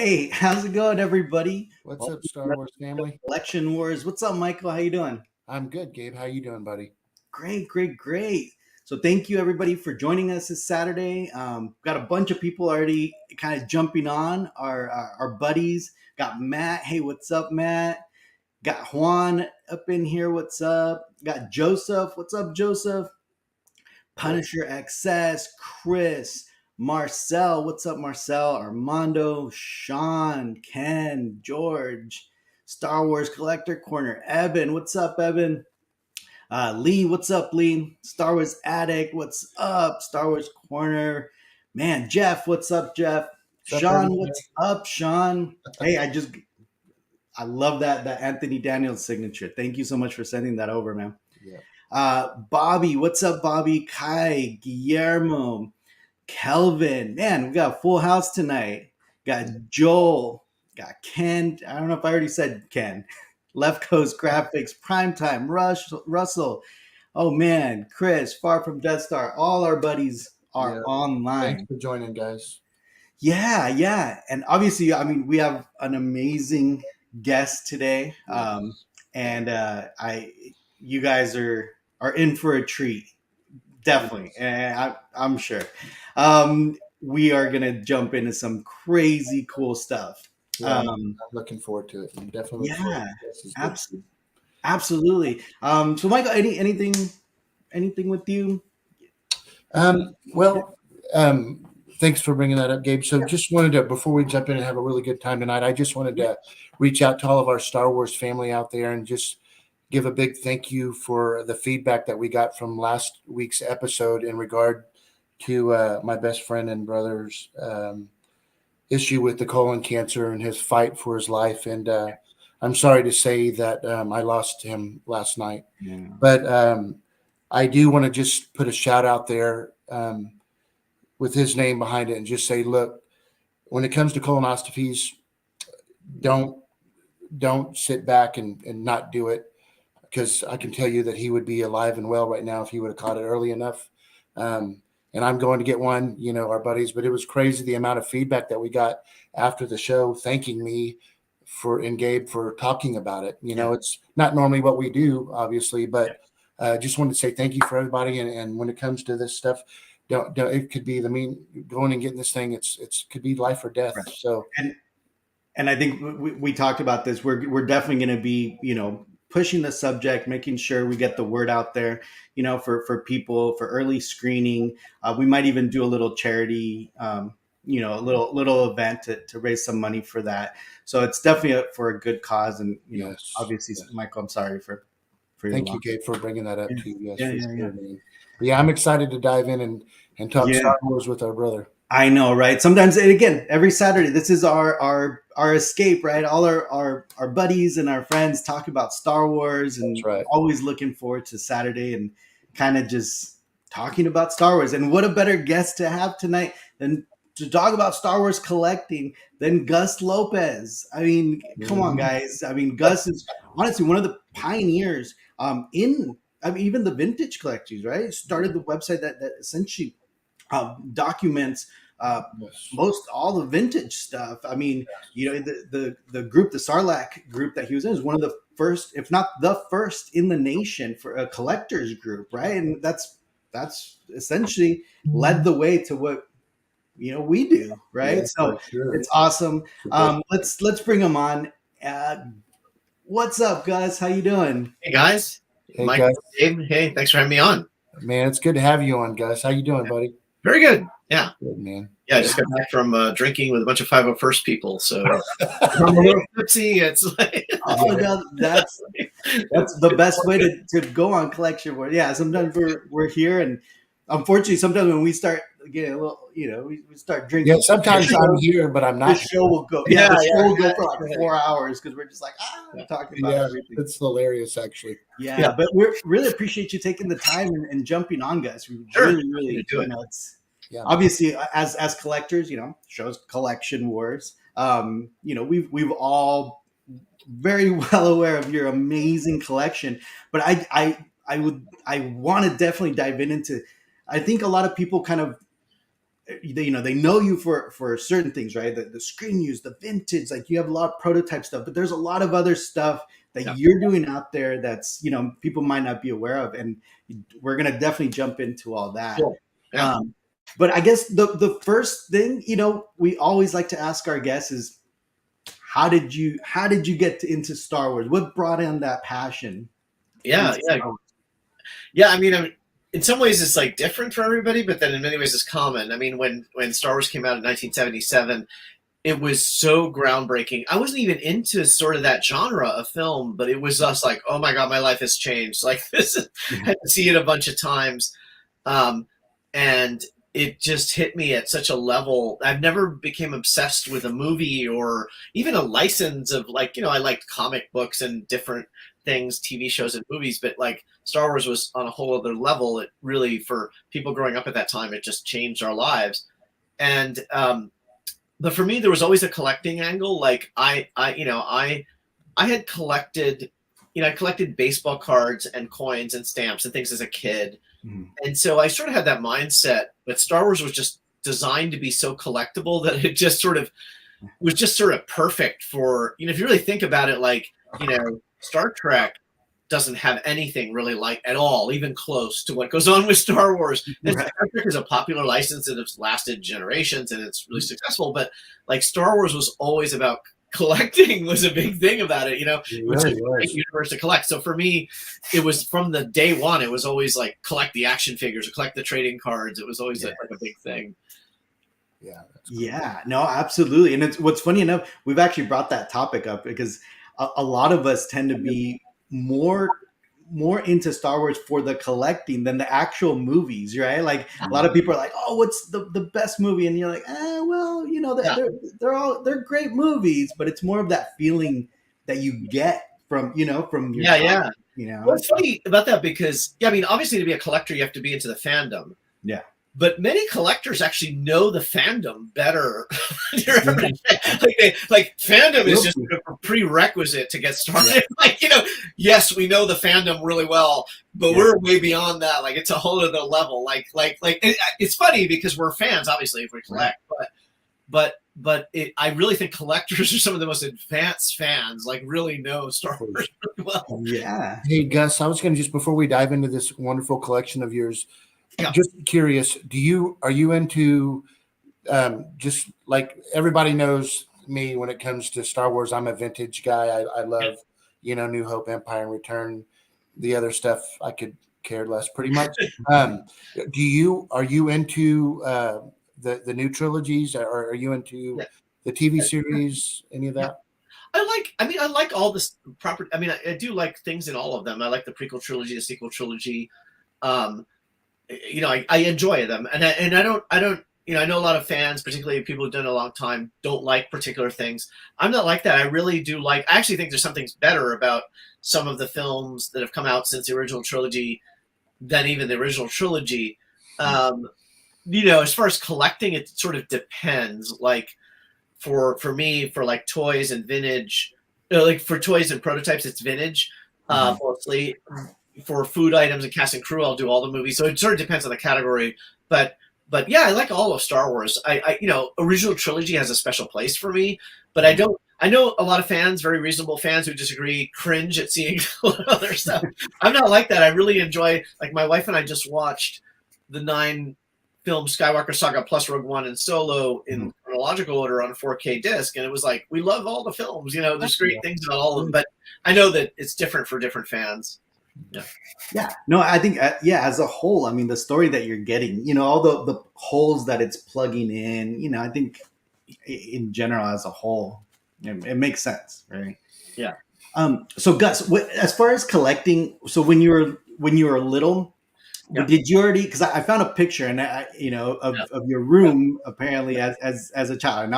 Hey, how's it going, everybody? What's Welcome up, to Star another Wars episode family? of Collection Wars. What's up, Michael? How you doing? I'm good, Gabe. How you doing, buddy? Great. So thank you, everybody, for joining us this Saturday. Got a bunch of people already kind of jumping on. Our buddies got Matt. Hey, what's up, Matt? Got Juan up in here. What's up? Got Joseph. What's up, Joseph? Punisher XS, Chris, Marcel. What's up, Marcel? Armando, Sean, Ken, George, Star Wars Collector Corner, Evan. What's up, Evan? Lee, what's up, Lee? Star Wars Addict, what's up? Star Wars Corner. Man, Jeff, what's up, Jeff? What's up, Sean, everybody? what's up, Sean? Hey, I love that Anthony Daniels signature. Thank you so much for sending that over, man. Yeah. Bobby, what's up, Bobby? Kai, Guillermo, Kelvin. Man, we got a full house tonight. Got Joel, got Ken. I don't know if I already said Ken. Left Coast Graphics, Primetime, Russell. Oh man, Chris, Far from Death Star. All our buddies are Yeah. Thanks online. for joining, guys. Yeah. And obviously, I mean, we have an amazing guest today. Yes. And you guys are in for a treat. Definitely. And I'm sure. We are going to jump into some crazy cool stuff. Yeah, I'm looking forward to it. I'm definitely looking forward Yeah, to this. Is good. abs- absolutely. So Michael, anything with you? Well, thanks for bringing that up, Gabe. So, just wanted to, before we jump in and have a really good time tonight, I just wanted to reach out to all of our Star Wars family out there and just give a big thank you for the feedback that we got from last week's episode in regard to my best friend and brother's issue with the colon cancer and his fight for his life. And I'm sorry to say that I lost him last night. Yeah. But I do want to just put a shout out there with his name behind it and just say, look, when it comes to colonoscopies, don't sit back and not do it, because I can tell you that he would be alive and well right now if he would have caught it early enough. And I'm going to get one, our buddies, but it was crazy the amount of feedback that we got after the show, thanking me and Gabe for talking about it. It's not normally what we do, obviously, but just wanted to say thank you for everybody. And when it comes to this stuff, don't it could be going and getting this thing. It's could be life or death. Right. So, And I think we talked about this. We're definitely going to be, pushing the subject, making sure we get the word out there, for people, for early screening. We might even do a little charity, a little event to raise some money for that. So it's definitely for a good cause. And, yes, obviously, yes. Michael, I'm sorry for your Thank you, loss. Gabe, for bringing that up Yeah. too. Yes, Yeah, for yeah, sure, yeah. man. But yeah, I'm excited to dive in and talk Yeah. Star Wars with our brother. I know, right? Sometimes, and again, every Saturday, this is our escape, right? All our buddies and our friends talk about Star Wars, and That's right. always looking forward to Saturday and kind of just talking about Star Wars. And what a better guest to have tonight than to talk about Star Wars collecting than Gus Lopez. I mean, come on, guys. I mean, Gus is honestly one of the pioneers even the vintage collectors, right? Started the website that essentially documents Yes. most all the vintage stuff. I mean, the group, the Sarlacc group that he was in, is one of the first, if not the first, in the nation for a collectors group, right? And that's essentially led the way to what we do, right? Yeah, So for sure. it's awesome. Let's bring him on. What's up, Gus? How you doing? Hey guys, Hey, Mike, Gus. Dave. Hey, thanks for having me on. Man, it's good to have you on, Gus. How you doing, buddy? Very good. Yeah, Good, man. I just got back from drinking with a bunch of 501st people, so I'm a little tipsy. It's like, Oh, no, that's the best way to go on collection work. Yeah, sometimes we're here, and unfortunately, sometimes when we start getting a little, we start drinking. Yeah, sometimes I'm here, but I'm not. The show will go. Yeah, The show will go yeah. for like 4 hours because we're just like talking about everything. It's hilarious, actually. Yeah, but we really appreciate you taking the time and jumping on, guys. We Sure. really Do it. It's Yeah. obviously as collectors, shows Collection Wars. We've all very well aware of your amazing collection, but I want to definitely dive into. I think a lot of people kind of they know you for certain things, right? The screen use, the vintage, like you have a lot of prototype stuff, but there's a lot of other stuff that Yeah. you're doing out there that's people might not be aware of, and we're gonna definitely jump into all that. Cool. Yeah. But I guess the first thing we always like to ask our guests is, how did you get into Star Wars? What brought in that passion? Yeah. I mean, in some ways it's like different for everybody, but then in many ways it's common. I mean, when Star Wars came out in 1977, it was so groundbreaking. I wasn't even into sort of that genre of film, but it was just like, oh my God, my life has changed. Like this, I had to see it a bunch of times. And it just hit me at such a level. I've never became obsessed with a movie or even a license of like, I liked comic books and different things, TV shows and movies, but like Star Wars was on a whole other level. It really, for people growing up at that time, it just changed our lives. And, but for me, there was always a collecting angle. Like I had collected, I collected baseball cards and coins and stamps and things as a kid. And so I sort of had that mindset, but Star Wars was just designed to be so collectible that it just sort of was just sort of perfect for, if you really think about it, like, Star Trek doesn't have anything really like at all, even close to what goes on with Star Wars. And Star Trek is a popular license and it's lasted generations and it's really successful. But like Star Wars was always about collecting, was a big thing about it. It was a great universe to collect. So for me, it was from the day one. It was always like collect the action figures, or collect the trading cards. It was always like a big thing. Yeah. Yeah. No, absolutely. And it's what's funny enough, we've actually brought that topic up because a lot of us tend to be more into Star Wars for the collecting than the actual movies, right? Like a lot of people are like, "Oh, what's the best movie?" And you're like, well, they're great movies, but it's more of that feeling that you get from your time, Well, it's funny about that because I mean, obviously to be a collector, you have to be into the fandom. Yeah. But many collectors actually know the fandom better. like fandom is just a prerequisite to get started. Yeah. Yes, we know the fandom really well, but we're way beyond that. Like it's a whole other level. Like it's funny because we're fans, obviously, if we collect, but I really think collectors are some of the most advanced fans. Like really know Star Wars really well. Yeah. Hey Gus, I was going to just before we dive into this wonderful collection of yours. Yeah. Just curious, are you into just like everybody knows me when it comes to Star Wars? I'm a vintage guy. I love, New Hope, Empire, and Return. The other stuff I could care less pretty much. Are you into the new trilogies, or are you into the TV series? Any of that? I like all this proper. I mean, I do like things in all of them. I like the prequel trilogy, the sequel trilogy. I enjoy them, and I don't. I know a lot of fans, particularly people who've done it a long time, don't like particular things. I'm not like that. I really do like. I actually think there's something better about some of the films that have come out since the original trilogy than even the original trilogy. As far as collecting, it sort of depends. Like for me, for like toys and vintage, like for toys and prototypes, it's vintage mostly. For food items and cast and crew, I'll do all the movies. So it sort of depends on the category. But yeah, I like all of Star Wars. Original trilogy has a special place for me, but I don't. I know a lot of fans, very reasonable fans who disagree, cringe at seeing other stuff. I'm not like that. I really enjoy, like my wife and I just watched the 9-film Skywalker Saga plus Rogue One and Solo in chronological order on a 4K disc. And it was like, we love all the films, there's great things about all of them, but I know that it's different for different fans. Yeah. No, I think, as a whole, I mean, the story that you're getting, all the holes that it's plugging in, I think in general, as a whole, it makes sense. Right. Yeah. So Gus, as far as collecting, so when you were little, did you already, because I found a picture and of your room apparently as a child. And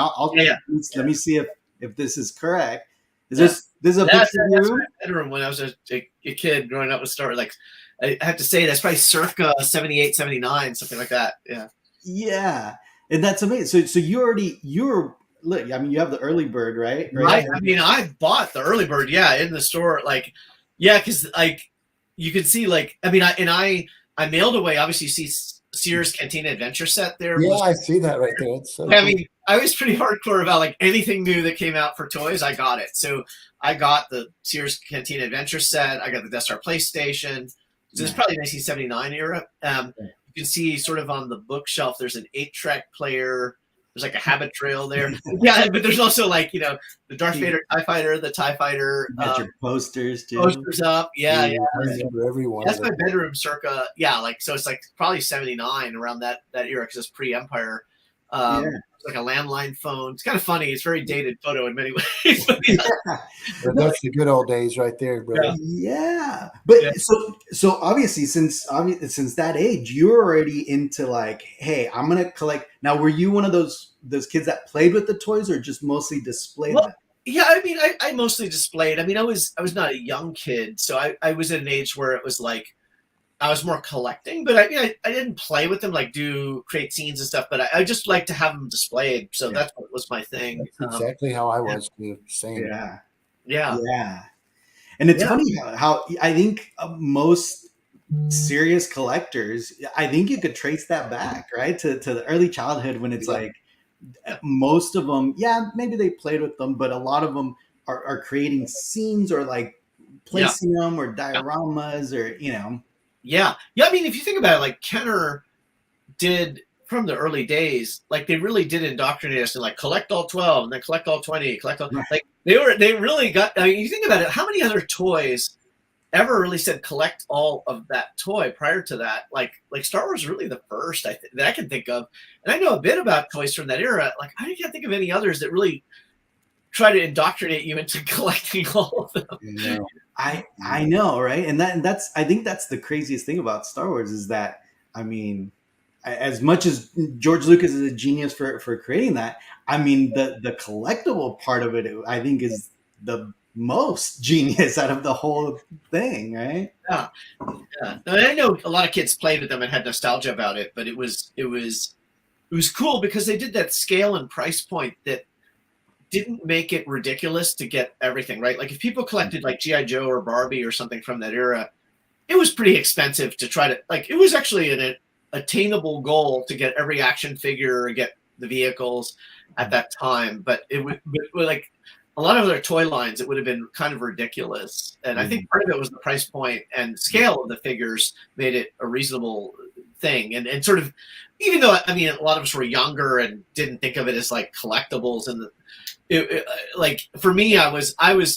let me see if this is correct. Is this a picture of your room? My bedroom when I was a kid growing up with Star Wars. Like I have to say that's probably circa 78, 79, something like that. Yeah. Yeah. And that's amazing. So look, I mean, you have the early bird, right? I mean, I bought the early bird, in the store. Like, because like you can see, like, I mean, I mailed away. Obviously, you see Sears Cantina Adventure set there. Yeah, I see that right there. It's so I cool. mean, I was pretty hardcore about like anything new that came out for toys. I got it. So I got the Sears Cantina Adventure set. I got the Death Star PlayStation. So it's probably 1979 era. You can see sort of on the bookshelf, there's an 8-track player. There's like a habit trail there. Yeah, but there's also like, the Darth Vader TIE Fighter, the TIE Fighter. You got your posters too. Posters up. Yeah, yeah. I remember every one That's of my them. bedroom circa. Yeah, like, so it's like probably 79 around that era because it's pre-Empire. Like a landline phone. It's kind of funny. It's a very dated photo in many ways. But But that's the good old days right there, bro. Yeah. But so obviously since that age, you're already into like, hey, I'm gonna collect. Now, were you one of those kids that played with the toys or just mostly displayed them? Yeah, I mean, I mostly displayed. I mean, I was not a young kid, so I was at an age where it was like I was more collecting, but I didn't play with them, like create scenes and stuff, but I just like to have them displayed. So that's what was my thing. That's exactly how I was too. Same. Yeah. And it's funny how I think most serious collectors, I think you could trace that back, right? To the early childhood when it's like most of them, maybe they played with them, but a lot of them are creating scenes or like placing them or dioramas or, Yeah. I mean, if you think about it, like Kenner did from the early days, like they really did indoctrinate us and like collect all 12 and then collect all 20, collect all like they really got. I mean, you think about it, how many other toys ever really said collect all of that toy prior to that? Like Star Wars is really the first that I can think of, and I know a bit about toys from that era. Like I can't think of any others that really try to indoctrinate you into collecting all of them. I know, right? And that's I think that's the craziest thing about Star Wars is that, I mean, as much as George Lucas is a genius for creating that, I mean the collectible part of it I think is the most genius out of the whole thing, right? Yeah. And I know a lot of kids played with them and had nostalgia about it, but it was cool because they did that scale and price point that didn't make it ridiculous to get everything, right? Like if people collected like G.I. Joe or Barbie or something from that era, it was pretty expensive to try to, like, it was actually an attainable goal to get every action figure and get the vehicles at that time. But it would like a lot of other toy lines, it would have been kind of ridiculous. And I think part of it was the price point and scale of the figures made it a reasonable thing. And sort of, even though, I mean, a lot of us were younger and didn't think of it as like collectibles and like for me, I was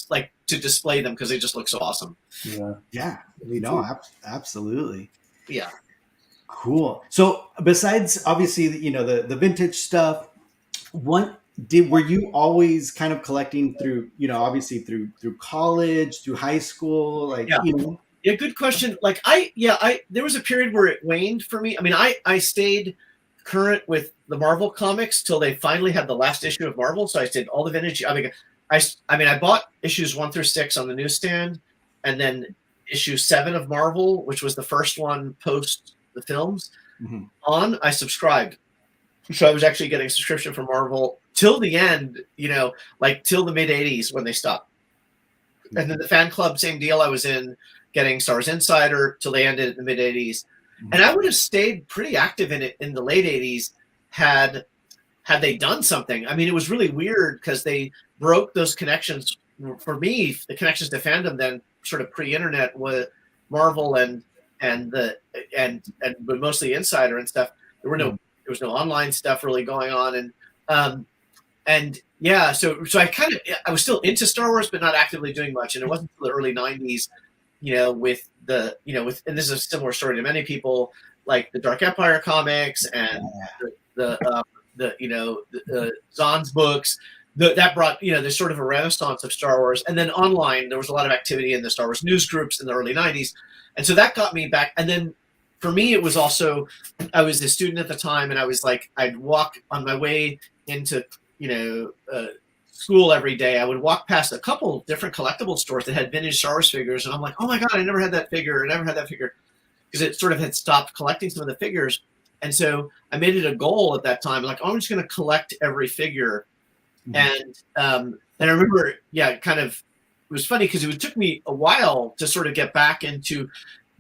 like to display them because they just look so awesome. Absolutely. Yeah. Cool. So besides obviously, the vintage stuff, were you always kind of collecting through, obviously through college, through high school, like, Yeah, good question. Like there was a period where it waned for me. I mean, I stayed current with the Marvel comics till they finally had the last issue of Marvel. So I did all the vintage. I mean, I bought issues 1 through 6 on the newsstand, and then issue 7 of Marvel, which was the first one post the films. I subscribed. So I was actually getting a subscription for Marvel till the end, like till the mid 80s when they stopped. And then the fan club, same deal. I was in getting Star Wars Insider till they ended in the mid 80s. And I would have stayed pretty active in it in the late 80s had they done something. I mean, it was really weird because they broke those connections. For me, the connections to fandom then sort of pre-internet with Marvel but mostly Insider and stuff. There was no online stuff really going on. So I was still into Star Wars, but not actively doing much. And it wasn't until the early 90s, and this is a similar story to many people, like the Dark Empire comics and the Zahn's books, that brought, there's sort of a renaissance of Star Wars. And then online, there was a lot of activity in the Star Wars news groups in the early 90s. And so that got me back. And then for me, it was also, I was a student at the time, and I was like, I'd walk on my way into, school every day. I would walk past a couple different collectible stores that had vintage Star Wars figures. And I'm like, oh my God, I never had that figure. Because it sort of had stopped collecting some of the figures. And so I made it a goal at that time, like, oh, I'm just going to collect every figure. And I remember, it was funny because it took me a while to sort of get back into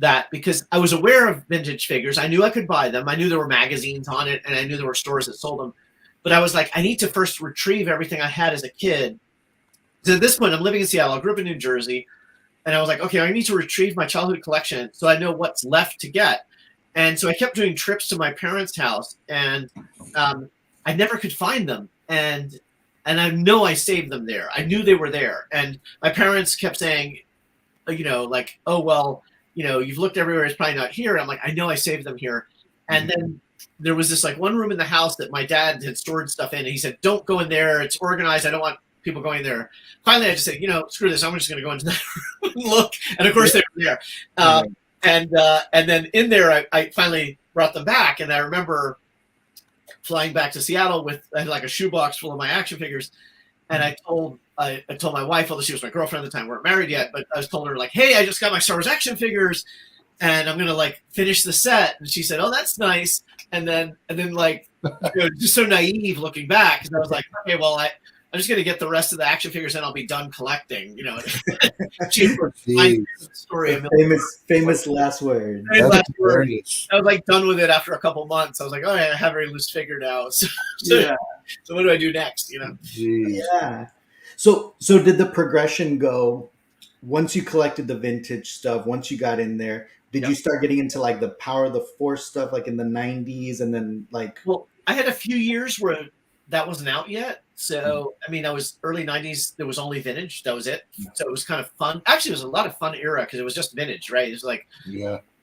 that because I was aware of vintage figures. I knew I could buy them. I knew there were magazines on it, and I knew there were stores that sold them. But I was like, I need to first retrieve everything I had as a kid. So at this point, I'm living in Seattle. I grew up in New Jersey. And I was like, okay, I need to retrieve my childhood collection so I know what's left to get. And so I kept doing trips to my parents' house, and I never could find them. And I know I saved them there. I knew they were there. And my parents kept saying, like, oh, well, you've looked everywhere. It's probably not here. I'm like, I know I saved them here. And then there was this like one room in the house that my dad had stored stuff in. And he said, don't go in there. It's organized. I don't want people going there. Finally, I just said, screw this. I'm just going to go into that room and look. And of course, they were there. And then in there, I finally brought them back. And I remember flying back to Seattle with like a shoebox full of my action figures. And I told my wife, although she was my girlfriend at the time, we weren't married yet, but I was told her like, hey, I just got my Star Wars action figures, and I'm gonna like finish the set. And she said, oh, that's nice. And then like, just so naive looking back, because I was like, okay, well, I'm just going to get the rest of the action figures and I'll be done collecting, story. Famous last word. I was like done with it after a couple months. I was like, oh, I have a loose figure now. So what do I do next? Yeah. So did the progression go once you collected the vintage stuff, once you got in there, did you start getting into like the Power of the Force stuff like in the 90s and then like... Well, I had a few years where that wasn't out yet. So, I mean, I was early 90s. There was only vintage. That was it. So it was kind of fun. Actually, it was a lot of fun era because it was just vintage, right? It was like,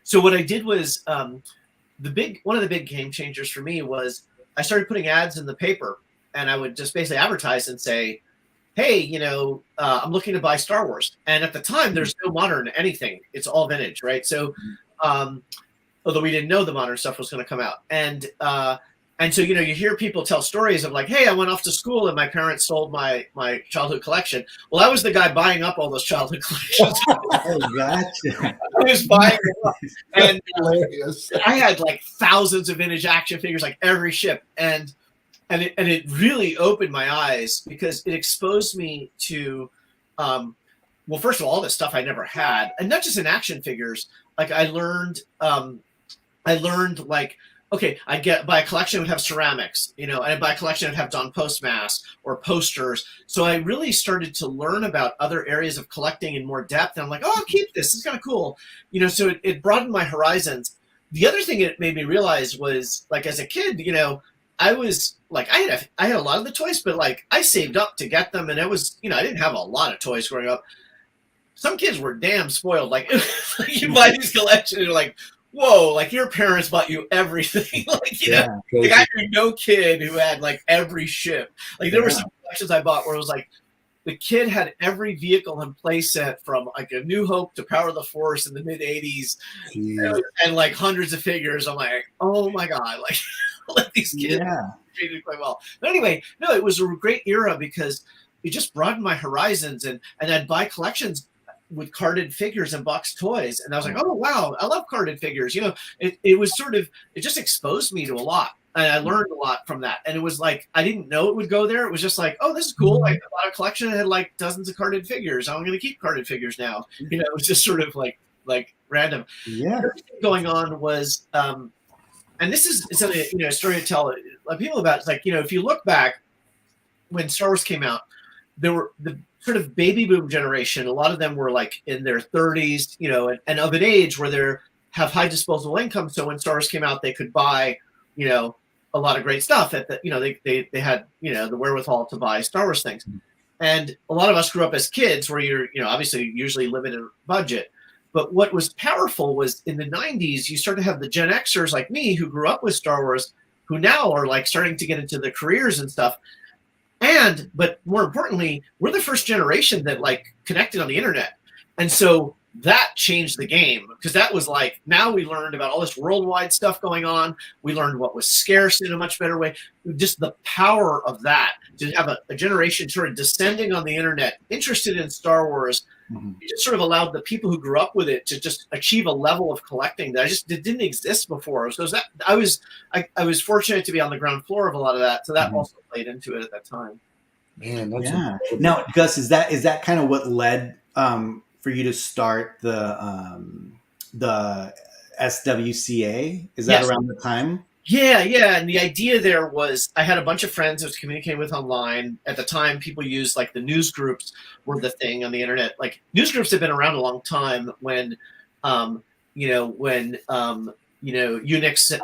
So what I did was one of the big game changers for me was I started putting ads in the paper, and I would just basically advertise and say, hey, I'm looking to buy Star Wars. And at the time, there's no modern anything. It's all vintage, right? So, although we didn't know the modern stuff was going to come out. And so, you hear people tell stories of like, hey, I went off to school and my parents sold my childhood collection. Well, I was the guy buying up all those childhood collections. Oh, gotcha. I was buying them up. And I had like thousands of vintage action figures, like every ship. And it really opened my eyes because it exposed me to, well, first of all this stuff I never had. And not just in action figures. Like I learned like, okay, I'd buy a collection that would have ceramics, and I'd buy a collection that would have Don Post masks or posters. So I really started to learn about other areas of collecting in more depth. And I'm like, oh, I'll keep this. It's kind of cool. So it broadened my horizons. The other thing it made me realize was like, as a kid, I was like, I had a lot of the toys, but like I saved up to get them. And it was, I didn't have a lot of toys growing up. Some kids were damn spoiled. Like you buy these collections and you're like, whoa, like your parents bought you everything. Like, like I knew no kid who had like every ship. Like there were some collections I bought where it was like the kid had every vehicle and play set from like a New Hope to Power of the Force in the mid 80s and like hundreds of figures. I'm like, oh my God, like these kids treated quite well. But anyway, no, it was a great era because it just broadened my horizons and I'd buy collections with carded figures and boxed toys. And I was like, oh, wow, I love carded figures. It was sort of, it just exposed me to a lot. And I learned a lot from that. And it was like, I didn't know it would go there. It was just like, oh, this is cool. Like a lot of collection had like dozens of carded figures. I'm going to keep carded figures now. It was just sort of like random. Yeah. Everything going on was, and this is a story to tell people about. It's like, if you look back when Star Wars came out, there were the sort of baby boom generation. A lot of them were like in their 30s, and of an age where they have high disposable income. So when Star Wars came out, they could buy, a lot of great stuff at the, they had, the wherewithal to buy Star Wars things. And a lot of us grew up as kids where you're, obviously usually limited budget. But what was powerful was in the 90s, you start to have the Gen Xers like me who grew up with Star Wars, who now are like starting to get into their careers and stuff. But more importantly, we're the first generation that like connected on the internet. And so that changed the game because that was like, now we learned about all this worldwide stuff going on. We learned what was scarce in a much better way. Just the power of that to have a generation sort of descending on the internet, interested in Star Wars. It just sort of allowed the people who grew up with it to just achieve a level of collecting that didn't exist before. So I was fortunate to be on the ground floor of a lot of that. So that also played into it at that time. Man, that's Now, Gus, is that kind of what led for you to start the the SWCA. Is that Yes. around the time? Yeah, yeah. And the idea there was I had a bunch of friends I was communicating with online. At the time, people used like the news groups were the thing on the internet. Like news groups have been around a long time when, Unix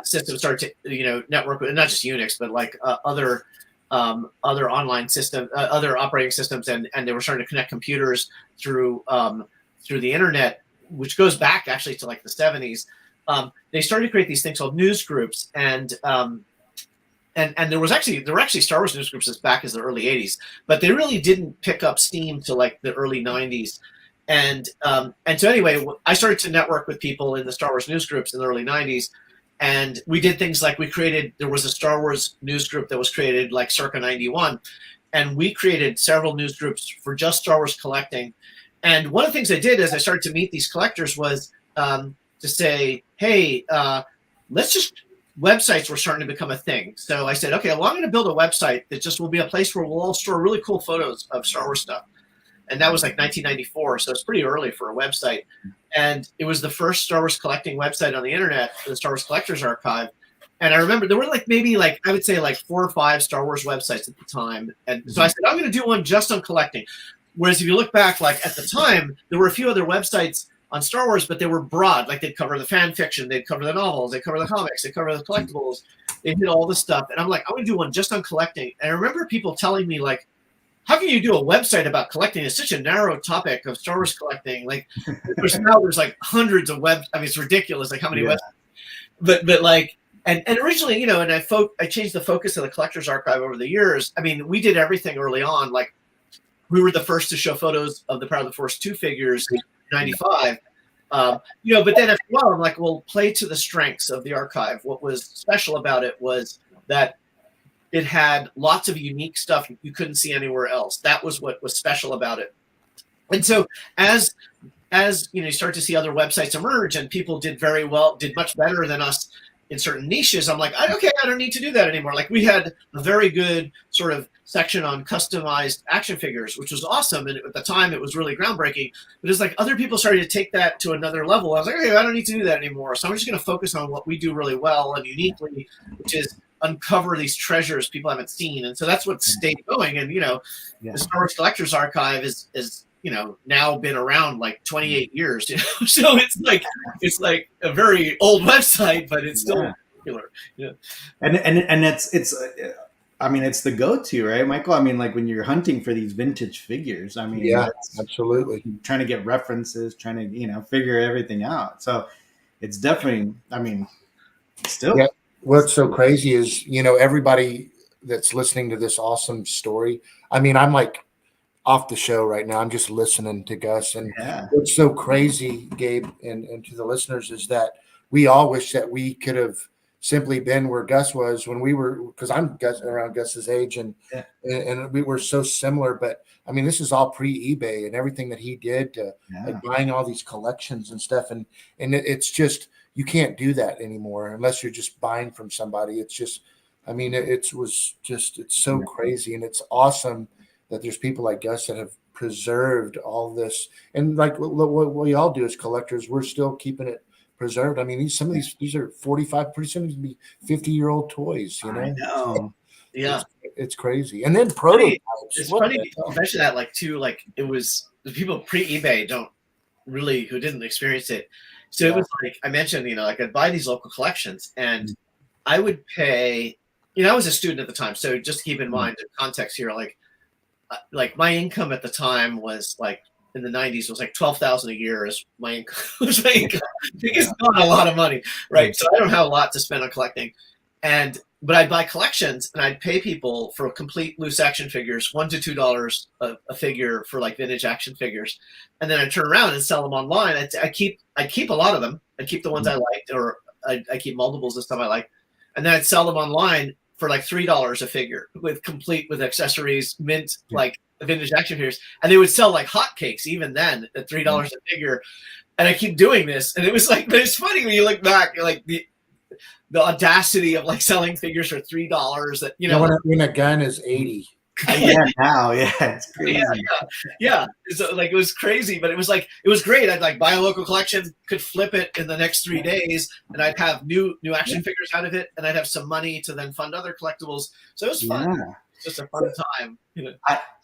systems started to, network with not just Unix, but like other online system, other operating systems, and they were starting to connect computers through the internet, which goes back actually to like the 70s. They started to create these things called news groups, and there were actually Star Wars news groups as back as the early 80s, but they really didn't pick up steam till like the early 90s. And so anyway, I started to network with people in the Star Wars news groups in the early 90s, and we did things like there was a Star Wars news group that was created like circa 91, and we created several news groups for just Star Wars collecting. And one of the things I did as I started to meet these collectors was to say, hey, websites were starting to become a thing. So I said, okay, well, I'm going to build a website that just will be a place where we'll all store really cool photos of Star Wars stuff. And that was like 1994, so it's pretty early for a website. And it was the first Star Wars collecting website on the internet for the Star Wars Collectors Archive. And I remember there were I would say like 4 or 5 Star Wars websites at the time. And so I said, I'm going to do one just on collecting. Whereas if you look back, like at the time, there were a few other websites on Star Wars, but they were broad. Like they'd cover the fan fiction, they'd cover the novels, they'd cover the comics, they'd cover the collectibles, they did all this stuff. And I'm like, I'm going to do one just on collecting. And I remember people telling me like, how can you do a website about collecting? It's such a narrow topic of Star Wars collecting. Like there's like hundreds of it's ridiculous. Like how many websites, but like, and originally, and I changed the focus of the Collectors Archive over the years. I mean, we did everything early on. Like we were the first to show photos of the Power of the Force 2 figures in 95. But then after a while, I'm like, well, play to the strengths of the archive. What was special about it was that it had lots of unique stuff you couldn't see anywhere else. That was what was special about it. And so as you start to see other websites emerge and people did much better than us in certain niches, I'm like, okay, I don't need to do that anymore. Like we had a very good sort of section on customized action figures, which was awesome. And at the time it was really groundbreaking, but it's like other people started to take that to another level. I was like, okay, I don't need to do that anymore. So I'm just going to focus on what we do really well and uniquely, which is uncover these treasures people haven't seen. And so that's what stayed going. And, the Star Wars Collectors Archive is now been around like 28 years, so it's like a very old website, but it's still popular. And it's the go-to, right, Michael? I mean, like when you're hunting for these vintage figures, I mean, absolutely trying to get references, trying to figure everything out. So it's definitely, I mean, still. Yeah. What's so crazy is, everybody that's listening to this awesome story. I mean, I'm like off the show right now. I'm just listening to Gus. And what's so crazy, Gabe, and to the listeners is that we all wish that we could have simply been where Gus was when we were, because I'm around Gus's age and we were so similar. But I mean, this is all pre-eBay and everything that he did to like buying all these collections and stuff. And it's just, you can't do that anymore unless you're just buying from somebody. It's just, I mean, it's so crazy. And it's awesome that there's people like Gus that have preserved all this. And like what we all do as collectors, we're still keeping it preserved. I mean, some of these are 45, pretty soon be 50-year-old toys, I know. Yeah. It's crazy. And then prototypes. It's funny you mention that, like, too, like it was the people pre-eBay who didn't experience it. So it was like I mentioned, like I'd buy these local collections and I would pay, I was a student at the time. So just keep in mind the context here, like my income at the time was like in the 90s was like $12,000 a year is my income. It's not a lot of money, right? So I don't have a lot to spend on collecting. But I'd buy collections and I'd pay people for complete loose action figures, $1 to $2 a figure for like vintage action figures. And then I'd turn around and sell them online. I keep a lot of them. I'd keep the ones I liked, or I keep multiples of stuff I like. And then I'd sell them online for like $3 a figure with accessories, mint, like vintage action figures. And they would sell like hotcakes even then at $3 a figure. And I keep doing this. And it was like, but it's funny when you look back, like the audacity of like selling figures for $3 that, when a gun is 80. Yeah, now, yeah, it's crazy. Yeah. So, like, it was crazy, but it was great. I'd like buy a local collection, could flip it in the next 3 days, and I'd have new action figures out of it, and I'd have some money to then fund other collectibles. So it was fun. Yeah. It's just a fun time.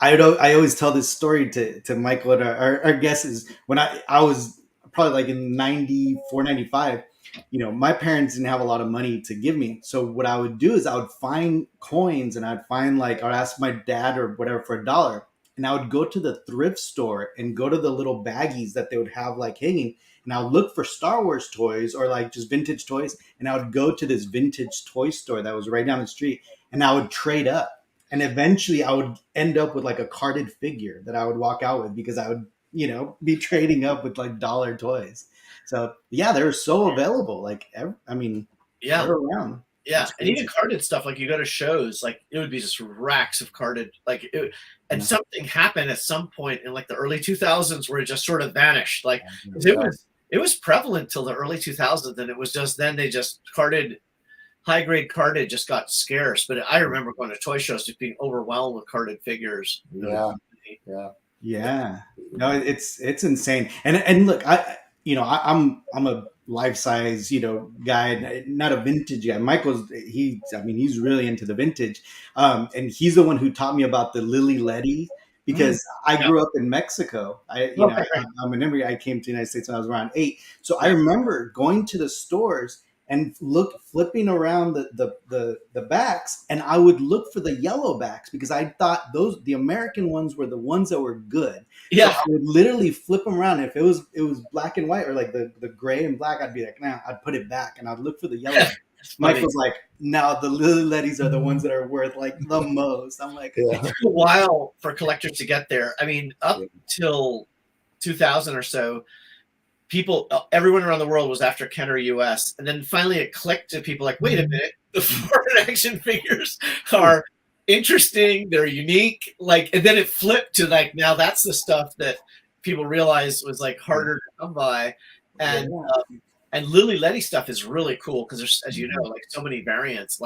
I always tell this story to Michael and our guests is when I was probably like in 94, 95, my parents didn't have a lot of money to give me. So what I would do is I would find coins and I'd find I'd ask my dad or whatever for $1. And I would go to the thrift store and go to the little baggies that they would have hanging. And I would look for Star Wars toys or just vintage toys. And I would go to this vintage toy store that was right down the street and I would trade up. And eventually I would end up with a carded figure that I would walk out with because I would, be trading up with dollar toys. So yeah, they're so available. They're around. Yeah, and even carded stuff, you go to shows, it would be just racks of carded, and something happened at some point in the early 2000s where it just sort of vanished. It was prevalent till the early 2000s, and it was just then they just high grade carded just got scarce. But I remember going to toy shows just being overwhelmed with carded figures. Yeah. No, it's insane. And look, I'm a life size, guy, not a vintage guy. Michael's he's really into the vintage. And he's the one who taught me about the Lily Letty because I grew up in Mexico. I'm an immigrant. I came to the United States when I was around 8. So I remember going to the stores and flipping around the backs, and I would look for the yellow backs because I thought the American ones were the ones that were good. Yeah, so I would literally flip them around. If it was black and white or the gray and black, I'd be like, nah, I'd put it back and I'd look for the yellow. Michael's like, now the Lily Lettys are the ones that are worth the most. I'm like, it took a while for collectors to get there. I mean, up till 2000 or so, everyone around the world was after Kenner US, and then finally it clicked to people wait a minute, the foreign action figures are interesting, they're unique, and then it flipped to now that's the stuff that people realized was harder to come by, and Lily Letty stuff is really cool because there's, as you know, so many variants,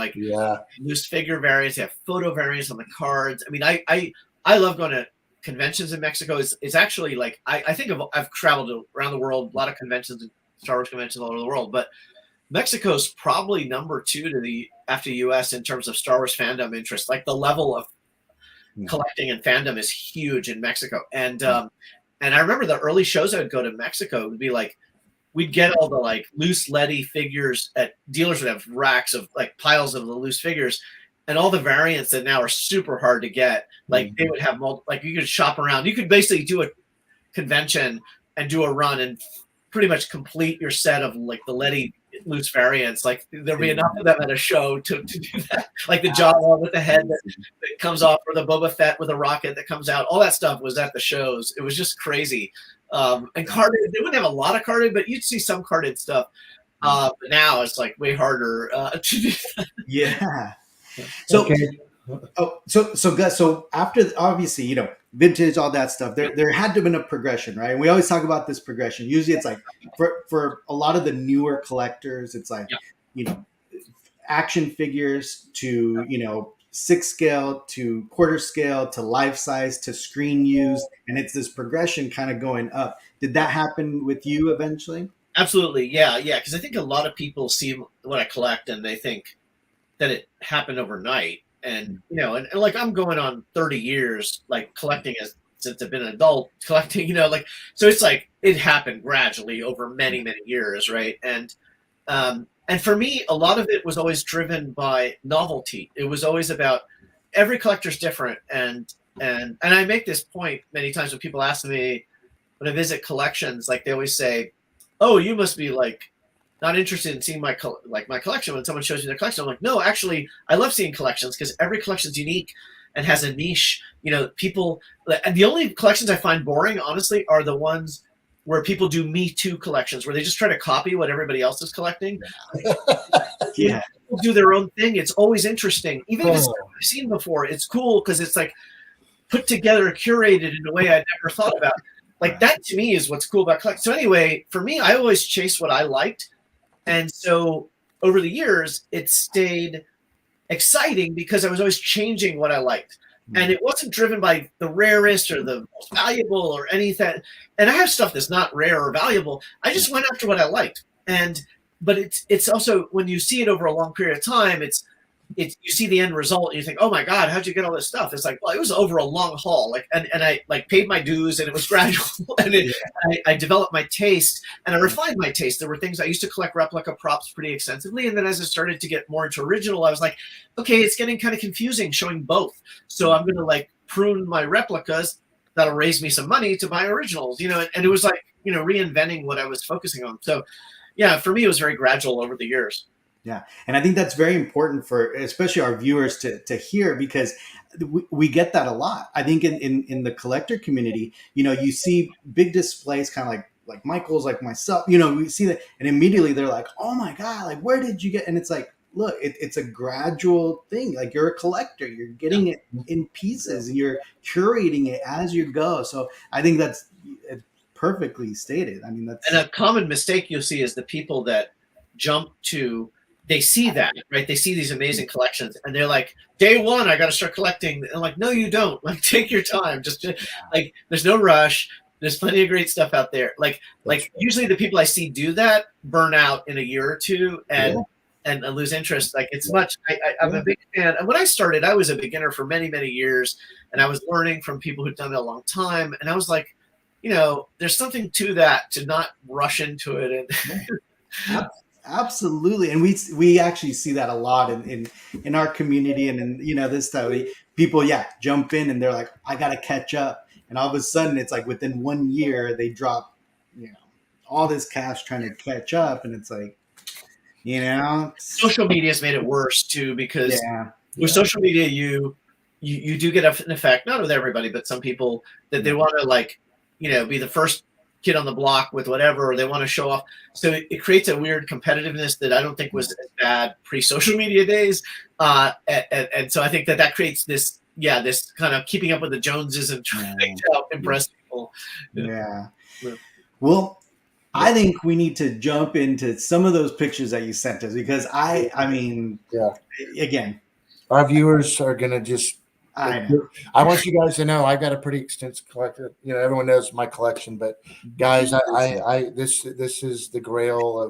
loose figure variants, you have photo variants on the cards. I mean, I love going to conventions in Mexico. Is actually I think I've traveled around the world, a lot of conventions, Star Wars conventions all over the world, but Mexico's probably number 2 after the US in terms of Star Wars fandom interest. The level of collecting and fandom is huge in Mexico. And I remember the early shows I would go to Mexico would be we'd get all the loose Letty figures at dealers would have racks of piles of the loose figures. And all the variants that now are super hard to get, they would have you could shop around. You could basically do a convention and do a run and pretty much complete your set of the Letty loose variants. There'll be enough of them at a show to do that. The Jawa with the head that comes off, or the Boba Fett with a rocket that comes out. All that stuff was at the shows. It was just crazy. And carded, they wouldn't have a lot of carded, but you'd see some carded stuff. But now it's way harder to do that. Yeah. So, so Gus, so after obviously, vintage, all that stuff, there had to have been a progression, right? And we always talk about this progression. Usually it's for a lot of the newer collectors, it's action figures to, 6 scale to quarter scale to life size to screen use. And it's this progression kind of going up. Did that happen with you eventually? Absolutely. Yeah. Because I think a lot of people see what I collect and they think that it happened overnight, and I'm going on 30 years collecting since I've been an adult collecting, so it's it happened gradually over many years, right? And for me, a lot of it was always driven by novelty. It was always about every collector's different, and I make this point many times when people ask me when I visit collections, they always say, "Oh, you must be not interested in seeing my collection." When someone shows me their collection, I'm like, no, actually, I love seeing collections because every collection is unique and has a niche. People, and the only collections I find boring, honestly, are the ones where people do Me Too collections, where they just try to copy what everybody else is collecting. Yeah, people do their own thing. It's always interesting, even if it's stuff I've seen before. It's cool because it's put together, curated in a way I never thought about. That to me is what's cool about collecting. So anyway, for me, I always chased what I liked. And so over the years, it stayed exciting because I was always changing what I liked. And it wasn't driven by the rarest or the most valuable or anything. And I have stuff that's not rare or valuable. I just went after what I liked. But it's also, when you see it over a long period of time, it's you see the end result and you think, oh my God, how'd you get all this stuff? It's like, well, it was over a long haul. Like, and I like paid my dues, and it was gradual. And I developed my taste, and I refined my taste. There were things I used to collect replica props pretty extensively. And then as I started to get more into original, I was like, okay, it's getting kind of confusing showing both. So I'm going to like prune my replicas. That'll raise me some money to buy originals, and it was like, reinventing what I was focusing on. So yeah, for me, it was very gradual over the years. Yeah. And I think that's very important for especially our viewers to hear, because we get that a lot. I think in the collector community, you see big displays kind of like Michael's, like myself, we see that, and immediately they're like, oh my God, like, where did you get? And it's like, look, it's a gradual thing. Like, you're a collector, you're getting it in pieces, and you're curating it as you go. So I think that's perfectly stated. I mean, that's, and a common mistake you'll see is the people that jump to, they see that, right? They see these amazing collections and they're like, day one, I got to start collecting. And I'm like, no, you don't. Like, take your time. Just like, there's no rush. There's plenty of great stuff out there. Like usually the people I see do that burn out in a year or two and lose interest. Like, it's much, I'm a big fan. And when I started, I was a beginner for many, many years, and I was learning from people who'd done it a long time. And I was like, there's something to that, to not rush into it. And absolutely. And we actually see that a lot in our community, and in this time, people jump in and they're like, I gotta catch up, and all of a sudden it's like within 1 year they drop all this cash trying to catch up, and it's like, social media has made it worse too, because with social media you do get an effect, not with everybody, but some people, that they want to like be the first kid on the block with whatever, or they want to show off. So it creates a weird competitiveness that I don't think was as bad pre-social media days. And so I think that creates this kind of keeping up with the Joneses and trying to impress people. Yeah. Well, I think we need to jump into some of those pictures that you sent us, because I mean, again, our viewers are going to just, I want you guys to know I've got a pretty extensive collection. Everyone knows my collection, but guys, this is the grail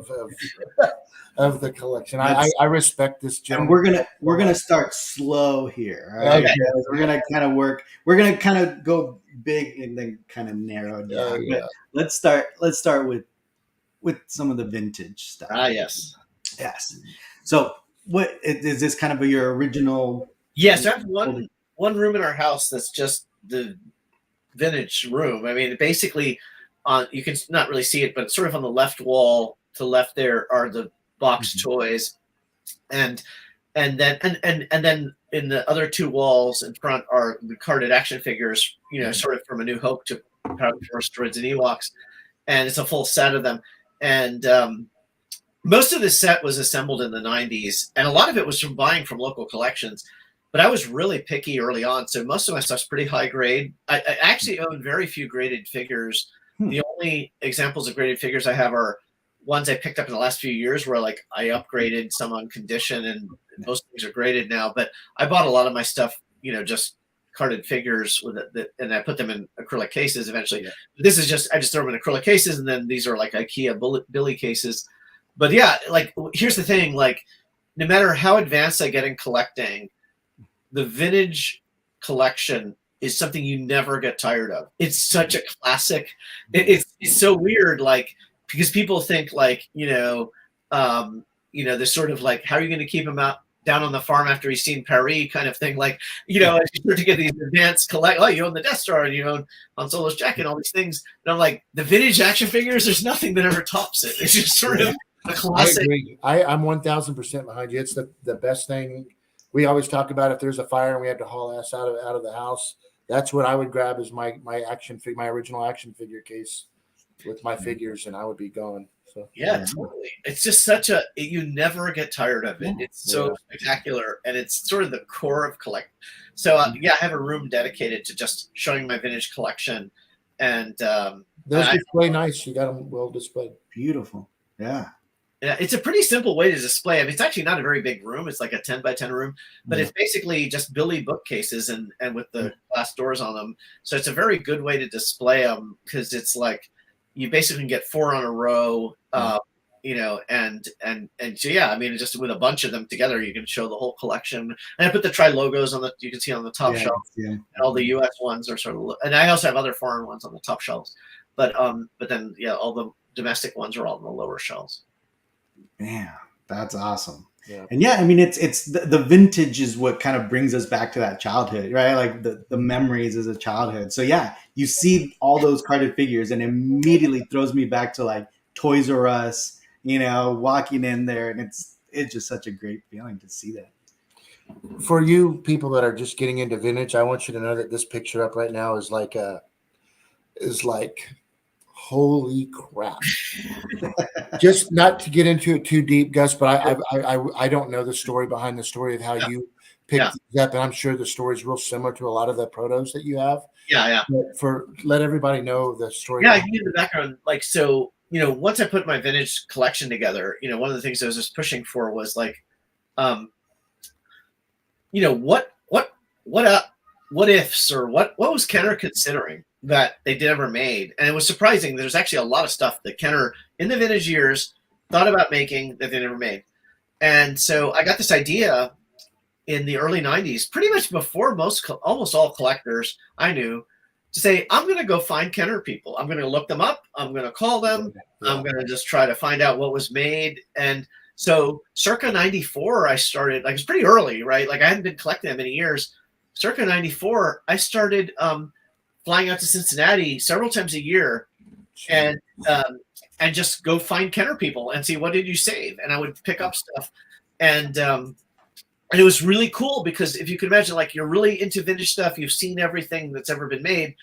of the collection. I respect this gentleman. And we're gonna start slow here. Right? Okay. We're gonna kind of work. We're gonna kind of go big and then kind of narrow down. But let's start with some of the vintage stuff. Yes. So, what is this kind of your original? Yes, I have one room in our house that's just the vintage room. I mean, basically, you can not really see it, but sort of on the left wall to the left there are the box toys, and then in the other two walls in front are the carded action figures. Sort of from A New Hope to Power Force Droids and Ewoks, and it's a full set of them. And most of this set was assembled in the 90s, and a lot of it was from buying from local collections. But I was really picky early on, so most of my stuff's pretty high grade. I actually own very few graded figures. The only examples of graded figures I have are ones I picked up in the last few years, where like I upgraded some on condition, and most things are graded now. But I bought a lot of my stuff, just carded figures with it, and I put them in acrylic cases eventually. Yeah. This is I just throw them in acrylic cases, and then these are like IKEA Billy cases. But like, here's the thing: like, no matter how advanced I get in collecting, the vintage collection is something you never get tired of. It's such a classic. It's so weird, like, because people think like, they're sort of like, how are you going to keep him out down on the farm after he's seen Paris kind of thing? Like, as you start to get these advanced you own the Death Star and you own Han Solo's jacket and all these things. And I'm like, the vintage action figures, there's nothing that ever tops it. It's just sort of a classic. I agree. I'm 1000% behind you. It's the best thing. We always talk about if there's a fire and we have to haul ass out of the house. That's what I would grab as my original action figure case with my figures, and I would be gone. So totally. It's just you never get tired of it. It's so spectacular, and it's sort of the core of collect. So I have a room dedicated to just showing my vintage collection, and those display nice. You got them well displayed. Beautiful. Yeah. Yeah, it's a pretty simple way to display. I mean, it's actually not a very big room. It's like a 10 by 10 room, but it's basically just Billy bookcases and with the glass doors on them. So it's a very good way to display them because it's like you basically can get 4 on a row, you know, and so yeah, I mean, just with a bunch of them together, you can show the whole collection. And I put the Tri logos on you can see on the top shelf, and all the U.S. ones are sort of, and I also have other foreign ones on the top shelves, but then yeah, all the domestic ones are all on the lower shelves. Man, that's awesome. Yeah. And yeah, I mean, it's the vintage is what kind of brings us back to that childhood, right? Like the memories as a childhood. So yeah, you see all those carded figures and immediately throws me back to like Toys R Us, you know, walking in there, and it's just such a great feeling to see that. For you people that are just getting into vintage, I want you to know that this picture up right now is like holy crap. Just not to get into it too deep, Gus, but I don't know the story behind the story of how you picked these up, and I'm sure the story is real similar to a lot of the protos that you have. Yeah. But let everybody know the story. Yeah, I can give the background. Like, so, you know, once I put my vintage collection together, you know, one of the things I was just pushing for was like, you know, what ifs, or what was Kenner considering that they never made? And it was surprising. There's actually a lot of stuff that Kenner in the vintage years thought about making that they never made. And so I got this idea in the early 90s, pretty much before almost all collectors I knew, to say, I'm going to go find Kenner people. I'm going to look them up. I'm going to call them. I'm going to just try to find out what was made. And so circa 94, I started, like, it's pretty early, right? Like, I hadn't been collecting that many years. Circa 94, I started flying out to Cincinnati several times a year and just go find Kenner people and see, what did you save? And I would pick up stuff. And it was really cool because if you could imagine, like, you're really into vintage stuff, you've seen everything that's ever been made,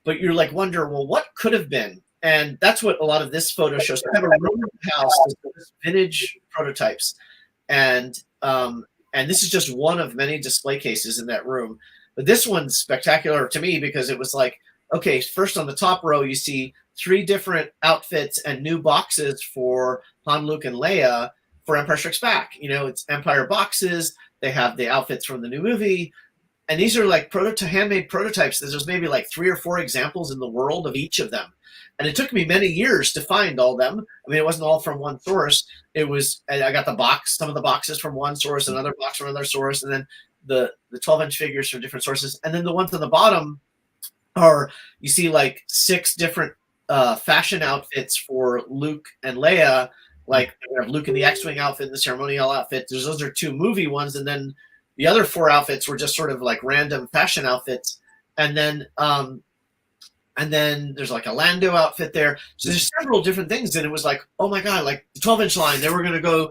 but you're like, wonder, well, what could have been? And that's what a lot of this photo shows. I have a room in the house with vintage prototypes. And this is just one of many display cases in that room. But this one's spectacular to me because it was like, okay, first on the top row, you see 3 different outfits and new boxes for Han, Luke, and Leia for Empire Strikes Back. You know, it's Empire boxes. They have the outfits from the new movie. And these are like handmade prototypes. There's maybe like 3 or 4 examples in the world of each of them. And it took me many years to find all them. I mean, it wasn't all from one source. It was, I got some of the boxes from one source, another box from another source, and then the 12-inch figures from different sources. And then the ones on the bottom are, you see like 6 different fashion outfits for Luke and Leia. Like, we have Luke in the X-Wing outfit and the ceremonial outfit. Those are 2 movie ones. And then the other 4 outfits were just sort of like random fashion outfits. And then there's like a Lando outfit there. So there's several different things. And it was like, oh my God, like the 12-inch line, they were going to go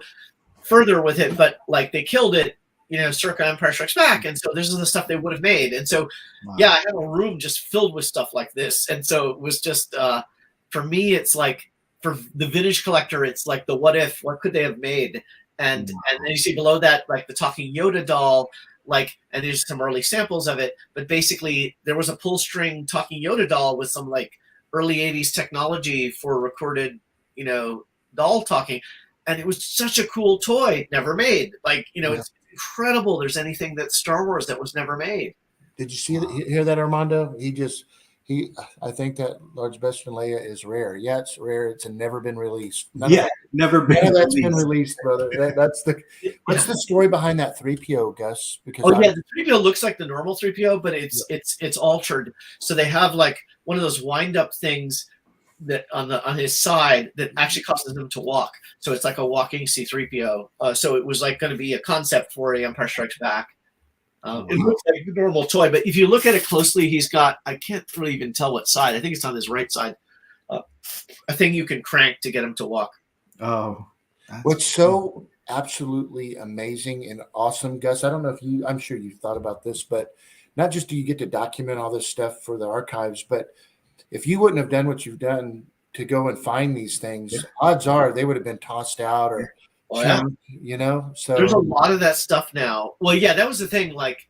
further with it, but like they killed it, you know, circa Empire Strikes Back. And so this is the stuff they would have made. And so, yeah, I have a room just filled with stuff like this. And so it was just, for me, it's like, for the vintage collector, it's like the what if, what could they have made? And then you see below that, like the talking Yoda doll, like, and there's some early samples of it, but basically there was a pull string talking Yoda doll with some like early 80s technology for recorded, you know, doll talking. And it was such a cool toy, never made. Like, you know, it's incredible there's anything that's Star Wars that was never made. Did you hear that, Armando? I think that Large Best and Leia is rare. Yeah, it's rare. It's never been released. Never been released. That's been released, brother. What's the story behind that 3PO, Gus? Because the 3PO looks like the normal 3PO, but it's altered. So they have like one of those wind up things that on his side that actually causes him to walk. So it's like a walking C-3PO. So it was like going to be a concept for a Empire Strikes Back. It looks like a normal toy, but if you look at it closely, he's got, I can't really even tell what side. I think it's on his right side. A thing you can crank to get him to walk. Oh. What's so absolutely amazing and awesome, Gus, I don't know if I'm sure you've thought about this, but not just do you get to document all this stuff for the archives, but if you wouldn't have done what you've done to go and find these things, odds are they would have been tossed out or you know, so there's a lot of that stuff now. Well, yeah, that was the thing. Like,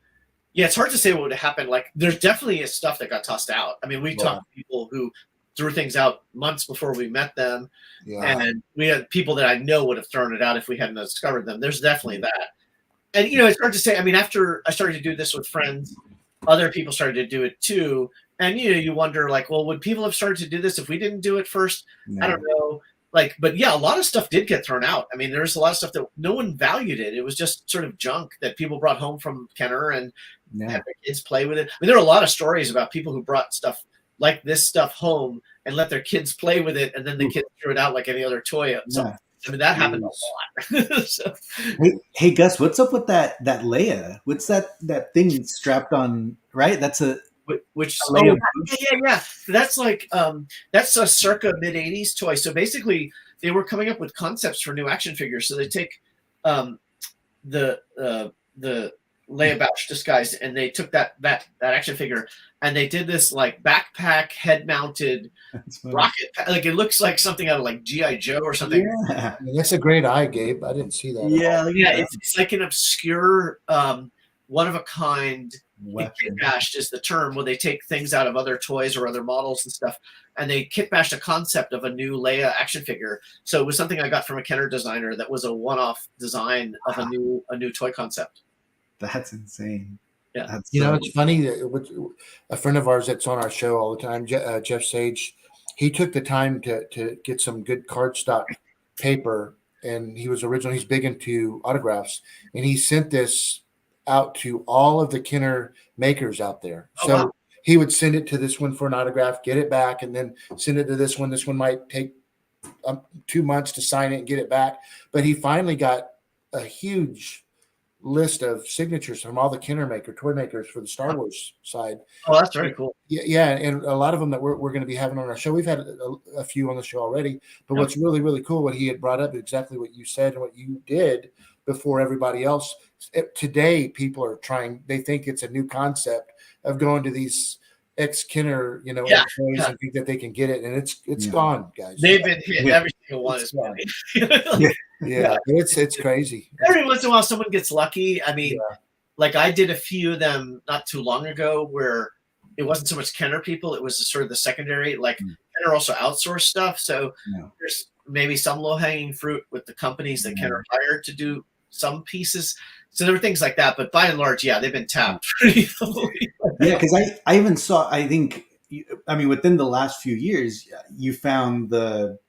yeah, it's hard to say what would have happened. Like, there's definitely stuff that got tossed out. I mean, we talked to people who threw things out months before we met them. Yeah. And we had people that I know would have thrown it out if we hadn't discovered them. There's definitely that. And, it's hard to say. I mean, after I started to do this with friends, other people started to do it too. And, you wonder, like, well, would people have started to do this if we didn't do it first? No. I don't know. Like, but yeah, a lot of stuff did get thrown out. I mean, there's a lot of stuff that no one valued it. It was just sort of junk that people brought home from Kenner and had their kids play with it. I mean, there are a lot of stories about people who brought stuff like this stuff home and let their kids play with it, and then the kids threw it out like any other toy. So, I mean, that happened a lot. So, hey, Gus, what's up with that Leia? What's that thing strapped on? Right, that's a which Leia. Yeah. That's like that's a circa mid '80s toy. So basically, they were coming up with concepts for new action figures. So they take the Leia Bouch disguise, and they took that action figure, and they did this like backpack head mounted rocket. Like it looks like something out of like G.I. Joe or something. Yeah, That's a great eye, Gabe. I didn't see that. Yeah, It's like an obscure, one of a kind. Kit bashed is the term where they take things out of other toys or other models and stuff, and they kit bashed a concept of a new Leia action figure. So it was something I got from a Kenner designer that was a one-off design of a new toy concept. That's insane. Yeah, That's it's funny that a friend of ours that's on our show all the time, Jeff Sage, he took the time to get some good cardstock paper, and he's big into autographs, and he sent this out to all of the Kenner makers out there. So he would send it to this one for an autograph, get it back, and then send it to this one. This one might take 2 months to sign it and get it back. But he finally got a huge list of signatures from all the Kenner toy makers for the Star Wars side. Oh, that's very cool. Yeah, and a lot of them that we're going to be having on our show. We've had a few on the show already, but what's really, really cool, what he had brought up, exactly what you said and what you did before everybody else. Today, people are they think it's a new concept of going to these ex-Kenner, toys and think that they can get it, and it's gone, guys. They've been hit. Every single one is funny. It's crazy. Every once in a while, someone gets lucky. I mean, like I did a few of them not too long ago where it wasn't so much Kenner people; it was sort of the secondary. Like Kenner also outsourced stuff, so there's maybe some low-hanging fruit with the companies that Kenner hired to do some pieces. So there were things like that, but by and large, they've been tapped pretty fully. Because I even saw, I think, within the last few years, you found the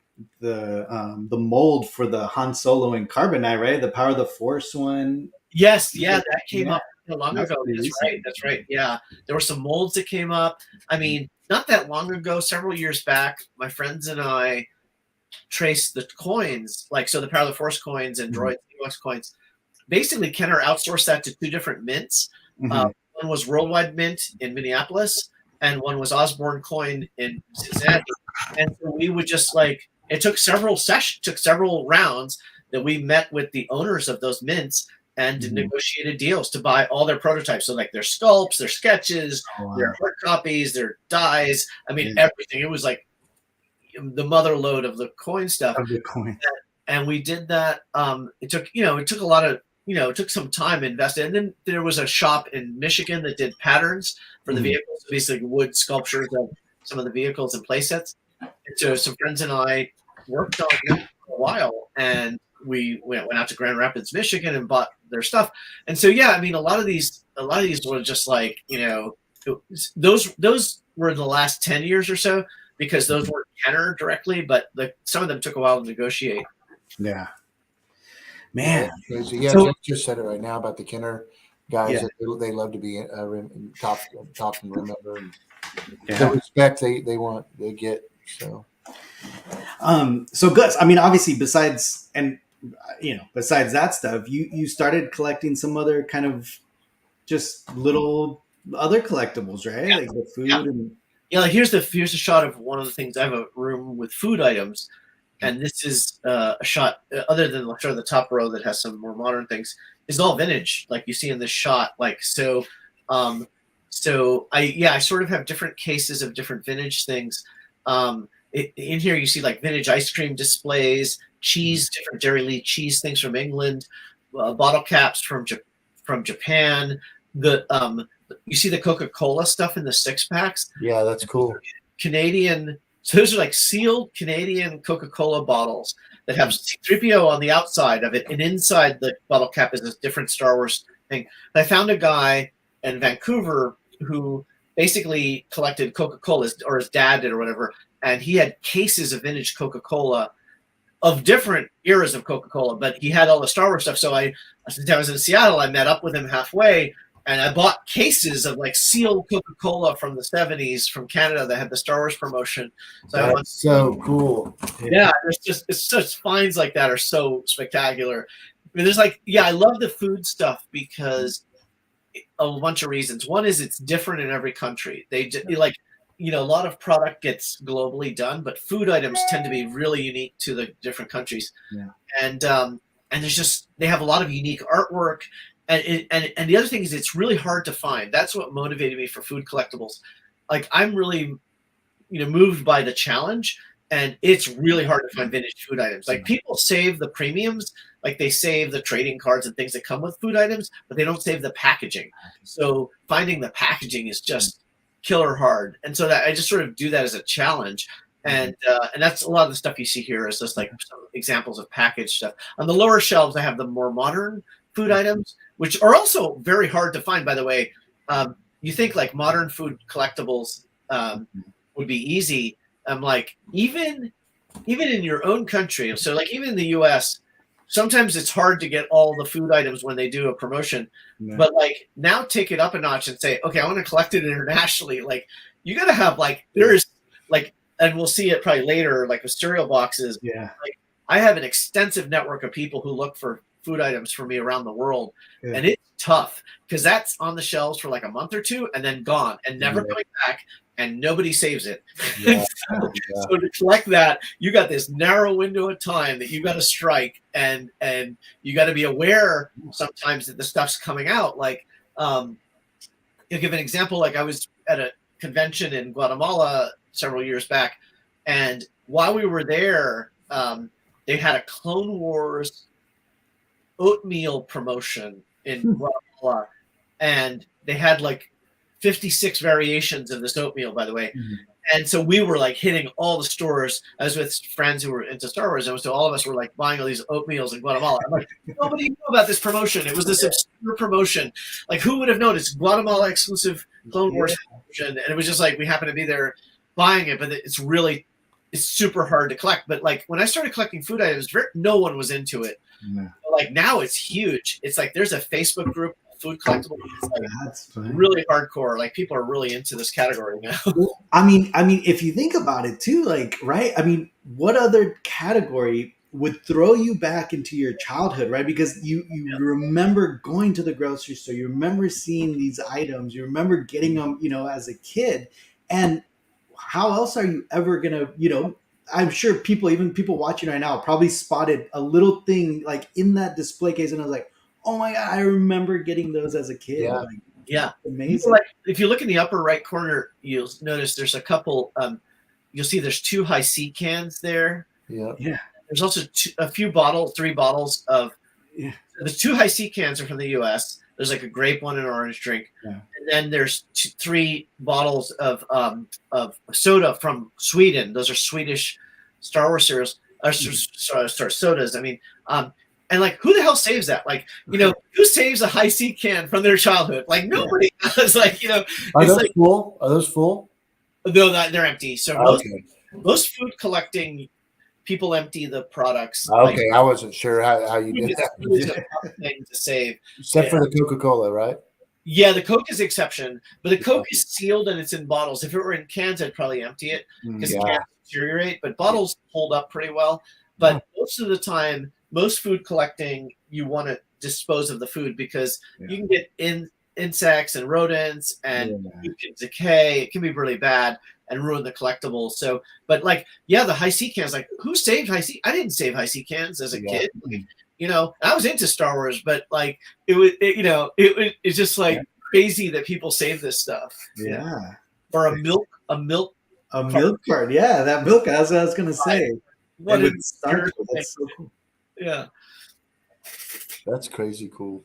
mold for the Han Solo and Carbonite, right? The Power of the Force one. Yes, that came up long ago. That's right. Yeah, there were some molds that came up. I mean, not that long ago, several years back, my friends and I traced the coins, so the Power of the Force coins and Droid Ewoks coins. Basically, Kenner outsourced that to two different mints. One was Worldwide Mint in Minneapolis, and one was Osborne Coin in Cincinnati. And so we would just it took several rounds that we met with the owners of those mints and negotiated deals to buy all their prototypes. So their sculpts, their sketches, their hard copies, their dies. I mean, everything. It was like the mother lode of the coin stuff. And we did that. It took a lot of, it took some time invested. And then there was a shop in Michigan that did patterns for the vehicles, basically wood sculptures of some of the vehicles and play sets. And so some friends and I worked on it for a while, and we went out to Grand Rapids, Michigan, and bought their stuff. And so, a lot of these were just those were the last 10 years or so, because those weren't Kenner directly, but some of them took a while to negotiate. Yeah. Man. Crazy. Yeah, so, just said it right now about the Kenner guys. They love to be top and remember. And the respect they want, they get. So Gus, obviously besides that stuff, you started collecting some other kind of just little other collectibles, right? Yeah. Like the food and here's a shot of one of the things. I have a room with food items, and this is a shot other than the top row that has some more modern things. Is all vintage, like you see in this shot. I sort of have different cases of different vintage things. In here you see vintage ice cream displays, cheese, different Dairy Lee cheese things from England, bottle caps from Japan. You see the Coca-Cola stuff in the 6-packs. Yeah, that's cool. Canadian So those are like sealed Canadian Coca-Cola bottles that have C-3PO on the outside of it, and inside the bottle cap is this different Star Wars thing. And I found a guy in Vancouver who basically collected Coca-Cola, or his dad did or whatever, and he had cases of vintage Coca-Cola of different eras of Coca-Cola, but he had all the Star Wars stuff. So since I was in Seattle, I met up with him halfway, and I bought cases of like sealed Coca-Cola from the 70s from Canada that had the Star Wars promotion. So That's so cool. Yeah, it's just finds like that are so spectacular. I mean, there's like, I love the food stuff because a bunch of reasons. One is it's different in every country. They just, like, a lot of product gets globally done, but food items tend to be really unique to the different countries. Yeah. And there's just, they have a lot of unique artwork. And the other thing is it's really hard to find. That's what motivated me for food collectibles. Like, I'm really, moved by the challenge, and it's really hard to find vintage food items. Like, people save the premiums, like they save the trading cards and things that come with food items, but they don't save the packaging. So finding the packaging is just killer hard. And so that I just sort of do that as a challenge. And that's a lot of the stuff you see here is just like some examples of packaged stuff. On the lower shelves, I have the more modern food items, which are also very hard to find, by the way. You think like modern food collectibles would be easy. I'm like, even in your own country, so like even in the US, sometimes it's hard to get all the food items when they do a promotion. Yeah. But like, now take it up a notch and say, okay, I want to collect it internationally. Like, you got to have like, there's like, and we'll see it probably later, like with cereal boxes. Yeah. Like, I have an extensive network of people who look for food items for me around the world. Yeah. And it's tough because that's on the shelves for like a month or two and then gone and never coming back, and nobody saves it. Yeah. So to collect that, you got this narrow window of time that you got to strike, and you got to be aware sometimes that the stuff's coming out. Like, you'll give an example. Like, I was at a convention in Guatemala several years back, and while we were there, they had a Clone Wars oatmeal promotion in Guatemala, and they had like 56 variations of this oatmeal, by the way. Mm-hmm. And so we were like hitting all the stores. I was with friends who were into Star Wars, and so all of us were like buying all these oatmeals in Guatemala. I'm like, nobody knew about this promotion. It was this obscure promotion. Like, who would have known? It's Guatemala exclusive Clone Wars promotion, and it was just like we happened to be there buying it. But it's super hard to collect. But like, when I started collecting food items, no one was into it. Yeah. Like, now it's huge. It's like there's a Facebook group, food collectible. It's like really hardcore. Like, people are really into this category now. Well, I mean, if you think about it too, like, right? I mean, what other category would throw you back into your childhood, right? Because you remember going to the grocery store, you remember seeing these items, you remember getting them, as a kid, and how else are you ever gonna, I'm sure even people watching right now probably spotted a little thing like in that display case, and I was like, oh my God, I remember getting those as a kid. Yeah. Like, yeah. Amazing. Like, if you look in the upper right corner, you'll notice there's a couple, you'll see there's 2 high C cans there. Yeah. Yeah. There's also 3 bottles of, the 2 high C cans are from the US. There's like a grape one and an orange drink. Yeah. And then there's 3 bottles of soda from Sweden. Those are Swedish Star Wars cereals, sodas. I mean, and like, who the hell saves that? Like, who saves a high C can from their childhood? Like, nobody does. Like, are those full? Are those full? No, they're empty. So most food collecting people empty the products. Okay, I wasn't sure how you did that. It's a tough thing to save. Except for the Coca-Cola, right? Yeah, the Coke is the exception, but the Coke is sealed and it's in bottles. If it were in cans, I'd probably empty it because cans deteriorate, but bottles hold up pretty well. But most of the time, most food collecting, you want to dispose of the food because you can get insects and rodents, and you can decay. It can be really bad and ruin the collectibles. So, but like, the high C cans, like, who saved high C? I didn't save high C cans as a kid. Like, I was into Star Wars, but like, it's just like crazy that people save this stuff. Yeah. Or a milk card. Yeah, that milk. That's what I was gonna say. That's so cool. Yeah. That's crazy cool.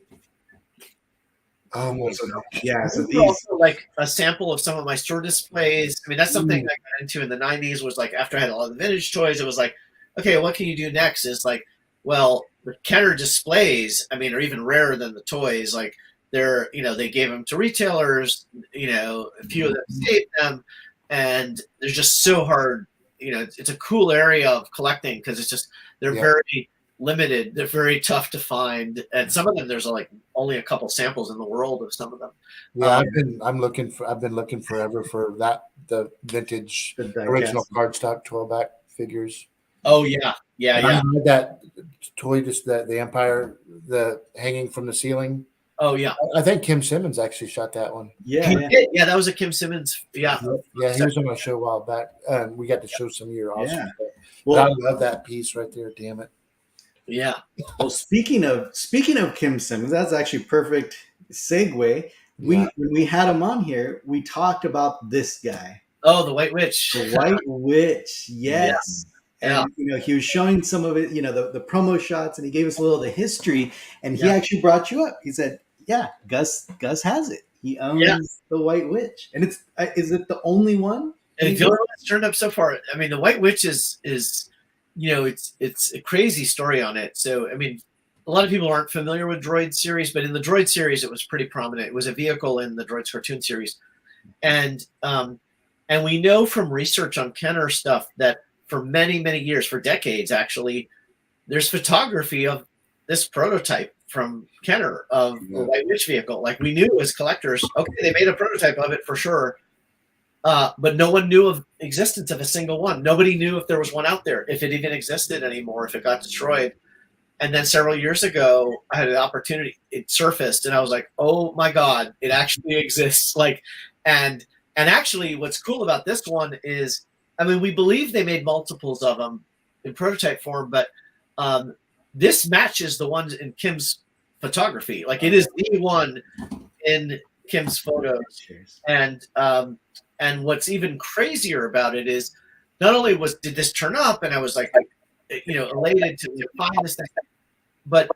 Oh my So, gosh. yeah, so These are these. also like a sample of some of my store displays. I mean, that's something I got into in the '90s. Was like after I had a lot of vintage toys, it was like, okay, what can you do next? Is like, well, the Kenner displays, I mean, are even rarer than the toys. Like they're, they gave them to retailers. A few of them saved them, and they're just so hard. It's a cool area of collecting because it's just they're very limited. They're very tough to find, and some of them there's like only a couple samples in the world of some of them. Yeah, I've been looking forever for the vintage The die original cast. cardstock 12-back figures. Oh yeah, yeah, And yeah. I had that toy, just the Empire, the hanging from the ceiling. Oh yeah. I think Kim Simmons actually shot that one. Yeah, He yeah. did. Yeah, that was a Kim Simmons. Yeah. Yeah, he was on a show a while back. We got to show some of your awesome Yeah. stuff. Well, But I love that piece right there. Damn it. Yeah. well, speaking of Kim Simmons, that's actually perfect segue. When we had him on here, we talked about this guy, Oh, the White Witch. the White Witch. Yes. Yeah. And he was showing some of it, the promo shots, and he gave us a little of the history. And he Yeah. actually brought you up. He said, "Yeah, Gus has it. He owns the White Witch, and is it the only one?" And the only one that's turned up so far. I mean, the White Witch is it's a crazy story on it. So I mean, a lot of people aren't familiar with Droid series, but in the Droid series, it was pretty prominent. It was a vehicle in the Droids cartoon series, and we know from research on Kenner stuff that for many, many years, for decades actually, there's photography of this prototype from Kenner of the White Witch vehicle. Like we knew as collectors, okay, they made a prototype of it for sure. But no one knew of existence of a single one. Nobody knew if there was one out there, if it even existed anymore, if it got destroyed. And then several years ago, I had an opportunity. It surfaced, and I was like, "Oh my God, it actually exists!" And actually, what's cool about this one is, I mean, we believe they made multiples of them in prototype form, but this matches the ones in Kim's photography. Like it is the one in Kim's photos, and what's even crazier about it is not only did this turn up and I was like, elated to find this thing, but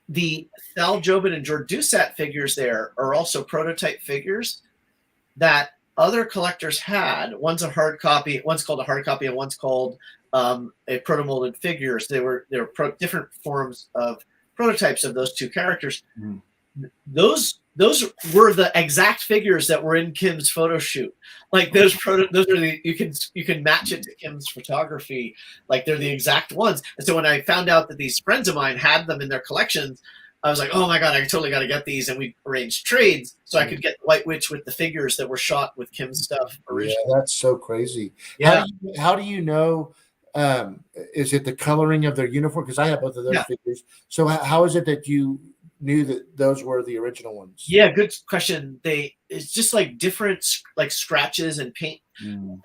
the Thal Jobin and George Doucette figures there are also prototype figures that other collectors had. One's a hard copy, one's called a hard copy, and one's called a proto-molded figures. They were different forms of prototypes of those two characters. Mm. Those were the exact figures that were in Kim's photo shoot. Like those are you can match it to Kim's photography. Like they're the exact ones. And so when I found out that these friends of mine had them in their collections, I was like, oh my God, I totally got to get these. And we arranged trades so I could get White Witch with the figures that were shot with Kim's stuff originally. Yeah, that's so crazy. Yeah. How do you know? Is it the coloring of their uniform? Because I have both of those figures. So how is it that you knew that those were the original ones? Yeah, good question. It's just like different like scratches and paint.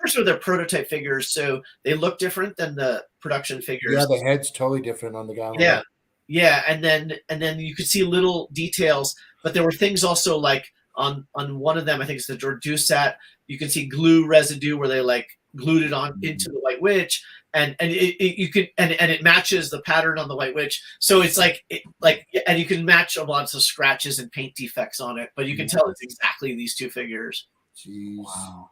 First, are their prototype figures, so they look different than the production figures. Yeah, the head's totally different on the guy. Yeah, and then you could see little details, but there were things also like on one of them, I think it's the George Doucette, you can see glue residue where they like glued it on into the White Witch, and it matches the pattern on the White Witch. So it's and you can match a lot of scratches and paint defects on it, but you can tell it's exactly these two figures. Jeez. Wow.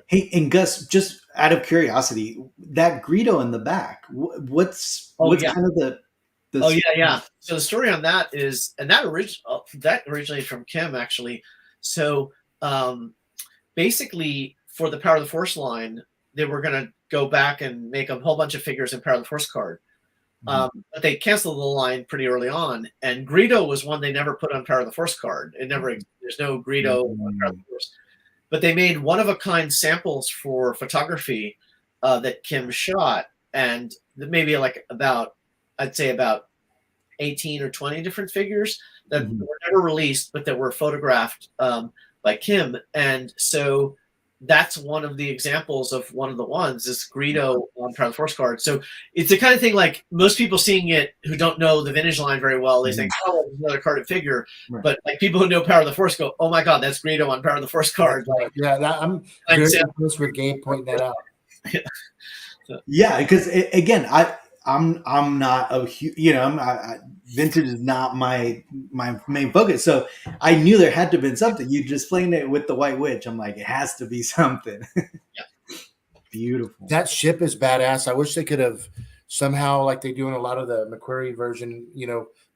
Hey, and Gus, just out of curiosity, that Greedo in the back, what's kind of the So the story on that is, and that originally from Kim actually. So basically, for the Power of the Force line, they were going to go back and make a whole bunch of figures in Power of the Force card. But they canceled the line pretty early on, and Greedo was one they never put on Power of the Force card. There's no Greedo on Power of the Force. But they made one-of-a-kind samples for photography that Kim shot, and maybe I'd say about 18 or 20 different figures that were never released, but that were photographed by Kim. And so that's one of the examples of one of the ones, this Greedo on Power of the Force card. So it's the kind of thing like most people seeing it who don't know the vintage line very well, they think, oh, it's another carded figure. Right. But like people who know Power of the Force go, oh my God, that's Greedo on Power of the Force card. Like, I'm very impressed with Gabe pointing that out. Yeah, because again, I'm not a huge, vintage is not my main focus. So I knew there had to have been something. You just explained it with the White Witch. I'm like, it has to be something. Yeah. Beautiful. That ship is badass. I wish they could have somehow, like they do in a lot of the McQuarrie version,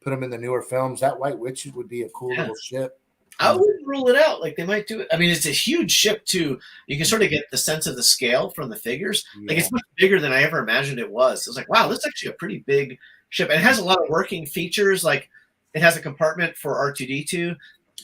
put them in the newer films. That White Witch would be a cool little ship. I wouldn't rule it out. Like they might do it. I mean, it's a huge ship too. You can sort of get the sense of the scale from the figures. Yeah. Like it's much bigger than I ever imagined it was. It was like, wow, this is actually a pretty big ship. And it has a lot of working features. Like it has a compartment for R2D2,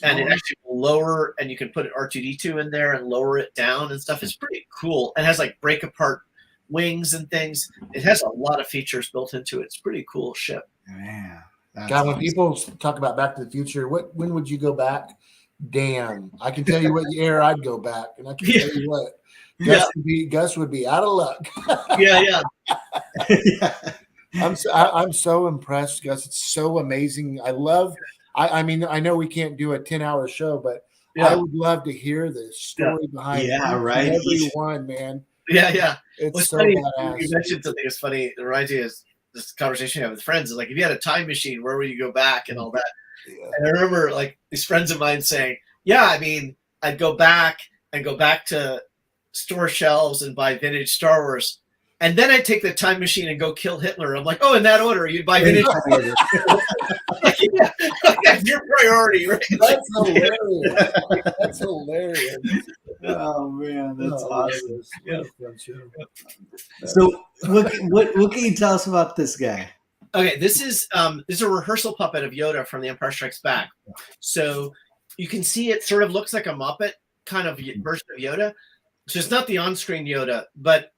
and it actually will lower, and you can put R2D2 in there and lower it down and stuff. It's pretty cool. It has like break apart wings and things. It has a lot of features built into it. It's a pretty cool ship. Man. God, when people talk about Back to the Future, when would you go back? Damn, I can tell you what year I'd go back, and I can tell you what Gus would be out of luck. Yeah. I'm so impressed, Gus. It's so amazing. I mean, I know we can't do a 10-hour show, but I would love to hear the story behind every one, man. Yeah. It's so funny. badass. You mentioned something that's funny. It reminds me of this conversation I have with friends. Is like, if you had a time machine, where would you go back and all that? Yeah. And I remember like these friends of mine saying, yeah, I mean, I'd go back to store shelves and buy vintage Star Wars. And then I'd take the time machine and go kill Hitler. I'm like, oh, in that order, you'd buy vintage. That's your priority, right? That's hilarious. That's hilarious. Oh man, that's awesome. Yeah. So what can you tell us about this guy? Okay, this is a rehearsal puppet of Yoda from The Empire Strikes Back. So you can see it sort of looks like a Muppet kind of version of Yoda. So it's not the on-screen Yoda, but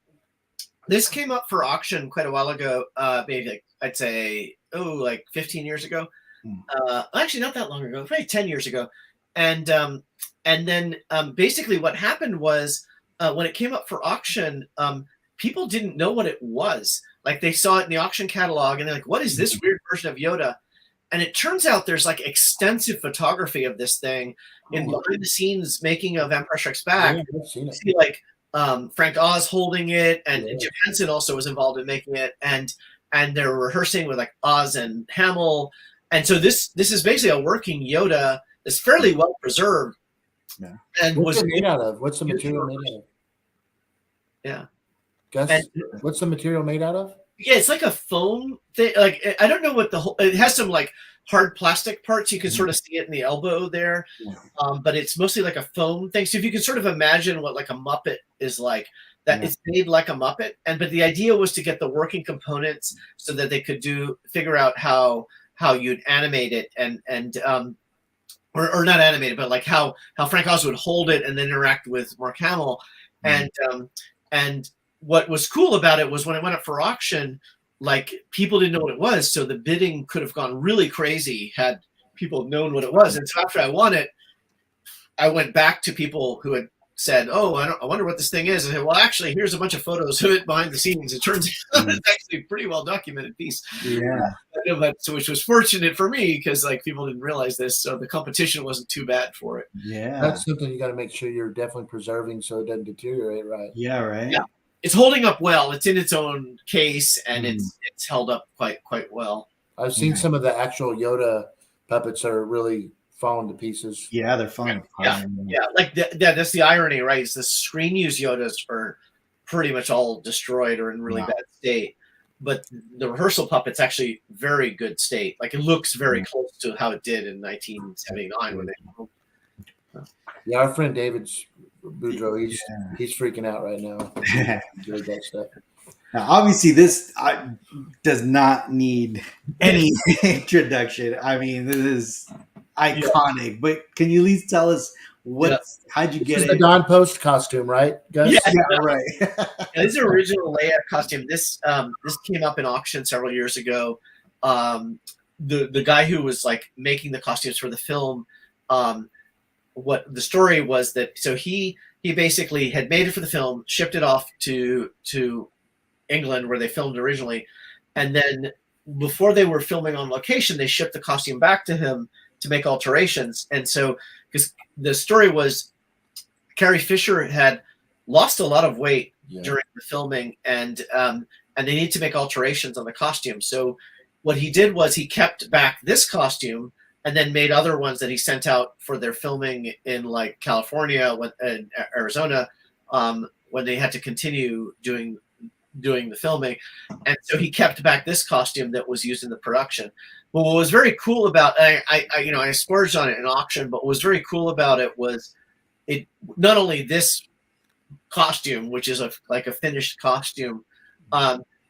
this came up for auction quite a while ago. Maybe like, I'd say like 15 years ago. Actually, not that long ago, probably 10 years ago. And then basically what happened was when it came up for auction, people didn't know what it was. Like they saw it in the auction catalog and they're like, what is this weird version of Yoda? And it turns out there's like extensive photography of this thing in behind the scenes making of Empire Strikes Back. You see like Frank Oz holding it, and Jim Henson also was involved in making it, and they're rehearsing with like Oz and Hamill. And so this is basically a working Yoda that's fairly well preserved. Yeah. And what's it made out of? What's the material made out of? Yeah. Gus, what's the material made out of? Yeah, it's like a foam thing. Like I don't know what it has some like hard plastic parts. You can sort of see it in the elbow there, but it's mostly like a foam thing. So if you can sort of imagine what like a Muppet is like, that it's made like a Muppet. But the idea was to get the working components so that they could figure out how you'd animate it or not animate it, but like how Frank Oz would hold it and then interact with Mark Hamill. And what was cool about it was when it went up for auction, like people didn't know what it was. So the bidding could have gone really crazy had people known what it was. And so after I won it, I went back to people who had said, oh, I wonder what this thing is. I said, well, actually, here's a bunch of photos of it behind the scenes. It turns out it's actually a pretty well documented piece. Yeah. So which was fortunate for me because like people didn't realize this. So the competition wasn't too bad for it. Yeah. That's something you got to make sure you're definitely preserving so it doesn't deteriorate, right? Yeah, right. Yeah. It's holding up well. It's in its own case, and it's held up quite well. I've seen some of the actual Yoda puppets are really falling to pieces. Yeah, they're fun. Yeah. Like that's the irony, right? Is the screen use Yodas are pretty much all destroyed or in really bad state, but the rehearsal puppet's actually very good state. Like it looks very close to how it did in 1979 when they. Yeah, our friend David's Boudreaux, he's freaking out right now. Doing that stuff. Now, obviously, this does not need any introduction. I mean, this is iconic. But can you at least tell us how'd you get it? The Don Post costume, right, Gus? Yeah, right. This is an original Leia costume. This came up in auction several years ago. The guy who was like making the costumes for the film. What the story was that he basically had made it for the film, shipped it off to England where they filmed originally, and then before they were filming on location, they shipped the costume back to him to make alterations. And so, because the story was, Carrie Fisher had lost a lot of weight during the filming, and they need to make alterations on the costume. So what he did was he kept back this costume and then made other ones that he sent out for their filming in like California and Arizona, when they had to continue doing the filming. And so he kept back this costume that was used in the production. But what was very cool about, I splurged on it in auction, but what was very cool about it was it not only this costume, which is like a finished costume,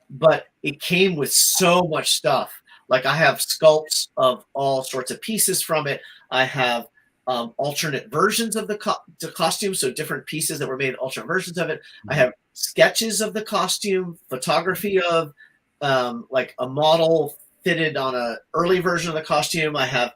but it came with so much stuff. Like I have sculpts of all sorts of pieces from it. I have alternate versions of the costume, so different pieces that were made, alternate versions of it. I have sketches of the costume, photography of like a model fitted on an early version of the costume. I have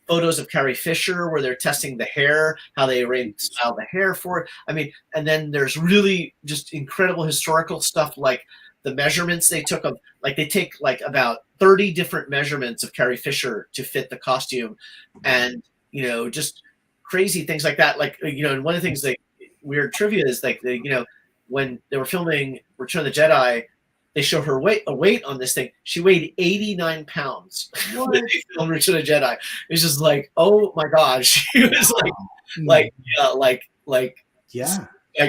photos of Carrie Fisher where they're testing the hair, how they style the hair for it. I mean, and then there's really just incredible historical stuff, like the measurements they took of, like they take like about 30 different measurements of Carrie Fisher to fit the costume, and just crazy things like that. Like and one of the things that weird trivia is like when they were filming Return of the Jedi, they show her weight on this thing. She weighed 89 pounds when they filmed Return of the Jedi. It's just like, oh my gosh, she was like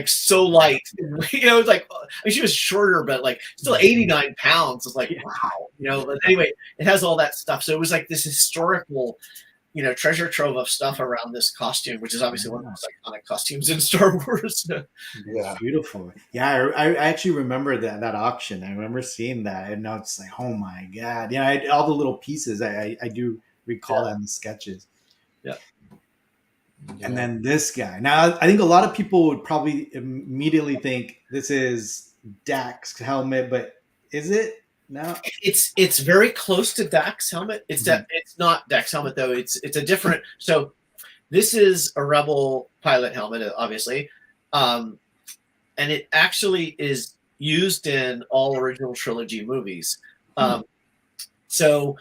so light. It's like she was shorter, but like still 89 pounds. It's like wow, But anyway, it has all that stuff. So it was like this historical, treasure trove of stuff around this costume, which is obviously one of the most iconic costumes in Star Wars. Yeah, beautiful. Yeah, I actually remember that auction. I remember seeing that, and now it's like, oh my god, all the little pieces. I do recall that in the sketches. Yeah. And then this guy. Now, I think a lot of people would probably immediately think this is Dak's helmet, but is it? No. It's very close to Dak's helmet. It's not Dak's helmet though. It's a different. So this is a Rebel pilot helmet, obviously, and it actually is used in all original trilogy movies. So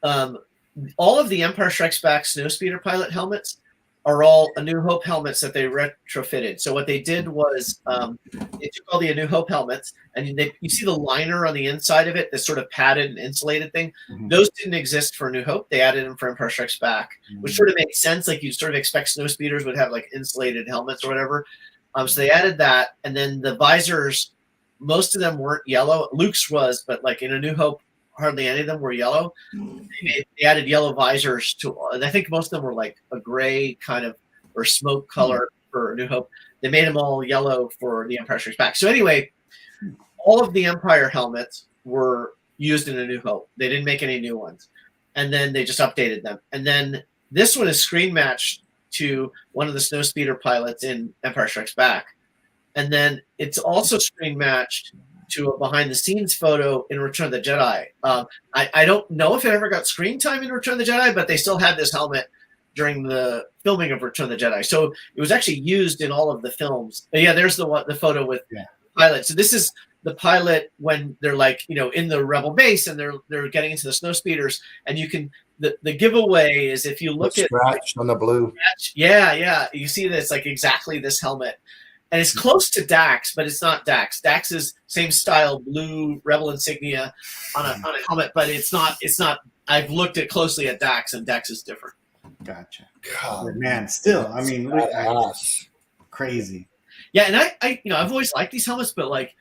all of the Empire Strikes Back Snowspeeder pilot helmets are all A New Hope helmets that they retrofitted. So what they did was they took all the A New Hope helmets, and you see the liner on the inside of it, this sort of padded and insulated thing. Mm-hmm. Those didn't exist for A New Hope. They added them for Empire Strikes Back, which sort of makes sense. Like you'd sort of expect snowspeeders would have like insulated helmets or whatever. So they added that, and then the visors, most of them weren't yellow. Luke's was, but like in A New Hope, hardly any of them were yellow. They added yellow visors to, and I think most of them were like a gray kind of or smoke color for A New Hope. They made them all yellow for the Empire Strikes Back. So anyway, all of the Empire helmets were used in A New Hope. They didn't make any new ones, and then they just updated them. And then this one is screen matched to one of the snowspeeder pilots in Empire Strikes Back, and then it's also screen matched to a behind-the-scenes photo in Return of the Jedi. I don't know if it ever got screen time in Return of the Jedi, but they still had this helmet during the filming of Return of the Jedi. So it was actually used in all of the films. But yeah, there's the photo with the pilot. So this is the pilot when they're like, in the Rebel base and they're getting into the snowspeeders, and you can the giveaway is if you look at scratch on the blue. Yeah, you see this like exactly this helmet. And it's close to Dax, but it's not Dax. Dax is same style blue Rebel insignia on a helmet, but it's not. I've looked at closely at Dax, and Dax is different. Gotcha. God, man, still, I mean, crazy. Yeah, and I've always liked these helmets, but like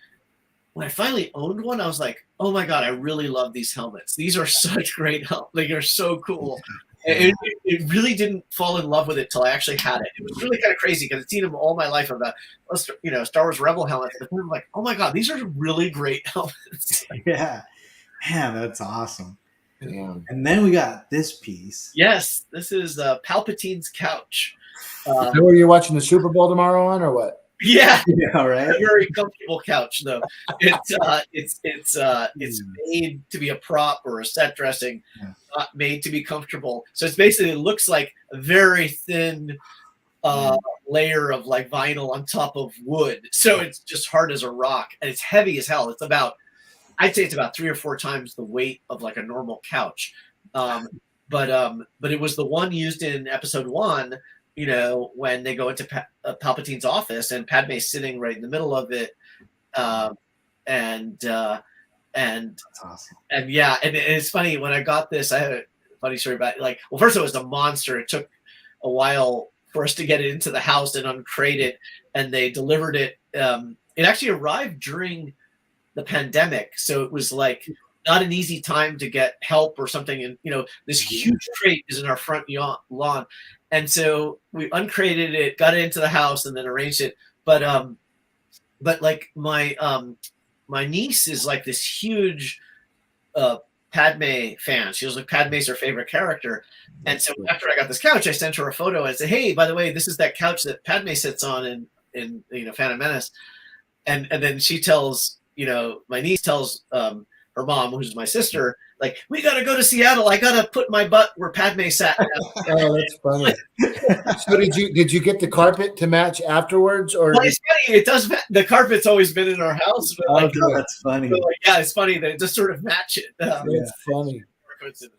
when I finally owned one, I was like, oh my god, I really love these helmets. These are such great helmets. Like they're so cool. It really didn't fall in love with it till I actually had it. It was really kind of crazy because I'd seen them all my life about, Star Wars Rebel helmets. But then I'm like, oh my god, these are really great helmets. Yeah, man, that's awesome. Yeah. And then we got this piece. Yes, this is Palpatine's couch. Is that where you're watching the Super Bowl tomorrow on, or what? Yeah, right. A very comfortable couch, though. It's made to be a prop or a set dressing, not made to be comfortable. So it's basically, it looks like a very thin layer of like vinyl on top of wood. So it's just hard as a rock, and it's heavy as hell. I'd say it's about 3 or 4 times the weight of like a normal couch. But it was the one used in Episode 1. When they go into Palpatine's office and Padme's sitting right in the middle of it, and and That's awesome. and yeah, and it's funny when I got this. I had a funny story about it. Like, well, first it was a monster. It took a while for us to get it into the house and uncrate it, and they delivered it. It actually arrived during the pandemic, so it was like not an easy time to get help or something. And this huge crate is in our front lawn, and so we uncrated it, got it into the house, and then arranged it. But like my niece is like this huge Padme fan. She was like, Padme's her favorite character. And so after I got this couch, I sent her a photo and said, hey, by the way, this is that couch that Padme sits on in Phantom Menace. And then she tells, my niece tells her mom, who's my sister, like, we got to go to Seattle. I got to put my butt where Padme sat. Oh, that's funny. So did you get the carpet to match afterwards, or? Well, it's funny. It does. The carpet's always been in our house. But That's funny. Yeah, it's funny that it just sort of match it. It's funny.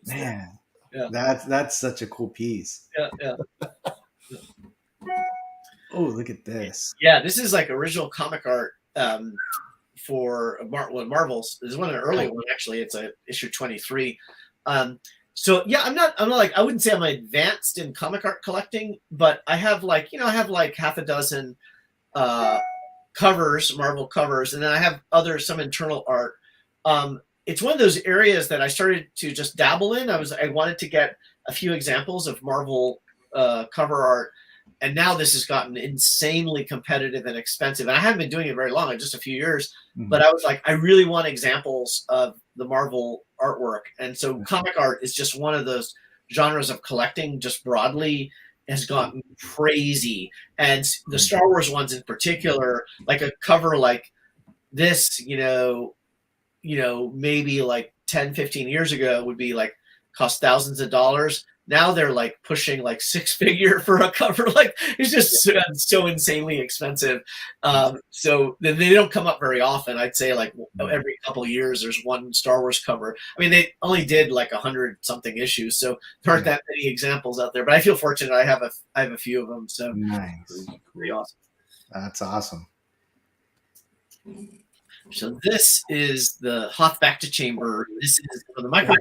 Man, yeah. That's such a cool piece. Yeah. Oh, look at this. Yeah, this is like original comic art for Marvel's. This is one of the early one actually. It's a issue 23. So yeah, I'm not like, I wouldn't say I'm advanced in comic art collecting, but I have like half a dozen covers, Marvel covers, and then I have some internal art. It's one of those areas that I started to just dabble in. I wanted to get a few examples of Marvel cover art, and now this has gotten insanely competitive and expensive. And I haven't been doing it very long, just a few years. Mm-hmm. But I was like, I really want examples of the Marvel artwork. And so comic art is just one of those genres of collecting just broadly has gotten crazy. And the Star Wars ones in particular, like a cover like this, maybe like 10, 15 years ago would be like cost thousands of dollars. Now they're like pushing like 6-figure for a cover. Like it's just so insanely expensive. So they don't come up very often. I'd say like every couple of years there's one Star Wars cover. I mean, they only did like 100 something issues, so there aren't that many examples out there. But I feel fortunate. I have a few of them. So nice, pretty awesome. That's awesome. So this is the Hoth Bacta chamber. This is for the McQuarrie.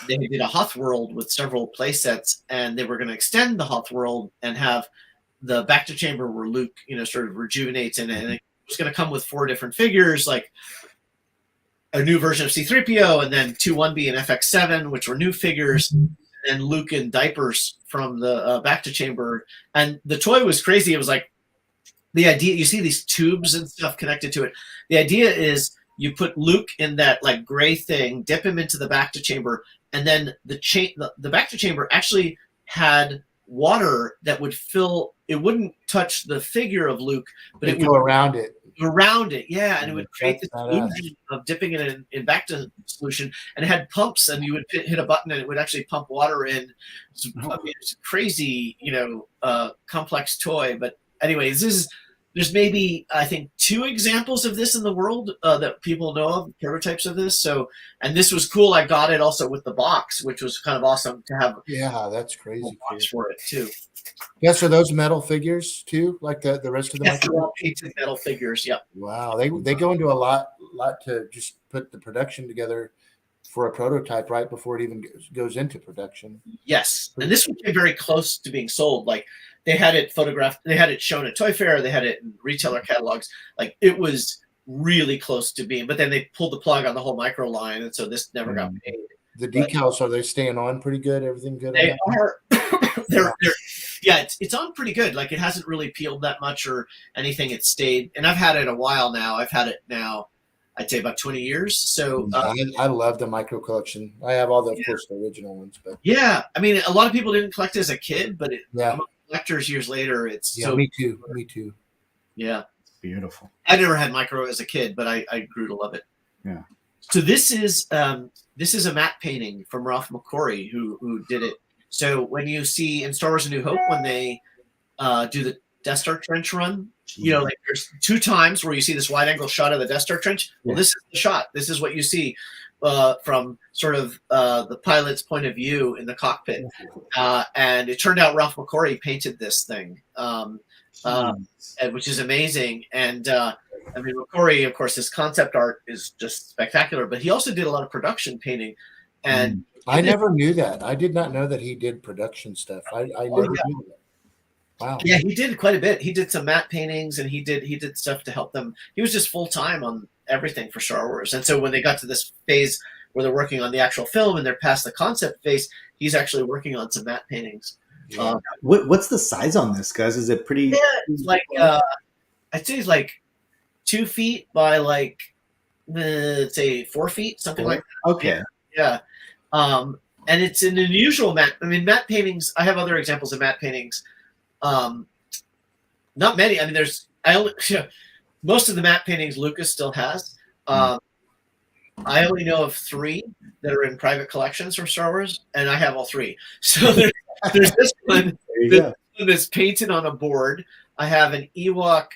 They did a Hoth world with several play sets, and they were going to extend the Hoth world and have the Bacta chamber where Luke, sort of rejuvenates in it. And it was going to come with 4 different figures, like a new version of C-3PO, and then 2-1B and FX7, which were new figures, and Luke in diapers from the Bacta chamber. And the toy was crazy. It was like the idea, you see these tubes and stuff connected to it. The idea is you put Luke in that like gray thing, dip him into the Bacta chamber, and then the Bacta chamber actually had water that would fill. It wouldn't touch the figure of Luke, but it would go around it. Around it, yeah, and it would create this illusion of dipping it in Bacta solution, and it had pumps, and you would hit a button, and it would actually pump water in. So, I mean, it's a crazy, complex toy. But anyways, there's maybe, I think, 2 examples of this in the world that people know of, prototypes of this. So, and this was cool. I got it also with the box, which was kind of awesome to have. Yeah, that's crazy. Box for it too. Yes, are those metal figures too, like the rest of the? Yes, they're all painted metal figures. Yep. Wow, they go into a lot to just put the production together for a prototype right before it even goes into production. Yes, and this one came very close to being sold. Like they had it photographed, they had it shown at Toy Fair, they had it in retailer catalogs. Like it was really close to being, but then they pulled the plug on the whole micro line, and so this never got made. The decals, are they staying on pretty good? Everything good? They are. Yeah, it's on pretty good. Like it hasn't really peeled that much or anything. It's stayed, and I've had it a while now. I've had it now, I'd say about 20 years. So I love the micro collection. I have all the, of course, the original ones, but yeah, I mean, a lot of people didn't collect as a kid, but among collectors years later, it's me too. Yeah, it's beautiful. I never had micro as a kid, but I grew to love it. Yeah. So this is a matte painting from Ralph McQuarrie who did it. So when you see in Star Wars: A New Hope, when they do the Death Star trench run, like there's 2 times where you see this wide angle shot of the Death Star trench. Well, this is the shot. This is what you see from sort of the pilot's point of view in the cockpit. And it turned out Ralph McQuarrie painted this thing, which is amazing. And I mean, McQuarrie, of course, his concept art is just spectacular, but he also did a lot of production painting. And I never knew that. I did not know that he did production stuff. I never knew that. Wow. Yeah, he did quite a bit. He did some matte paintings, and he did stuff to help them. He was just full time on everything for Star Wars. And so when they got to this phase where they're working on the actual film and they're past the concept phase, he's actually working on some matte paintings. Yeah. What's the size on this, guys? Is it pretty? Yeah, it's like I'd say it's like 2 feet by like let's say 4 feet, something like that. Okay. Yeah. And it's an unusual matte. I mean, matte paintings. I have other examples of matte paintings. Not many. I mean, most of the matte paintings Lucas still has. I only know of 3 that are in private collections from Star Wars, and I have all 3. So there's this one that's painted on a board. I have an Ewok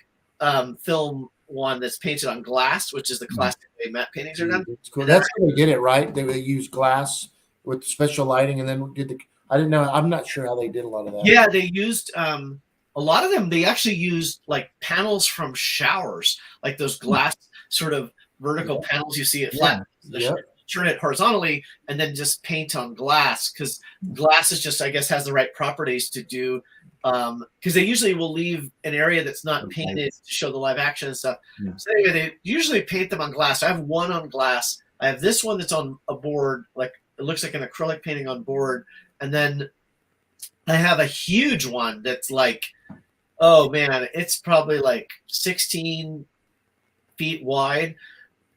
film one that's painted on glass, which is the classic way matte paintings are done. That's cool. That's how they did it, right? They use glass with special lighting, and then I didn't know. I'm not sure how they did a lot of that. Yeah, they used a lot of them. They actually used like panels from showers, like those glass sort of vertical panels you see at flat. Turn it horizontally and then just paint on glass, because glass is just, I guess, has the right properties to do, because they usually will leave an area that's not painted to show the live action and stuff. So anyway, they usually paint them on glass. I have one on glass. I have this one that's on a board, like it looks like an acrylic painting on board, and then I have a huge one that's like, oh man, it's probably like 16 feet wide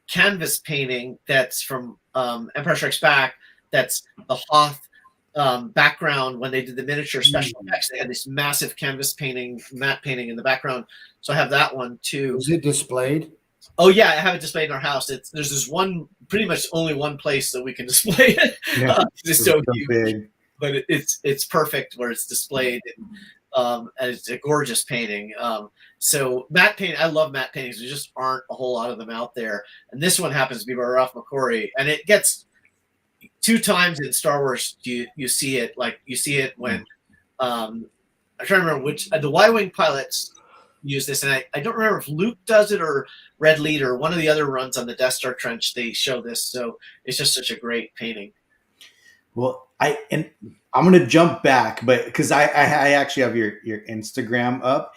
canvas painting that's from Empire Strikes Back. That's the Hoth background when they did the miniature special effects. They had this massive canvas painting, matte painting in the background. So I have that one too. Is it displayed? Oh yeah, I have it displayed in our house. There's this one, pretty much only one place that we can display it. It's so huge, big. But it's perfect where it's displayed. And it's a gorgeous painting. So matte painting, I love matte paintings. There just aren't a whole lot of them out there. And this one happens to be by Ralph McQuarrie. And it gets 2 times in Star Wars you see it. Like you see it when I'm trying to remember which the Y-Wing pilots use this, and I don't remember if Luke does it or Red Lead or one of the other runs on the Death Star trench. They show this, so it's just such a great painting. Well, I'm going to jump back, but because I actually have your Instagram up.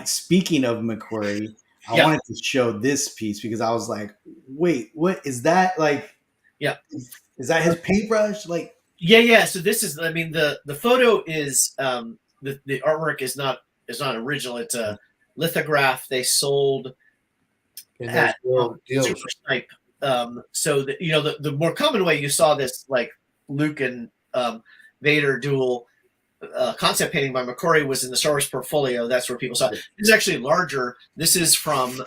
Speaking of McQuarrie, I wanted to show this piece because I was like, wait, what is that? Like, is that his paintbrush? Like, yeah. So this is, I mean, the photo is the artwork is not original. It's a lithograph they sold at Super Snipe. So the more common way you saw this, like Luke and Vader dual concept painting by McQuarrie, was in the Star Wars portfolio. That's where people saw it. This is actually larger. This is from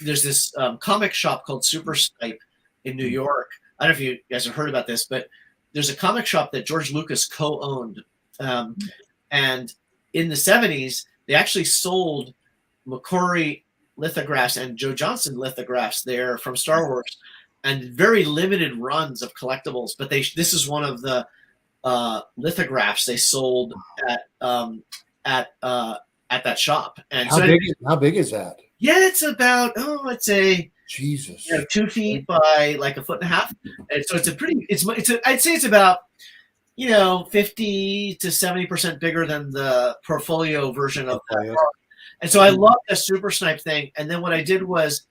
there's this comic shop called Super Snipe in New York. I don't know if you guys have heard about this, but there's a comic shop that George Lucas co-owned, and in the 70s they actually sold McQuarrie lithographs and Joe Johnston lithographs there from Star Wars, and very limited runs of collectibles. But this is one of the lithographs they sold at that shop. And how big is that? Yeah, it's about I'd say Jesus, 2 feet by like 1.5 feet. And so I'd say it's about 50 to 70% bigger than the portfolio version of that. And so I love the Super Snipe thing. And then what I did was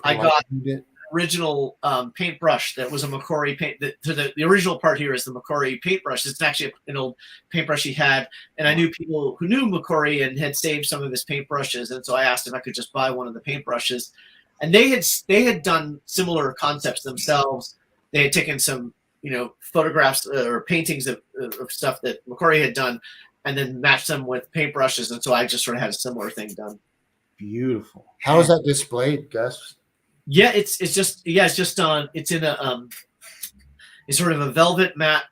I got the original paintbrush that was a McQuarrie paint. The original part here is the McQuarrie paintbrush. It's actually an old paintbrush he had. And I knew people who knew McQuarrie and had saved some of his paintbrushes. And so I asked if I could just buy one of the paintbrushes. And they had done similar concepts themselves. They had taken some photographs or paintings of stuff that McQuarrie had done, and then matched them with paintbrushes. And so I just sort of had a similar thing done. Beautiful. How is that displayed, Gus? Yeah, it's just on. It's in it's sort of a velvet matte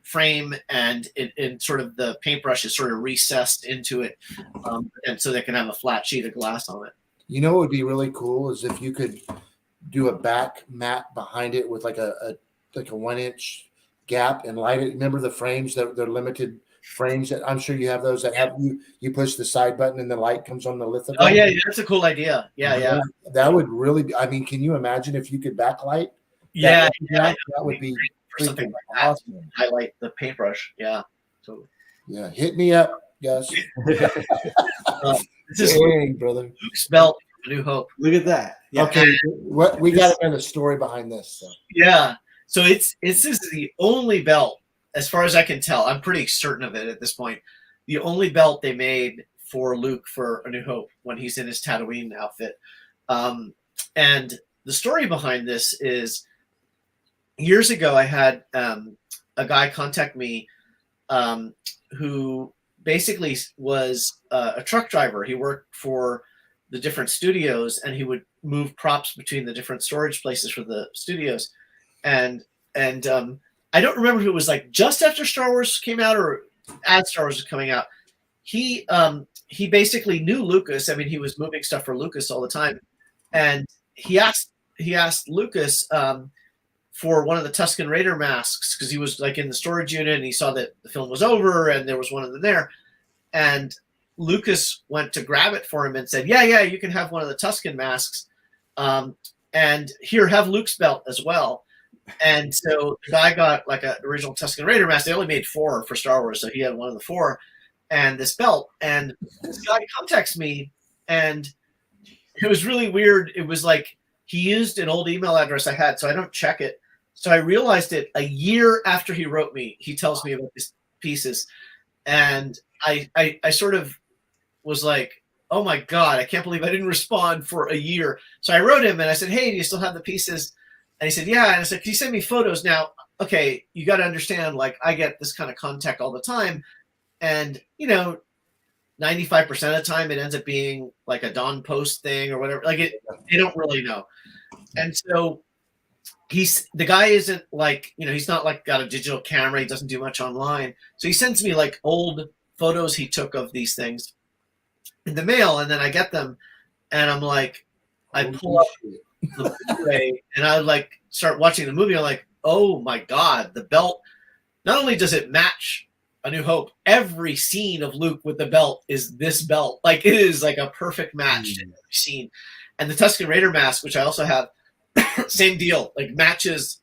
frame, and in sort of the paintbrush is sort of recessed into it, and so they can have a flat sheet of glass on it. What would be really cool is if you could do a back mat behind it with like a 1-inch gap and light it. Remember the frames that they're limited frames that I'm sure you have those that have you push the side button and the light comes on the lithophone. Oh yeah, that's a cool idea. Yeah. That would really be, I mean, can you imagine if you could backlight? Yeah, that would be for something like awesome. that. Highlight the paintbrush. Yeah. So yeah, hit me up, Gus. This is Dang, brother. Luke's belt, New Hope. Look at that. Yeah. Okay, what we got to know the story behind this. So. Yeah. So this is the only belt, as far as I can tell. I'm pretty certain of it at this point. The only belt they made for Luke for A New Hope when he's in his Tatooine outfit. And the story behind this is years ago I had a guy contact me who basically was a truck driver. He worked for the different studios and he would move props between the different storage places for the studios. And I don't remember if it was like just after Star Wars came out or as Star Wars was coming out. He basically knew Lucas. I mean, he was moving stuff for Lucas all the time, and he asked Lucas for one of the Tusken Raider masks because he was like in the storage unit and he saw that the film was over and there was one of them there, and Lucas went to grab it for him and said, "Yeah, you can have one of the Tusken masks, and here, have Luke's belt as well." And so the guy got like an original Tusken Raider mask. They only made 4 for Star Wars, so he had one of the 4. And this belt, and this guy contacts me, and it was really weird. It was like he used an old email address I had, so I don't check it. So I realized it a year after he wrote me. He tells me about these pieces, and I sort of was like, oh my God, I can't believe I didn't respond for a year. So I wrote him and I said, hey, do you still have the pieces? And he said, yeah. And I said, can you send me photos? Now, okay, you got to understand, like I get this kind of contact all the time. And, 95% of the time it ends up being like a Don Post thing or whatever. Like they don't really know. And so the guy isn't like, he's not like got a digital camera. He doesn't do much online. So he sends me like old photos he took of these things in the mail. And then I get them and I'm like, I pull up the Blu-ray and I like start watching the movie. I'm like, oh my God, the belt, not only does it match A New Hope, every scene of Luke with the belt is this belt. Like it is like a perfect match in every scene. And the Tusken Raider mask, which I also have, same deal, like matches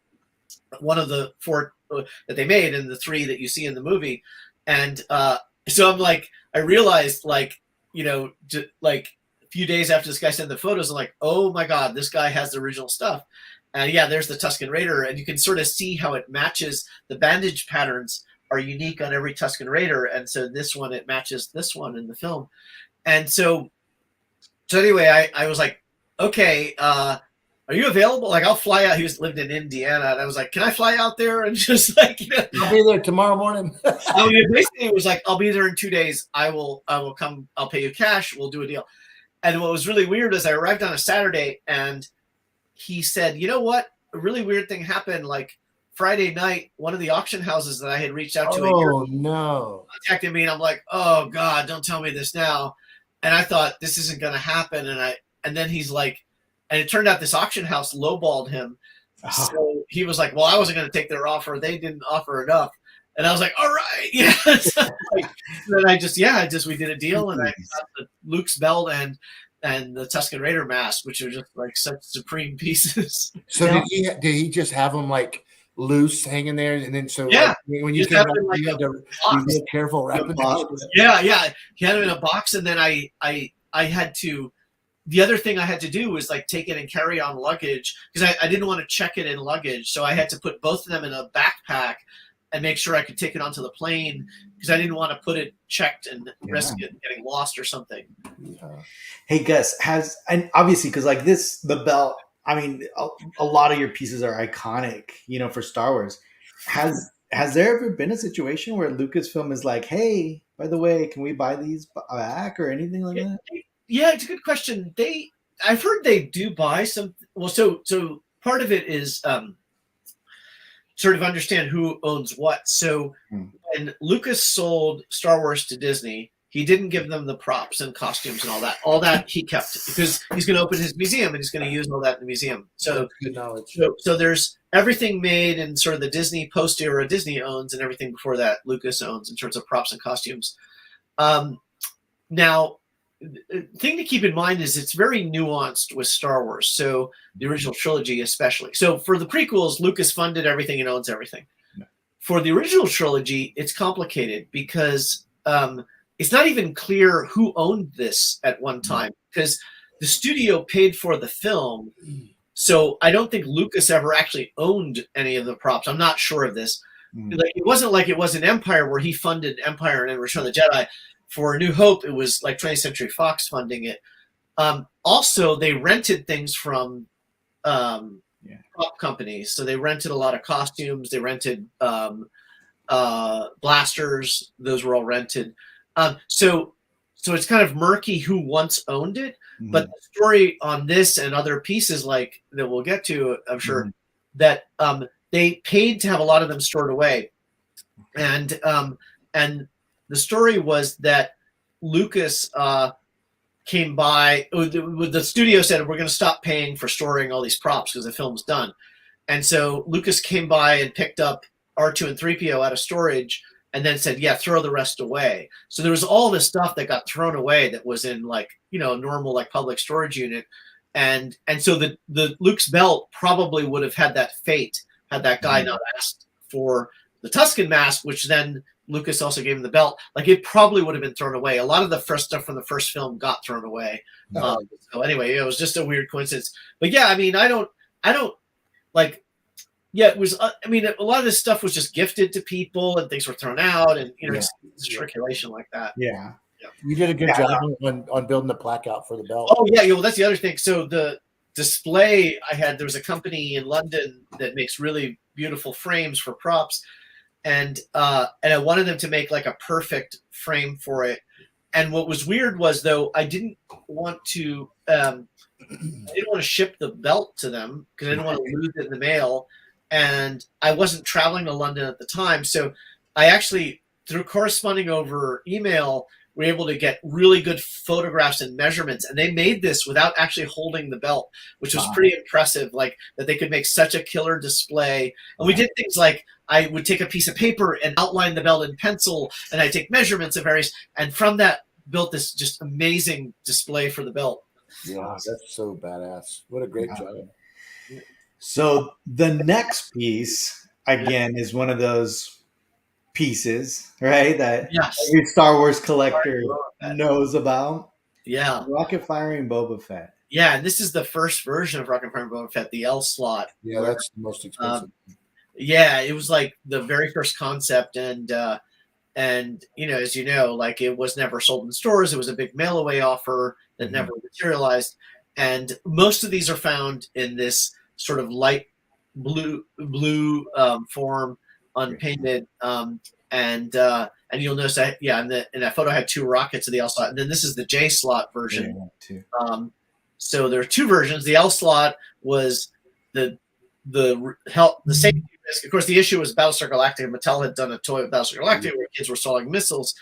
one of the 4 that they made and the 3 that you see in the movie. And so I'm like, I realized like, like a few days after this guy sent the photos, I'm like, oh my God, this guy has the original stuff. And yeah, there's the Tusken Raider. And you can sort of see how it matches. The bandage patterns are unique on every Tusken Raider. And so this one, it matches this one in the film. And so anyway, I was like, okay, are you available? Like, I'll fly out. He lived in Indiana. And I was like, can I fly out there? And just like, I'll be there tomorrow morning. Basically it was like, I'll be there in 2 days. I will come. I'll pay you cash. We'll do a deal. And what was really weird is I arrived on a Saturday and he said, you know what? A really weird thing happened. Like Friday night, one of the auction houses that I had reached out to contacted me, and I'm like, oh God, don't tell me this now. And I thought this isn't going to happen. And then he's like, and it turned out this auction house lowballed him. Oh. So he was like, well, I wasn't going to take their offer. They didn't offer enough. And I was like, all right. Yeah. So then we did a deal and I got the Luke's belt and the Tusken Raider mask, which are just like such supreme pieces. So did he just have them like loose hanging there? And then yeah, like, when you came out, you had to be real careful wrapping it. Yeah. He had them in a box, and then I had to. The other thing I had to do was like take it and carry on luggage because I didn't want to check it in luggage. So I had to put both of them in a backpack and make sure I could take it onto the plane because I didn't want to put it checked and risk it getting lost or something. Yeah. Hey Gus, and obviously because like the belt, I mean, a lot of your pieces are iconic, for Star Wars. Has there ever been a situation where Lucasfilm is like, hey, by the way, can we buy these back or anything like that? Yeah, it's a good question. I've heard they do buy some. Well, so part of it is sort of understand who owns what. So when Lucas sold Star Wars to Disney, he didn't give them the props and costumes and all that. All that he kept because he's going to open his museum and he's going to use all that in the museum. So good knowledge. So there's everything made in sort of the Disney post-era Disney owns, and everything before that Lucas owns in terms of props and costumes. Now, the thing to keep in mind is it's very nuanced with Star Wars. So the original trilogy especially. So for the prequels, Lucas funded everything and owns everything. No. For the original trilogy, it's complicated because it's not even clear who owned this at one time, because the studio paid for the film. So I don't think Lucas ever actually owned any of the props. I'm not sure of this. Like, it wasn't like it was in Empire where he funded Empire and then Return of the Jedi. For A New Hope, it was like 20th Century Fox funding it. Also, they rented things from prop companies. So they rented a lot of costumes. They rented blasters. Those were all rented. So it's kind of murky who once owned it. But the story on this and other pieces like that we'll get to, I'm sure, that they paid to have a lot of them stored away. And the story was that Lucas came by. The studio said, we're going to stop paying for storing all these props because the film's done. And so Lucas came by and picked up R2 and 3PO out of storage and then said, yeah, throw the rest away. So there was all this stuff that got thrown away that was in like, normal like public storage unit. And so the Luke's belt probably would have had that fate had that guy not asked for the Tusken mask, which then Lucas also gave him the belt. Like, it probably would have been thrown away. A lot of the first stuff from the first film got thrown away. So anyway, it was just a weird coincidence. But yeah, I mean, I don't like. Yeah, it was. I mean, a lot of this stuff was just gifted to people, and things were thrown out, and it's circulation like that. Yeah. You did a good job on building the plaque out for the belt. Oh yeah, well that's the other thing. So the display I had, there was a company in London that makes really beautiful frames for props, and I wanted them to make like a perfect frame for it. And what was weird was, though, I didn't want to ship the belt to them because I didn't want to lose it in the mail. And I wasn't traveling to London at the time. So I actually, through corresponding over email, were able to get really good photographs and measurements. And they made this without actually holding the belt, which was pretty impressive, like that they could make such a killer display. And we did things like I would take a piece of paper and outline the belt in pencil, and I take measurements of various, and from that built this just amazing display for the belt. Yeah, that's so badass. What a great job. So the next piece, again, is one of those pieces, right, that every Star Wars collector knows about. Yeah. Rocket Firing Boba Fett. Yeah, and this is the first version of Rocket Firing Boba Fett, the L slot. Yeah, that's the most expensive. Yeah, it was like the very first concept, and as you know, like, it was never sold in stores. It was a big mail away offer that never materialized. And most of these are found in this sort of light blue form, unpainted, and you'll notice that in that photo I had two rockets of the L slot, and then this is the J slot version. So there are two versions. The L slot was the safety risk. Of course, the issue was Battlestar Galactica. Mattel had done a toy with Battlestar Galactica where kids were installing missiles,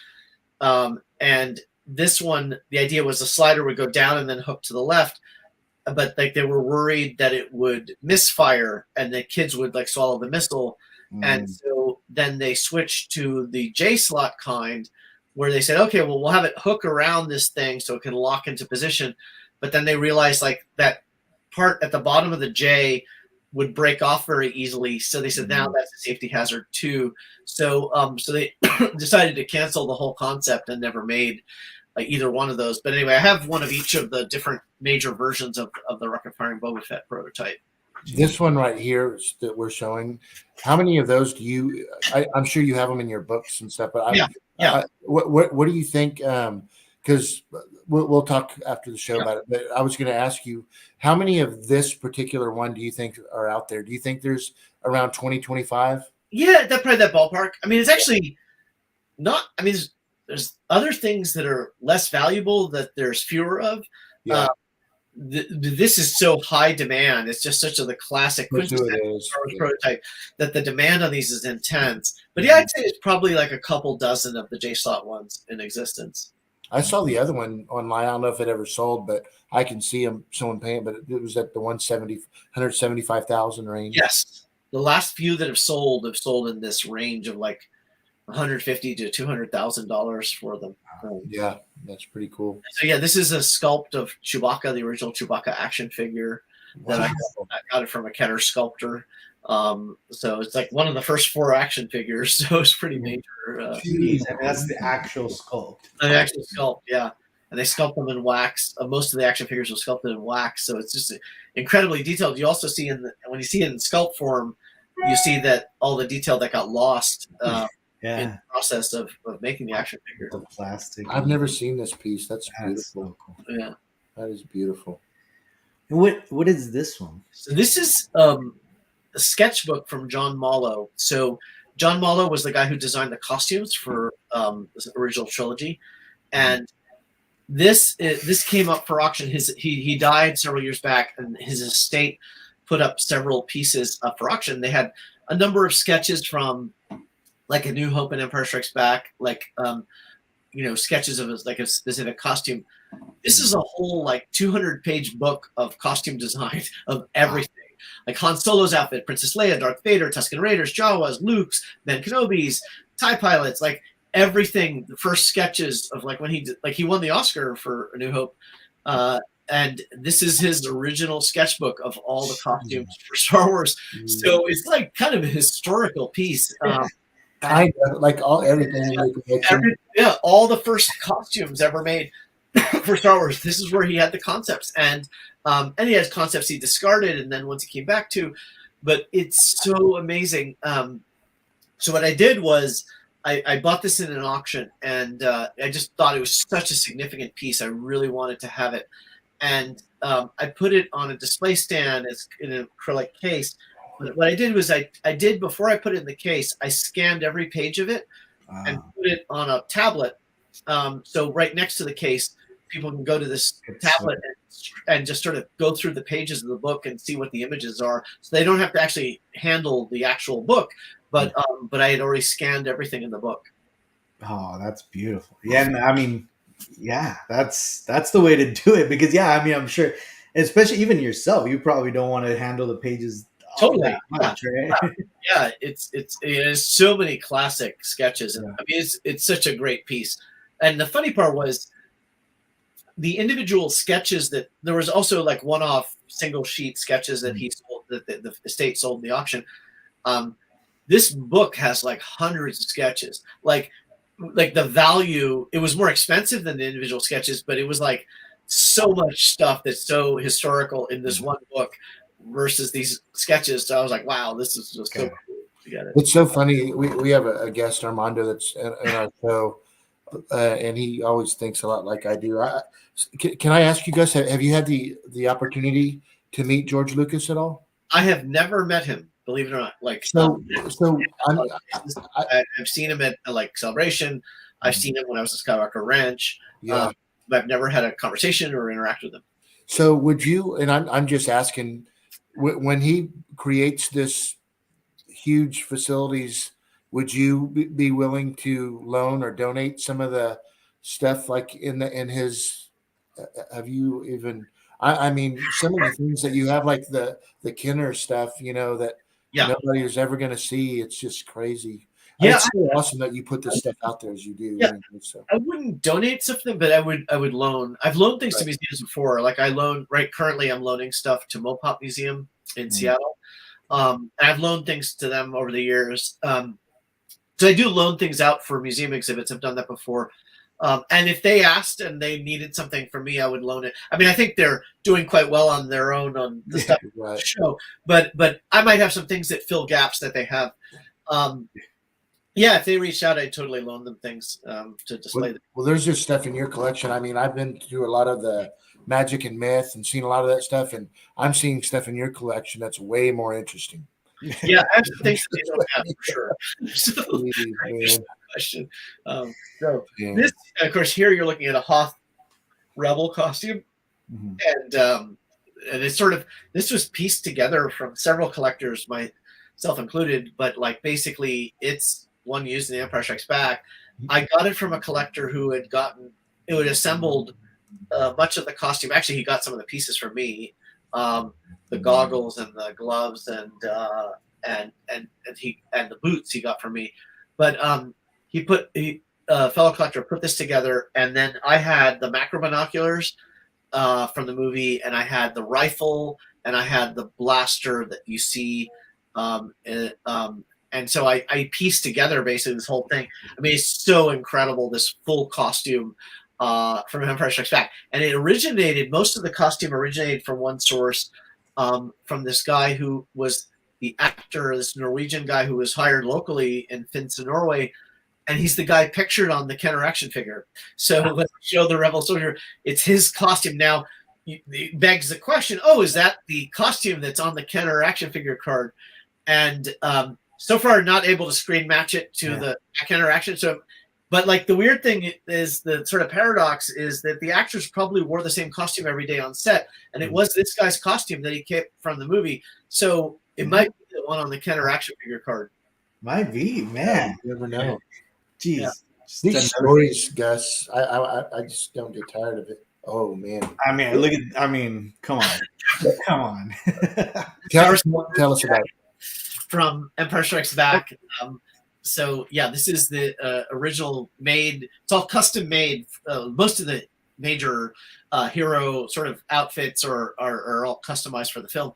and this one, the idea was the slider would go down and then hook to the left. But like, they were worried that it would misfire and the kids would like swallow the missile. And so then they switched to the J slot kind, where they said, okay, well, we'll have it hook around this thing so it can lock into position. But then they realized like that part at the bottom of the J would break off very easily. So they said, now that's a safety hazard too. So they decided to cancel the whole concept and never made either one of those. But anyway, I have one of each of the different major versions of the Rocket Firing Boba Fett prototype. This one right here that we're showing, how many of those do you? I'm sure you have them in your books and stuff. But what do you think? Because we'll talk after the show about it. But I was going to ask you, how many of this particular one do you think are out there? Do you think there's around 20, 25? Yeah, probably that ballpark. I mean, it's actually not. I mean, there's other things that are less valuable that there's fewer of. Yeah. This is so high demand. It's just such a classic prototype that the demand on these is intense. But yeah, I'd say it's probably like a couple dozen of the J slot ones in existence. I saw the other one online. I don't know if it ever sold, but I can see someone paying. But it was at the 175,000 range. Yes. the last few that have sold in this range of like $150,000 to $200,000 for them. Yeah, that's pretty cool. So yeah, this is a sculpt of Chewbacca, the original Chewbacca action figure that I got it from a Kenner sculptor. So it's like one of the first 4 action figures. So it's pretty major. Jeez, and that's the actual sculpt. The actual sculpt, yeah. And they sculpt them in wax. Most of the action figures were sculpted in wax, so it's just incredibly detailed. You also see when you see it in sculpt form, you see that all the detail that got lost in the process of making the action figure. The plastic. I've never seen this piece. That's beautiful. So cool. Yeah, that is beautiful. And what is this one? So this is a sketchbook from John Mallow. So John Mallow was the guy who designed the costumes for the original trilogy, and this came up for auction. He died several years back, and his estate put up several pieces up for auction. They had a number of sketches from like A New Hope and Empire Strikes Back, like sketches of like a specific costume. This is a whole like 200-page book of costume design of everything. Like Han Solo's outfit, Princess Leia, Darth Vader, Tusken Raiders, Jawas, Luke's, Ben Kenobi's, TIE pilots, like everything. The first sketches of like when he won the Oscar for A New Hope, and this is his original sketchbook of all the costumes for Star Wars. So it's like kind of a historical piece. Kind of like everything. All the first costumes ever made for Star Wars. This is where he had the concepts, and he has concepts he discarded, and then once he came back to. But it's so amazing. So what I did was I bought this in an auction, and I just thought it was such a significant piece. I really wanted to have it, and I put it on a display stand. It's in an acrylic case. But what I did was I did before I put it in the case, I scanned every page of it and put it on a tablet. So right next to the case, people can go to this tablet and just sort of go through the pages of the book and see what the images are. So they don't have to actually handle the actual book, but I had already scanned everything in the book. Oh, that's beautiful. Yeah, I mean, yeah, that's the way to do it, because I'm sure, especially even yourself, you probably don't want to handle the pages totally much, right? Yeah, it is so many classic sketches. I mean, it's such a great piece. And the funny part was the individual sketches that there was also like one-off single sheet sketches that he sold, that the estate sold in the auction. This book has like hundreds of sketches. Like the value, it was more expensive than the individual sketches, but it was like so much stuff that's so historical in this one book versus these sketches. So I was like, wow, this is just so cool to get it. It's so funny. We have a guest, Armando, that's in our show, and he always thinks a lot like I do. Can I ask you guys, have you had the opportunity to meet George Lucas at all? I have never met him, believe it or not. Like, I've seen him at like Celebration. I've seen him when I was at Skywalker Ranch. Yeah. But I've never had a conversation or interact with him. So would you, and I'm just asking, when he creates this huge facilities, would you be willing to loan or donate some of the stuff like in his, have you even, I mean, some of the things that you have, like the Kenner stuff, that nobody is ever going to see. It's just crazy. Yeah, it's so awesome that you put this stuff out there as you do. Yeah, I wouldn't donate something, but I would loan. I've loaned things to museums before. Like currently I'm loaning stuff to Mopop Museum in Seattle. And I've loaned things to them over the years. So I do loan things out for museum exhibits. I've done that before. And if they asked and they needed something from me, I would loan it. I mean, I think they're doing quite well on their own on the stuff on the show, but I might have some things that fill gaps that they have. Yeah, if they reached out, I'd totally loan them things to display them. Well, there's just stuff in your collection. I mean, I've been through a lot of the magic and myth and seen a lot of that stuff, and I'm seeing stuff in your collection that's way more interesting. Yeah, I have some things that they don't have for sure. So, question. This, of course, here you're looking at a Hoth Rebel costume, and it's sort of, this was pieced together from several collectors, myself included, but like basically it's one used in The Empire Strikes Back. I got it from a collector who had assembled much of the costume. Actually, he got some of the pieces from me, the goggles and the gloves and and the boots he got from me. But fellow collector put this together, and then I had the macro binoculars from the movie, and I had the rifle, and I had the blaster that you see, and so I pieced together basically this whole thing. I mean, it's so incredible, this full costume from Empire Strikes Back, and most of the costume originated from one source, from this guy who was the actor, this Norwegian guy who was hired locally in Finse, Norway. And he's the guy pictured on the Kenner action figure. So when we show the Rebel Soldier, it's his costume. Now, it begs the question, is that the costume that's on the Kenner action figure card? And so far, not able to screen match it to the Kenner action. So, but like the weird thing is, the sort of paradox is that the actors probably wore the same costume every day on set. And it was this guy's costume that he kept from the movie. So it might be the one on the Kenner action figure card. Might be, man. You never know. Jeez. Yeah. These stories, Gus, I just don't get tired of it. Oh man. I mean, come on. Come on. Tell us about it. From Empire Strikes Back. So yeah, this is the original made. It's all custom made. Most of the major hero sort of outfits are all customized for the film.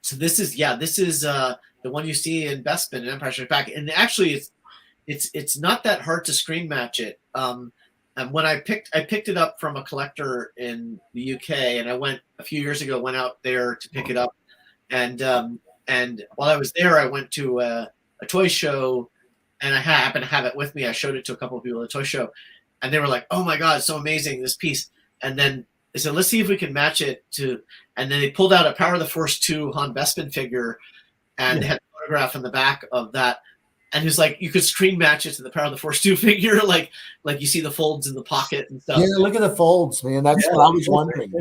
So this is the one you see in Bespin in Empire Strikes Back, and actually it's not that hard to screen match it. And when I picked it up from a collector in the UK, and I went a few years ago, went out there to pick it up, and while I was there, I went to a toy show, and I happened to have it with me. I showed it to a couple of people at the toy show, and they were like, "Oh my god, it's so amazing, this piece!" And then they said, "Let's see if we can match it to." And then they pulled out a Power of the Force 2 Han Bespin figure, and they had a photograph in the back of that. And he was like, you could screen match it to the Power of the Force 2 figure, like you see the folds in the pocket and stuff. Yeah, look at the folds, man. That's what I was wondering.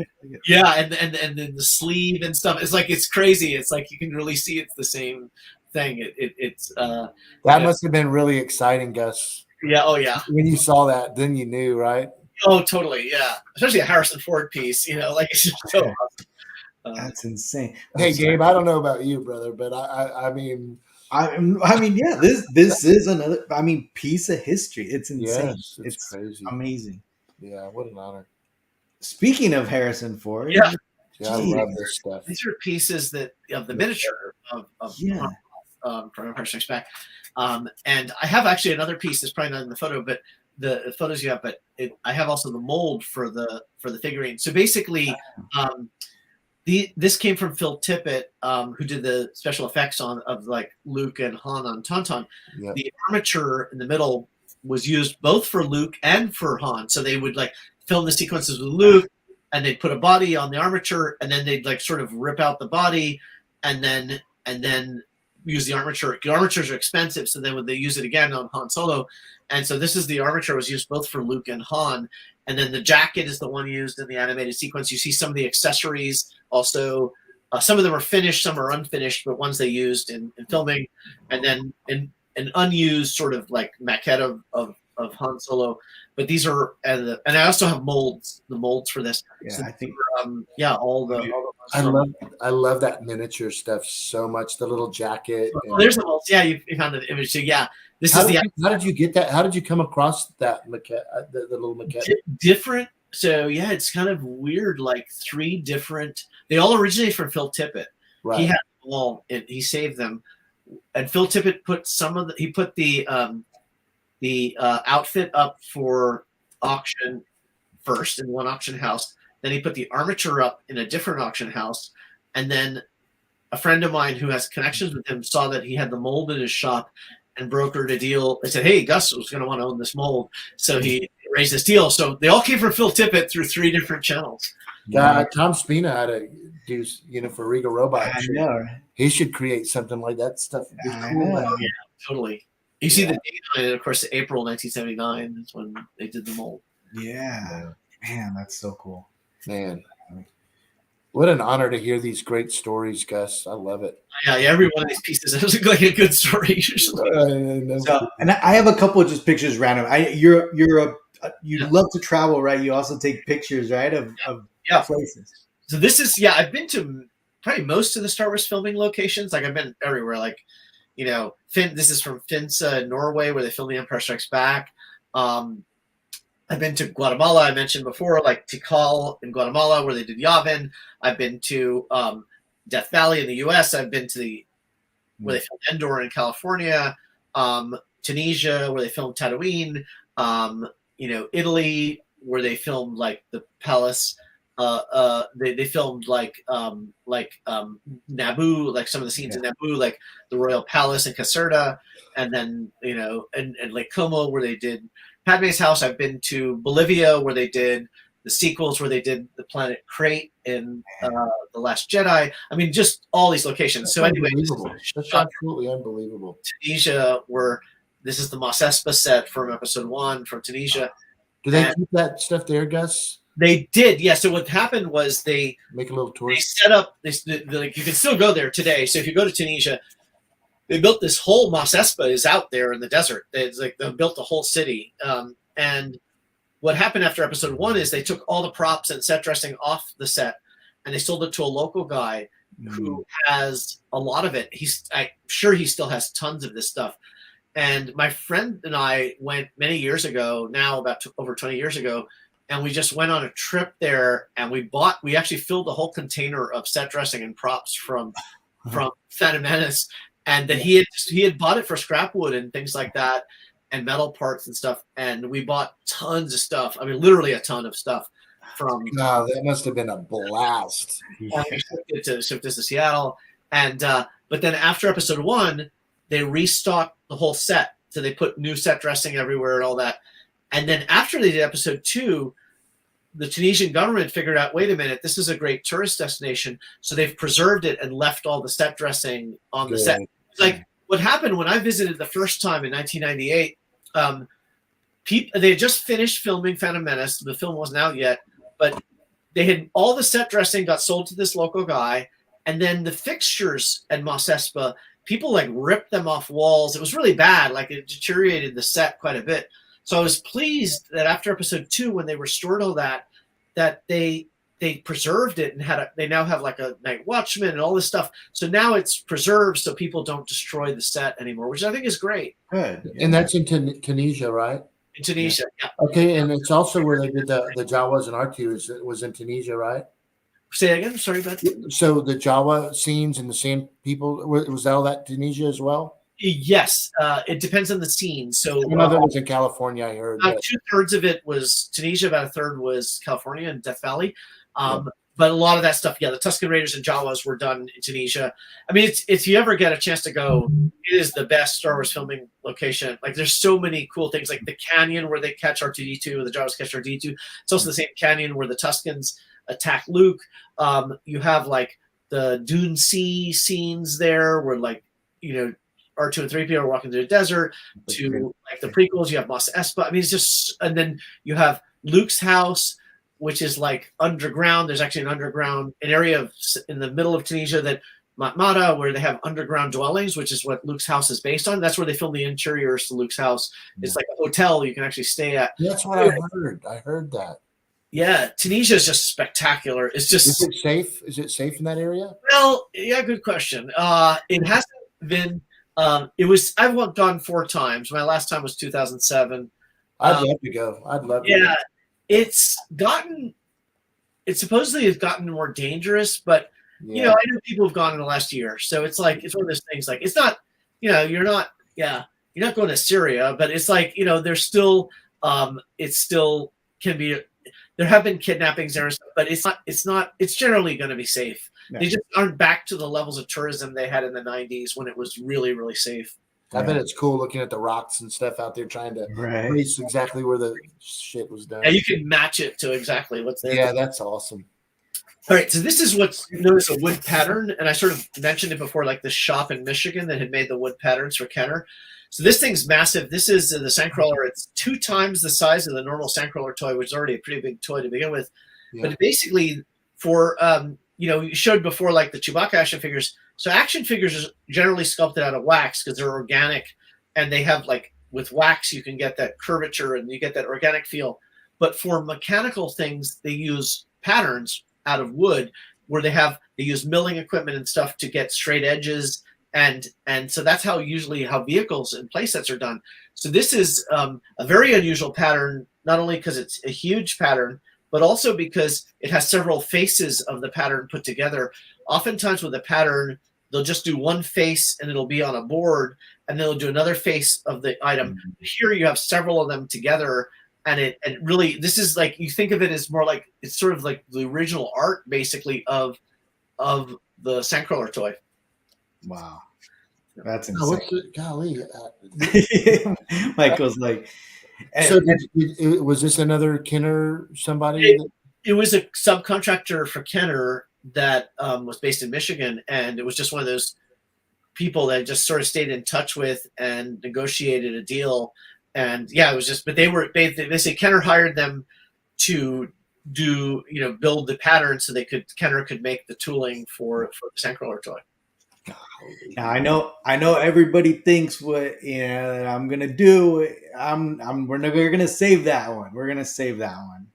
Yeah, and then the sleeve and stuff. It's like, it's crazy. It's like you can really see it's the same thing. It's that must have been really exciting, Gus. Yeah. Oh yeah. When you saw that, then you knew, right? Oh, totally. Yeah. Especially a Harrison Ford piece. Like it's just so awesome. That's insane. Hey, Gabe, I don't know about you, brother, but I mean. I mean, yeah, this is another, piece of history. It's insane. Yes, it's crazy. Amazing. Yeah, what an honor. Speaking of Harrison Ford. Yeah, I love this stuff. These are pieces of the miniature of from Empire Strikes Back. And I have actually another piece that's probably not in the photo, but the photos you have, but I have also the mold for the figurine. So basically, this came from Phil Tippett, who did the special effects of like Luke and Han on Tauntaun. Yep. The armature in the middle was used both for Luke and for Han. So they would like film the sequences with Luke, and they'd put a body on the armature, and then they'd like sort of rip out the body, and then use the armature. The armatures are expensive, so then would they use it again on Han Solo? And so the armature was used both for Luke and Han. And then the jacket is the one used in the animated sequence. You see some of the accessories also. Some of them are finished, some are unfinished, but ones they used in filming. And then an unused sort of like maquette of Han Solo. But these are, and I also have the molds for this. Yeah, so I think. All the. I love that miniature stuff so much. The little jacket. There's the molds. Yeah, you found the image. So yeah. How did you get that? How did you come across that maquette, the little maquette? Different. So yeah, it's kind of weird. Like 3 different. They all originate from Phil Tippett. Right. He had them all. He saved them, and Phil Tippett put the outfit up for auction first in one auction house. Then he put the armature up in a different auction house, and then a friend of mine who has connections with him saw that he had the mold in his shop and brokered a deal. I said, "Hey, Gus was going to want to own this mold," so he raised this deal. So they all came from Phil Tippett through 3 different channels. Tom Spina had to do, for Regal Robots. I know, right? He should create something like that stuff. Would be cool. Yeah, totally. You see the date on it, of course, April 1979 is when they did the mold. Yeah. Man, that's so cool. Man. What an honor to hear these great stories, Gus. I love it. Yeah, every one of these pieces looks like a good story usually. So, and I have a couple of just pictures random. You love to travel, right? You also take pictures, right, of places. So this is I've been to probably most of the Star Wars filming locations. Like I've been everywhere. Like, this is from Finse, Norway, where they filmed The Empire Strikes Back. I've been to Guatemala, I mentioned before, like Tikal in Guatemala, where they did Yavin. I've been to Death Valley in the U.S. I've been to where they filmed Endor in California, Tunisia, where they filmed Tatooine, Italy, where they filmed like the palace. They filmed like Naboo, like some of the scenes in Naboo, like the royal palace in Caserta, and then and Lake Como, where they did Padme's house. I've been to Bolivia, where they did the sequels, where they did the planet Crate in The Last Jedi. I mean, just all these locations. That's so anyway, that's absolutely unbelievable. Tunisia, where this is the Mos Espa set from Episode 1 from Tunisia. Do they keep that stuff there, Gus? They did, yeah. So what happened was they make a little tour. They set up like you can still go there today. So if you go to Tunisia, they built this whole Mos Espa is out there in the desert. It's like they built the whole city. And what happened after Episode 1 is they took all the props and set dressing off the set, and they sold it to a local guy who has a lot of it. I'm sure he still has tons of this stuff. And my friend and I went many years ago, now about over 20 years ago, and we just went on a trip there, and we actually filled a whole container of set dressing and props from Phantom Menace, and then he had bought it for scrap wood and things like that, and metal parts and stuff, and we bought tons of stuff. I mean, literally a ton of stuff from. No, that must have been a blast. We shipped this to Seattle, and but then after Episode 1, they restocked the whole set, so they put new set dressing everywhere and all that. And then after they did Episode 2, the Tunisian government figured out, wait a minute, this is a great tourist destination. So they've preserved it and left all the set dressing on the set. It's like what happened when I visited the first time in 1998. They had just finished filming Phantom Menace. The film wasn't out yet, but they had all the set dressing got sold to this local guy. And then the fixtures at Mos Espa, people like ripped them off walls. It was really bad. Like it deteriorated the set quite a bit. So I was pleased that after Episode 2, when they restored all that they preserved it and they now have like a night watchman and all this stuff. So now it's preserved so people don't destroy the set anymore, which I think is great. Good. And that's in Tunisia, right? In Tunisia, yeah. Okay, and it's also where they did the Jawas and R2 was in Tunisia, right? Say that again. Sorry about that. So the Jawa scenes and the sand people, was all that Tunisia as well? Yes, it depends on the scene. So Some of it was in California, I heard. About 2/3 of it was Tunisia, about 1/3 was California and Death Valley. But a lot of that stuff, the Tusken Raiders and Jawas were done in Tunisia. I mean, if you ever get a chance to go, it is the best Star Wars filming location. Like, there's so many cool things, like the canyon where they catch R2-D2, the Jawas catch R2-D2. It's also the same canyon where the Tuskens attack Luke. You have like the Dune Sea scenes there, where R2 and 3PO are walking through the desert. To like the prequels, you have Mos Espa. I mean, it's just, and then you have Luke's house, which is like underground. There's actually an area in the middle of Tunisia that Matmata, where they have underground dwellings, which is what Luke's house is based on. That's where they film the interiors to Luke's house. It's like a hotel you can actually stay at. That's what I heard. I heard that. Yeah, Tunisia is just spectacular. It's just. Is it safe? Is it safe in that area? Well, yeah, good question. It hasn't been. I've gone 4 times. My last time was 2007. I'd love to go. I'd love to. Yeah, it supposedly has gotten more dangerous, but I know people have gone in the last year. So it's like, it's one of those things, like, it's not, you're not going to Syria, but it's like, there's still, it still can be, there have been kidnappings there and stuff, but it's generally going to be safe. Yeah. They just aren't back to the levels of tourism they had in the 90s when it was really, really safe. I bet it's cool looking at the rocks and stuff out there, trying to trace exactly where the shit was done. Yeah, you can match it to exactly what's there. Yeah, that's awesome. All right, so this is what's known as a wood pattern, and I sort of mentioned it before, like the shop in Michigan that had made the wood patterns for Kenner. So this thing's massive. This is the Sandcrawler. It's 2 times the size of the normal Sandcrawler toy, which is already a pretty big toy to begin with. Yeah. But basically, for you showed before, like the Chewbacca action figures. So action figures are generally sculpted out of wax because they're organic, and they have, like, with wax you can get that curvature and you get that organic feel. But for mechanical things, they use patterns out of wood, where they use milling equipment and stuff to get straight edges, and so that's how usually how vehicles and play sets are done. So this is a very unusual pattern, not only because it's a huge pattern, but also because it has several faces of the pattern put together. Oftentimes with a pattern, they'll just do one face and it'll be on a board, and they'll do another face of the item. Here you have several of them together, and it really, this is like, you think of it as more like, it's sort of like the original art basically of the Sandcrawler toy. Wow, that's insane. Oh, what's it? Golly. Michael's like, So was this another Kenner somebody? It was a subcontractor for Kenner that was based in Michigan, and it was just one of those people that just sort of stayed in touch with and negotiated a deal. And yeah, it was just, but they say Kenner hired them to do, build the pattern so Kenner could make the tooling for the Sandcrawler toy. Now, I know everybody thinks what I'm gonna do. We're gonna save that one. We're gonna save that one.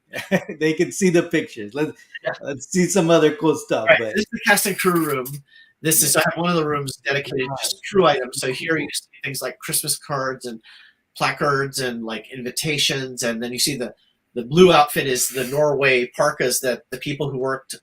They can see the pictures. Let's see some other cool stuff. Right. But this is the cast and crew room. I have one of the rooms dedicated just to crew items. So here you see things like Christmas cards and placards and like invitations, and then you see the blue outfit is the Norway parkas that the people who worked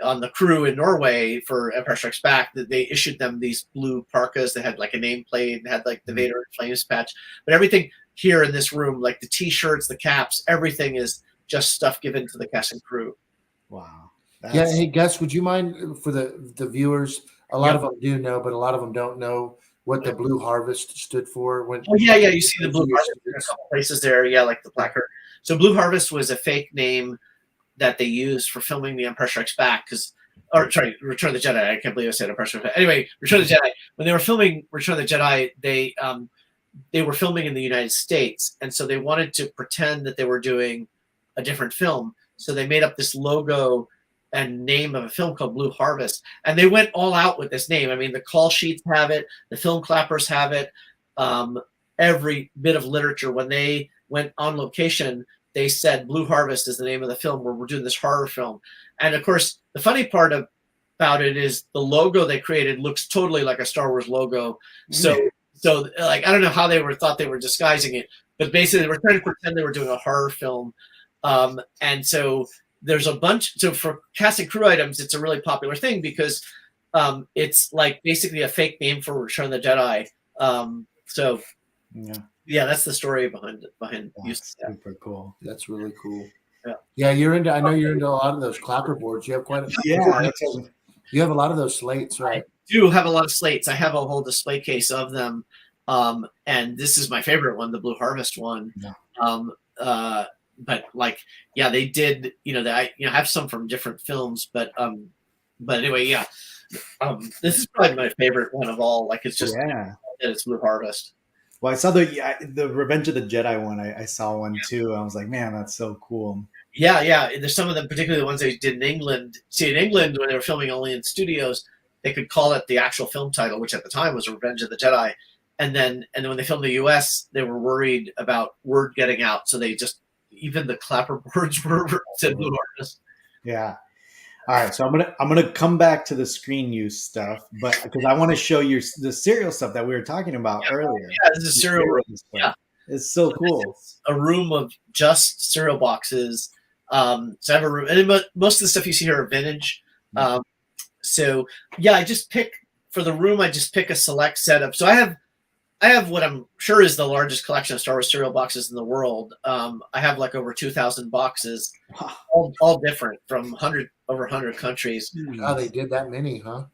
on the crew in Norway for Empire Strikes Back, that they issued them these blue parkas that had like a nameplate and had like the Vader and Flames patch. But everything here in this room, like the T-shirts, the caps, everything is just stuff given to the cast and crew. Wow. Yeah. Hey, Gus, would you mind, for the viewers? A lot of them do know, but a lot of them don't know what the Blue Harvest stood for. You see the Blue Harvest in a couple places there. Yeah, like the placard. So Blue Harvest was a fake name that they used for filming The Empire Strikes Back, Return of the Jedi. I can't believe I said Empire Strikes Back. Anyway, Return of the Jedi. When they were filming Return of the Jedi, they were filming in the United States, and so they wanted to pretend that they were doing a different film. So they made up this logo and name of a film called Blue Harvest, and they went all out with this name. I mean, the call sheets have it, the film clappers have it, every bit of literature. When they went on location, they said Blue Harvest is the name of the film where we're doing this horror film. And of course, the funny part about it is the logo they created looks totally like a Star Wars logo. So like, I don't know how thought they were disguising it, but basically they were trying to pretend they were doing a horror film. And so there's a bunch. So for cast and crew items, it's a really popular thing because it's like basically a fake name for Return of the Jedi. Yeah, that's the story behind that's super cool. That's really cool. Yeah, I know you're into a lot of those clapper boards. You have quite a you have a lot of those slates, right? I do have a lot of slates. I have a whole display case of them. And this is my favorite one, the Blue Harvest one. Yeah. But like, yeah, they did, I have some from different films, but anyway, yeah. This is probably my favorite one of all. Like, it's just it's Blue Harvest. Well, I saw the Revenge of the Jedi one. I saw one too. I was like, man, that's so cool. Yeah. There's some of them, particularly the ones they did in England. See, in England, when they were filming only in studios, they could call it the actual film title, which at the time was Revenge of the Jedi. And then when they filmed the US, they were worried about word getting out. So they just, even the clapper boards were said Blue Harvest. Yeah. All right, so I'm gonna come back to the screen use stuff, but because I want to show you the cereal stuff that we were talking about earlier. Yeah, this is cereal room. Yeah, it's so cool. It's a room of just cereal boxes. So I have a room, and most of the stuff you see here are vintage. So yeah, I just pick for the room. I just pick a select setup. So I have what I'm sure is the largest collection of Star Wars cereal boxes in the world. I have like over 2,000 boxes, all different from over 100 countries. Oh, they did that many, huh?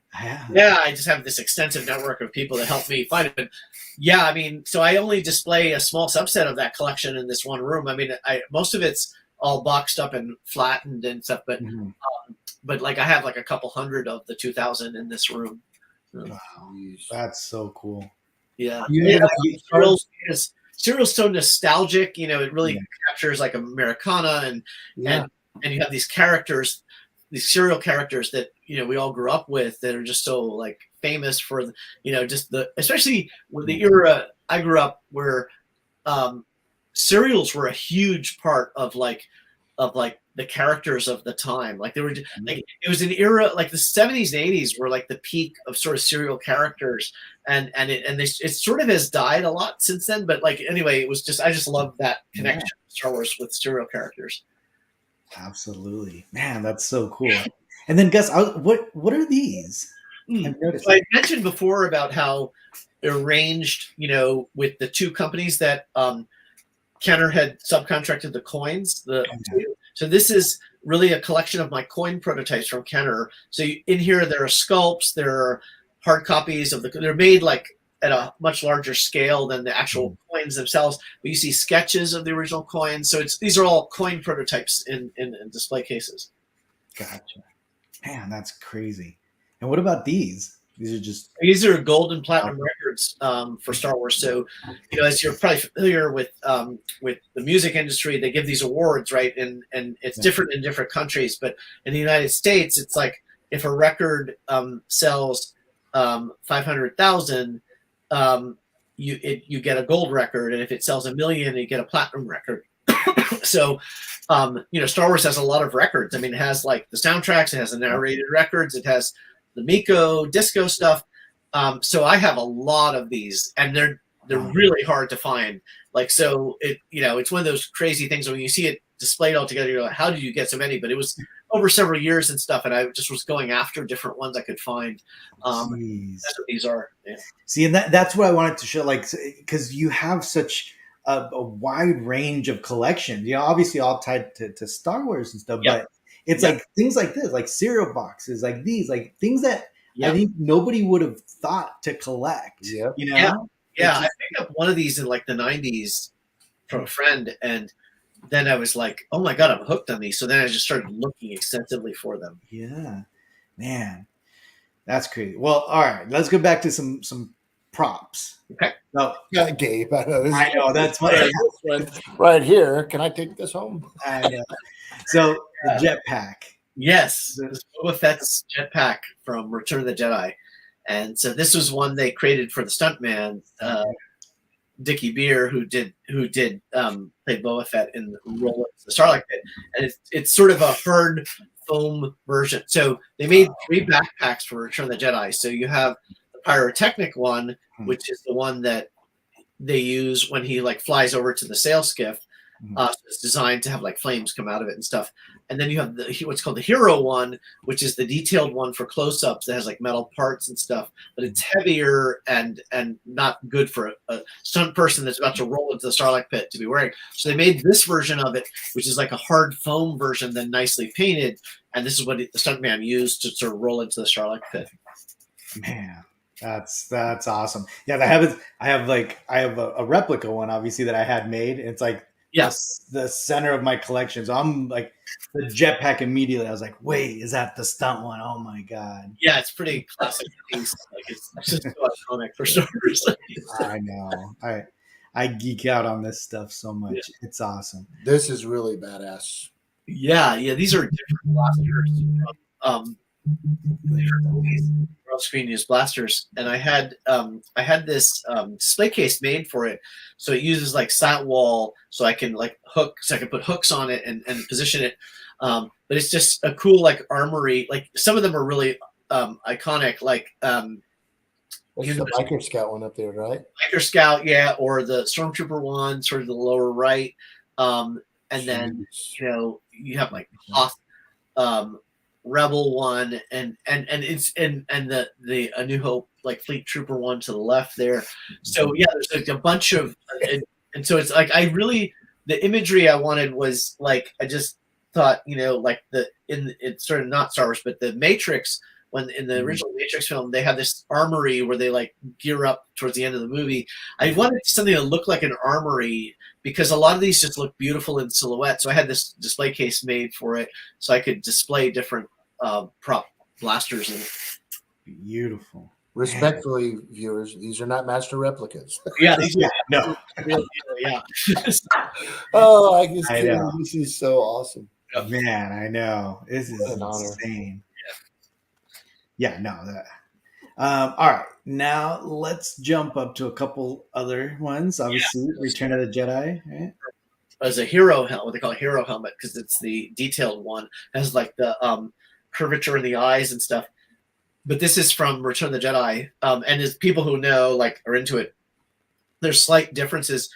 Yeah, I just have this extensive network of people that help me find it. Yeah, I mean, so I only display a small subset of that collection in this one room. I mean, most of it's all boxed up and flattened and stuff, but like I have like a couple hundred of the 2,000 in this room. Wow, that's so cool. Yeah, cereal's so nostalgic. It really captures like Americana, and you have these characters, these cereal characters that we all grew up with that are just so like famous for just especially with the era I grew up where cereals were a huge part of like like the characters of the time. Like they were like, it was an era like the 70s and 80s were like the peak of sort of serial characters, it sort of has died a lot since then. But like anyway, it was just I just love that connection of Star Wars with serial characters. Absolutely, man, that's so cool. And then Gus, what are these? I've noticed. So I mentioned before about how arranged, with the two companies that Kenner had subcontracted the coins. So this is really a collection of my coin prototypes from Kenner. So in here there are sculpts, there are hard copies of they're made like at a much larger scale than the actual coins themselves. But you see sketches of the original coins. So these are all coin prototypes in display cases. Gotcha. Man, that's crazy. And what about these? These are gold and platinum records for Star Wars. So, as you're probably familiar with the music industry, they give these awards, right? And it's different in different countries. But in the United States, it's like if a record sells 500,000, you get a gold record, and if it sells 1 million, you get a platinum record. So, Star Wars has a lot of records. I mean, it has like the soundtracks, it has the narrated records, it has the Miko disco stuff. So I have a lot of these, and they're really hard to find. Like, so it's one of those crazy things when you see it displayed all together, you're like, how did you get so many? But it was over several years and stuff, and I just was going after different ones I could find. That's what these are. Yeah. See, and that's what I wanted to show, like, because you have such a wide range of collections, obviously all tied to Star Wars and stuff, but it's like things like this, like cereal boxes, like these, like things that I think nobody would have thought to collect. Yeah. I picked up one of these in like the 90s from a friend, and then I was like, oh my God, I'm hooked on these. So then I just started looking extensively for them. Yeah, man, that's crazy. Well, all right, let's go back to some props. Okay. No, Gabe, I know that's my right here. Can I take this home? I know. So the jetpack. Yes, this is Boba Fett's jetpack from Return of the Jedi, and so this was one they created for the stuntman, Dickie Beer, who did play Boba Fett in the role of the Starlight Pit, and it's sort of a hard foam version. So they made 3 backpacks for Return of the Jedi. So you have the pyrotechnic one, which is the one that they use when he like flies over to the sail skiff. So it's designed to have like flames come out of it and stuff. And then you have what's called the hero one, which is the detailed one for close-ups that has like metal parts and stuff, but it's heavier and not good for a stunt person that's about to roll into the Starlight Pit to be wearing. So they made this version of it, which is like a hard foam version, then nicely painted. And this is what the stuntman used to sort of roll into the Starlight Pit. Man, that's awesome. Yeah, I have a replica one, obviously, that I had made. It's like the center of my collection. So I'm like the jetpack immediately. I was like, wait, is that the stunt one? Oh my God. Yeah, it's pretty classic piece. Like it's just so iconic for Star Wars. I know. I geek out on this stuff so much. Yeah. It's awesome. This is really badass. Yeah. These are different blasters. Screen use blasters, and I had this display case made for it, so it uses like sat wall, so I can put hooks on it and position it. But it's just a cool like armory. Like some of them are really iconic. Like that's the Biker Scout one up there, right? Biker Scout, yeah, or the Stormtrooper one, sort of the lower right. And then you have like Hoth, Rebel one, and the A New Hope like Fleet Trooper one to the left there. So yeah, there's like a bunch of and so it's like the imagery I wanted was like I just thought like it's sort of not Star Wars, but the Matrix, when in the original Matrix film they had this armory where they like gear up towards the end of the movie. I wanted something that looked like an armory, because a lot of these just look beautiful in silhouette. So I had this display case made for it so I could display different prop blasters in it. Beautiful. Respectfully, viewers, these are not master replicas. Yeah, these are no. Yeah. Oh, I just know. This is so awesome. Man, I know. This is an insane. Yeah, no. All right, now let's jump up to a couple other ones. Obviously, Return of the Jedi. Right? as a hero helmet, what they call a hero helmet, because it's the detailed one, has like the curvature in the eyes and stuff. But this is from Return of the Jedi, and as people who know, like, are into it, there's slight differences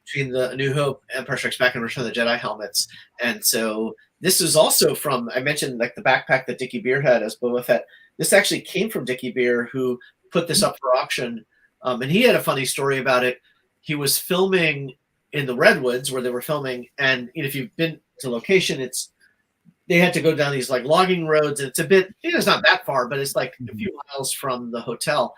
between the New Hope, Empire Strikes Back, and Return of the Jedi helmets. And so this is also from, I mentioned like the backpack that Dickie Beer had as Boba Fett. This actually came from Dickie Beer, who put this up for auction. And he had a funny story about it. He was filming in the Redwoods where they were filming. And if you've been to location, they had to go down these like logging roads. And it's a bit, it's not that far, but it's like a few miles from the hotel.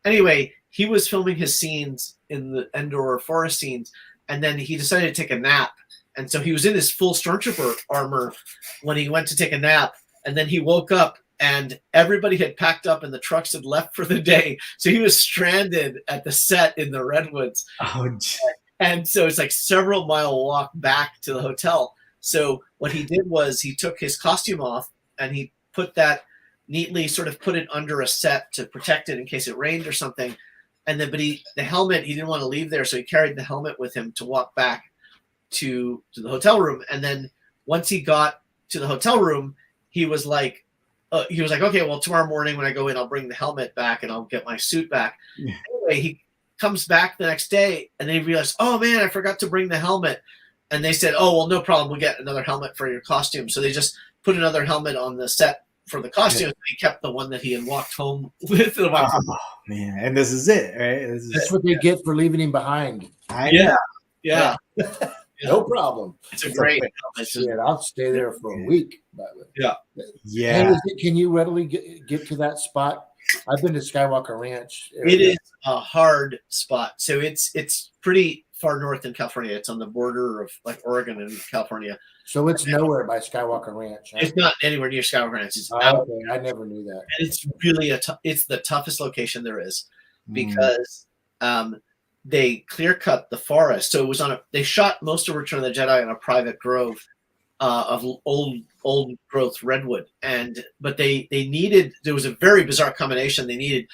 Anyway, he was filming his scenes in the Endor forest scenes. And then he decided to take a nap. And so he was in his full Stormtrooper armor when he went to take a nap. And then he woke up and everybody had packed up and the trucks had left for the day. So he was stranded at the set in the Redwoods. Oh, and so it's like several mile walk back to the hotel. So what he did was he took his costume off and he put that neatly, sort of put it under a set to protect it in case it rained or something. And then, but the helmet, he didn't want to leave there. So he carried the helmet with him to walk back to the hotel room. And then once he got to the hotel room, he was like, okay, well, tomorrow morning when I go in, I'll bring the helmet back and I'll get my suit back. Yeah. Anyway, he comes back the next day and they realized, oh man, I forgot to bring the helmet. And they said, oh, well, no problem. We'll get another helmet for your costume. So they just put another helmet on the set for the costume. Yeah. He kept the one that he had walked home with. Oh, man. And this is it, right? That's what they get for leaving him behind. Yeah. No problem. It's a great helmet. I'll stay there for a week. Yeah. Can you readily get to that spot? I've been to Skywalker Ranch area. It is a hard spot. So it's pretty far north in California. It's on the border of like Oregon and California. So it's nowhere by Skywalker Ranch. Huh? It's not anywhere near Skywalker Ranch. It's out. Okay. I never knew that. And it's really it's the toughest location there is because they clear cut the forest. So it was they shot most of Return of the Jedi on a private grove of old growth redwood. But they needed, there was a very bizarre combination. They needed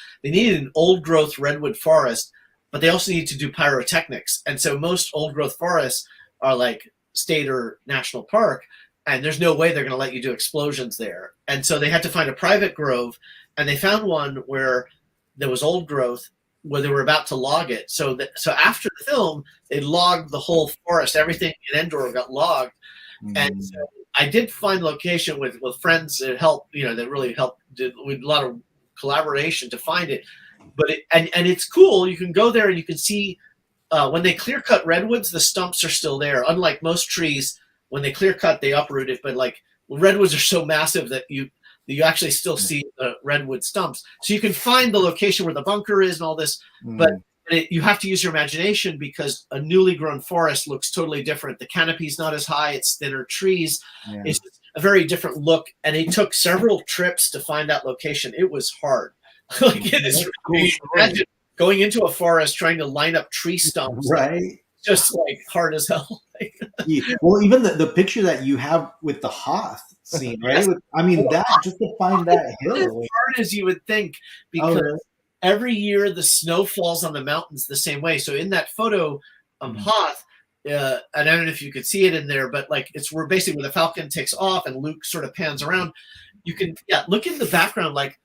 an old growth redwood forest, but they also need to do pyrotechnics. And so most old growth forests are like state or national park, and there's no way they're going to let you do explosions there. And so they had to find a private grove, and they found one where there was old growth where they were about to log it. So after the film, they logged the whole forest. Everything in Endor got logged. And so I did find location with friends that helped, that really helped with a lot of collaboration to find it. But it's cool. You can go there and you can see when they clear cut redwoods, the stumps are still there. Unlike most trees, when they clear cut, they uproot it. But like redwoods are so massive that you actually still see the redwood stumps. So you can find the location where the bunker is and all this, but you have to use your imagination because a newly grown forest looks totally different. The canopy's not as high, it's thinner trees. Yeah. It's a very different look. And it took several trips to find that location. It was hard. Like it is cool. Imagine going into a forest trying to line up tree stumps. Right. Just like hard as hell. Yeah. Well, even the picture that you have with the Hoth scene, right? That just to find that hill. As hard as you would think, because every year the snow falls on the mountains the same way. So in that photo, Hoth, and I don't know if you could see it in there, but like it's where basically where the Falcon takes off and Luke sort of pans around. You can look in the background, like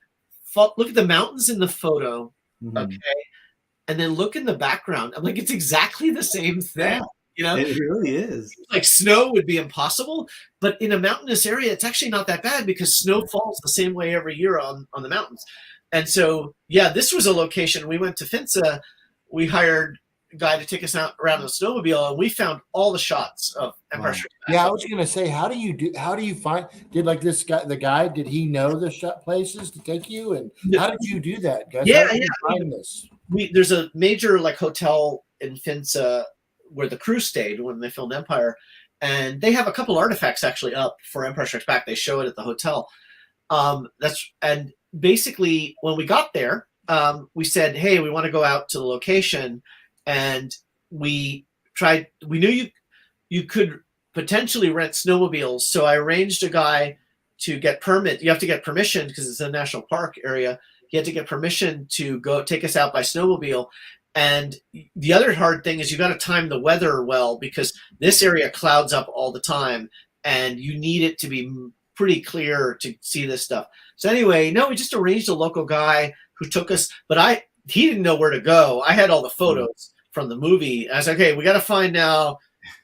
look at the mountains in the photo, okay, and then look in the background. I'm like, it's exactly the same thing. Yeah. It really is. Like snow would be impossible, but in a mountainous area, it's actually not that bad because snow falls the same way every year on the mountains. And so, this was a location. We went to Finsa. We hired a guy to take us out around the snowmobile, and we found all the shots of Empire Strikes Back. Yeah, I was going to say, how do you find? Did like this guy, the guy, did he know the shot places to take you? And how did you do that, Gus? Yeah. Find this? There's a major like hotel in Finsa where the crew stayed when they filmed Empire, and they have a couple artifacts actually up for Empire Strikes Back. They show it at the hotel. And basically when we got there, we said, hey, we want to go out to the location, and we knew you could potentially rent snowmobiles. So I arranged a guy to get permit. You have to get permission because it's a national park area. He had to get permission to go take us out by snowmobile. And the other hard thing is you got to time the weather well, because this area clouds up all the time, and you need it to be pretty clear to see this stuff. So anyway, no, we just arranged a local guy who took us, but he didn't know where to go. I had all the photos from the movie. I was like, okay, we got to find now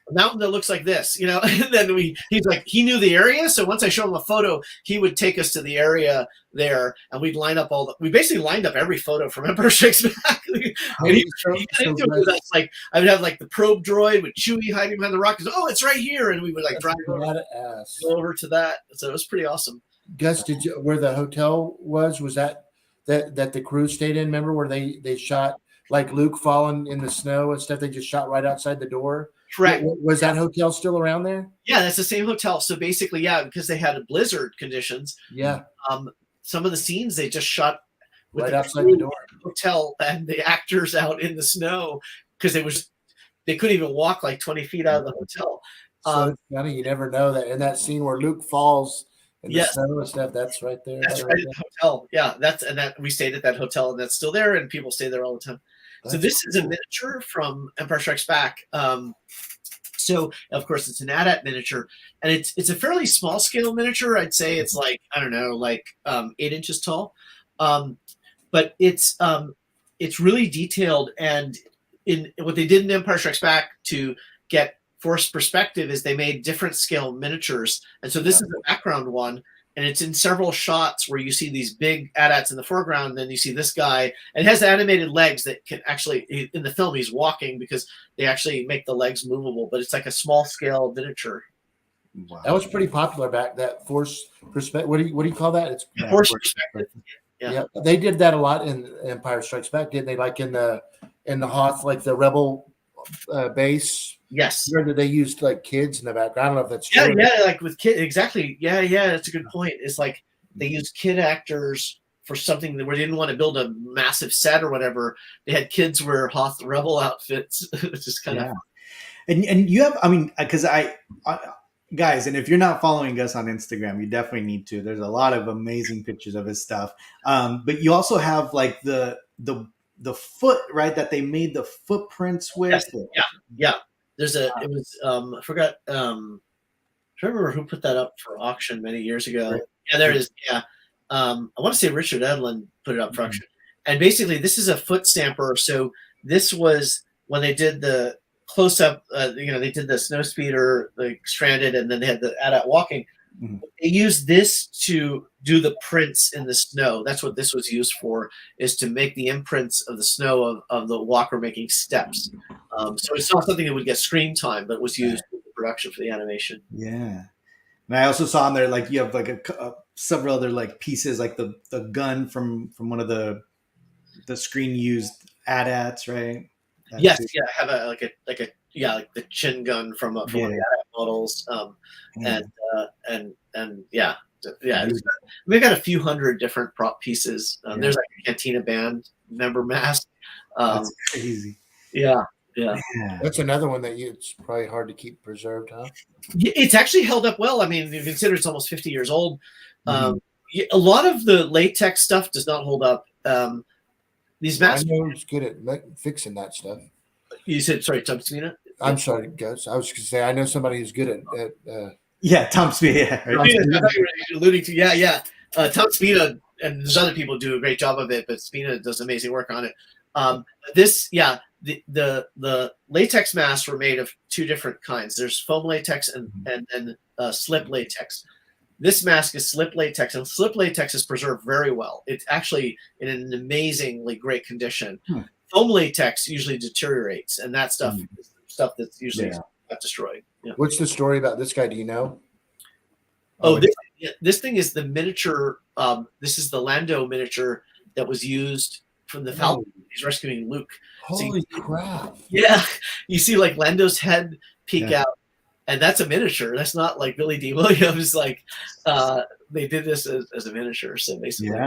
a mountain that looks like this, you know. And then he's like, he knew the area, so once I showed him a photo, he would take us to the area there, and we'd line up we basically lined up every photo from Empire Strikes Back. And he got into it with us. Like, I would have like the probe droid with Chewie hiding behind the rock. Oh, it's right here, and we would like drive over to that. So it was pretty awesome. Gus, where the hotel was that the crew stayed in? Remember where they shot like Luke falling in the snow and stuff? They just shot right outside the door. Correct. Was that hotel still around there? Yeah, that's the same hotel. So basically, yeah, because they had blizzard conditions. Yeah. Some of the scenes they just shot with right outside the door. Hotel and the actors out in the snow, because they couldn't even walk like 20 feet out of the hotel. So it's funny, you never know that in that scene where Luke falls in the snow and stuff. That's right there. That's right at the hotel. Yeah, we stayed at that hotel, and that's still there, and people stay there all the time. So this is a miniature from Empire Strikes Back. So of course it's an AT-AT miniature, and it's a fairly small scale miniature. I'd say it's like, I don't know, like 8 inches tall, but it's really detailed. And in what they did in Empire Strikes Back to get forced perspective is they made different scale miniatures, and so this is the background one. And it's in several shots where you see these big AT-ATs in the foreground, and then you see this guy, and it has animated legs that can actually, in the film, he's walking because they actually make the legs movable, but it's like a small scale miniature. Wow. That was pretty popular back, that force perspective. What do you call that? It's force perspective. Yeah. They did that a lot in Empire Strikes Back, didn't they? Like in the Hoth, like the Rebel base. Yes. Where did they use like kids in the background? I don't know if that's true. Yeah, like with kids. Exactly. Yeah, that's a good point. It's like they used kid actors for something where they didn't want to build a massive set or whatever. They had kids wear Hoth Rebel outfits. It's just kind of. And you have, I mean, because I guys, and if you're not following us on Instagram, you definitely need to. There's a lot of amazing pictures of his stuff. But you also have like the foot, right? That they made the footprints with. Yes. Yeah. There's it was, I forgot, I don't remember who put that up for auction many years ago. Right. Yeah, there it is. Yeah. I want to say Richard Edlund put it up for auction. And basically this is a foot stamper. So this was when they did the close up, they did the snow speeder, like stranded, and then they had the AT-AT walking. Mm-hmm. They used this to do the prints in the snow. That's what this was used for, is to make the imprints of the snow of the walker making steps. So it's not something that would get screen time, but was used in the production for the animation. Yeah. And I also saw on there, like, you have like several other like pieces, like the gun from one of the screen used AT-ATs, right? Yes. Yeah. I have like the chin gun from one of the AT-AT models. And yeah. We've got a few hundred different prop pieces. There's like a Cantina Band member mask. That's crazy. Yeah. That's another one that it's probably hard to keep preserved, huh? It's actually held up well. I mean, you consider it's almost 50 years old. A lot of the latex stuff does not hold up. These masks. I know who's good at fixing that stuff. You said, sorry, Tom Spina? I'm sorry, Gus. I was going to say, I know somebody who's good at Tom Spina. Yeah, right. I thought you were alluding to, Tom Spina, and there's other people do a great job of it, but Spina does amazing work on it. The latex masks were made of two different kinds. There's foam latex and slip latex. This mask is slip latex, and slip latex is preserved very well. It's actually in an amazingly great condition. Foam latex usually deteriorates, and that stuff is stuff that's usually not destroyed. Yeah. What's the story about this guy? Do you know? This thing is the miniature. This is the Lando miniature that was used from the Falcon. He's rescuing Luke. Holy crap! Yeah, you see like Lando's head peek out, and that's a miniature. That's not like Billy D. Williams. Like they did this as a miniature. So basically,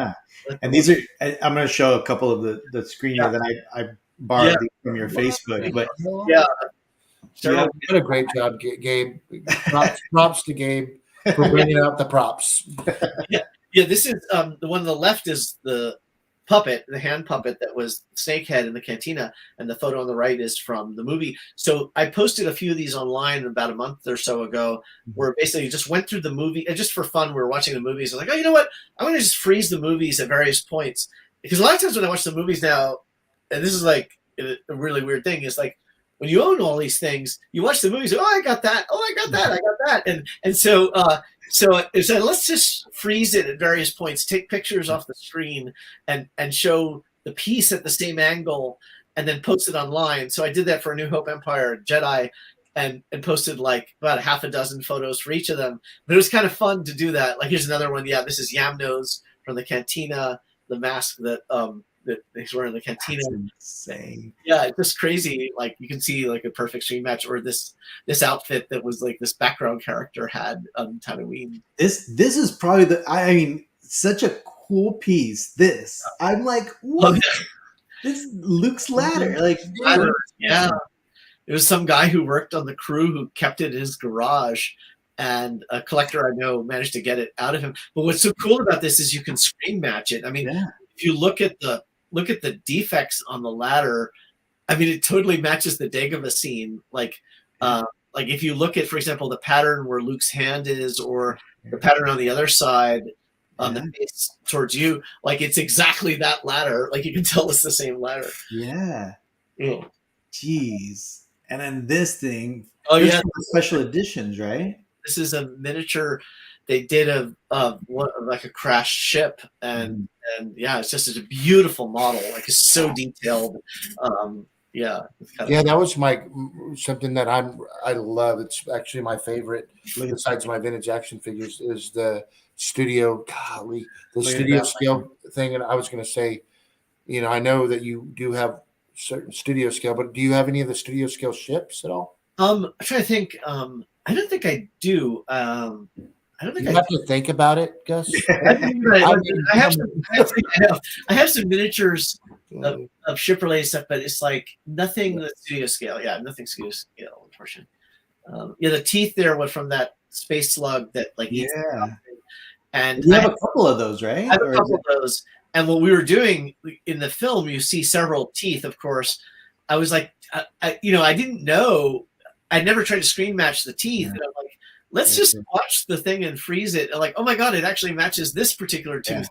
and these are. I'm going to show a couple of the screen here that I borrowed from your Facebook. But what a great job, Gabe! Props to Gabe for bringing out the props. Yeah. This is the one on the left is the puppet, the hand puppet that was Snakehead in the cantina, and the photo on the right is from the movie. So I posted a few of these online about a month or so ago, where basically just went through the movie, and just for fun, we were watching the movies. I was like, oh, you know what? I'm going to just freeze the movies at various points. Because a lot of times when I watch the movies now, and this is like a really weird thing, is like, when you own all these things, you watch the movies, oh, I got that, oh, I got that, I got that. And so let's just freeze it at various points, take pictures off the screen and show the piece at the same angle and then post it online. So I did that for A New Hope, Empire, Jedi, and posted like about half a dozen photos for each of them. But it was kind of fun to do that. Like, here's another one. Yeah, this is Yamnose from the cantina, the mask that he's wearing in the cantina. That's insane. Yeah, it's just crazy. Like, you can see like a perfect screen match, or this outfit that was like this background character had on Tatooine. This is probably I mean, such a cool piece. I'm like, what? Oh, yeah. This Luke's ladder. Like, yeah. It was some guy who worked on the crew who kept it in his garage, and a collector I know managed to get it out of him. But what's so cool about this is you can screen match it. I mean, if you look at the defects on the ladder, I mean, it totally matches the Dagobah scene. Like if you look at, for example, the pattern where Luke's hand is, or the pattern on the other side on the face towards you, like, it's exactly that ladder. Like, you can tell it's the same ladder. Yeah. Yeah. Jeez. And then this thing. Oh, yeah. Special editions, right? This is a miniature they did like a crashed ship, and yeah, it's just a beautiful model. Like, it's so detailed. Yeah, that was something that I love. It's actually my favorite, besides my vintage action figures, is the studio. Golly, the studio scale thing. And I was going to say, I know that you do have certain studio scale, but do you have any of the studio scale ships at all? I'm trying to think. I don't think I do. I don't think you have to think about it, Gus. I have some miniatures of ship related stuff, but it's like nothing studio scale. Yeah, nothing studio scale, unfortunately. The teeth there were from that space slug that eats something. And you have a couple of those, right? I have a couple of those. And what we were doing in the film, you see several teeth, of course. I was like, I didn't know. I never tried to screen match the teeth. And I'm like, let's just watch the thing and freeze it. And like, oh my God, it actually matches this particular tooth.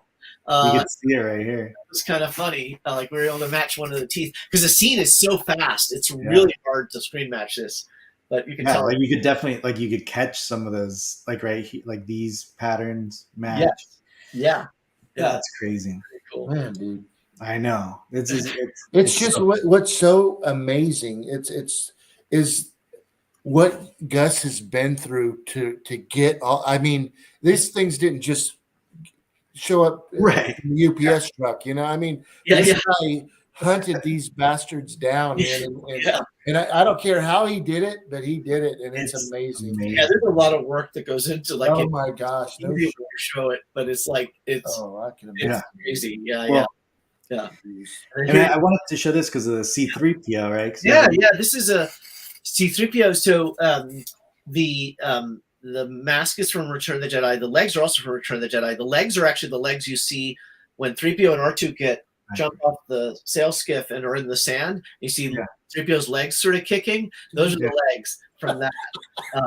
You can see it right here. It was kind of funny. Like, we were able to match one of the teeth because the scene is so fast. It's really hard to screen match this. But you can tell. Like, you could definitely, you could catch some of those, like these patterns match. Yeah. That's crazy. Pretty cool. Man, dude. I know. It's just what's so amazing. Is what Gus has been through to get all. I mean, these things didn't just show up in the UPS truck. I mean, this guy hunted these bastards down, man, and I don't care how he did it, but he did it, and it's amazing. Yeah, there's a lot of work that goes into oh my gosh, no show it, but it's like it's crazy. Yeah. And I wanted to show this because of the C3PO, right? Yeah. This is a C3PO. So the mask is from Return of the Jedi. The legs are also from Return of the Jedi. The legs are actually the legs you see when 3PO and R2 jump off the sail skiff and are in the sand. You see 3PO's legs sort of kicking. Those are the legs from that.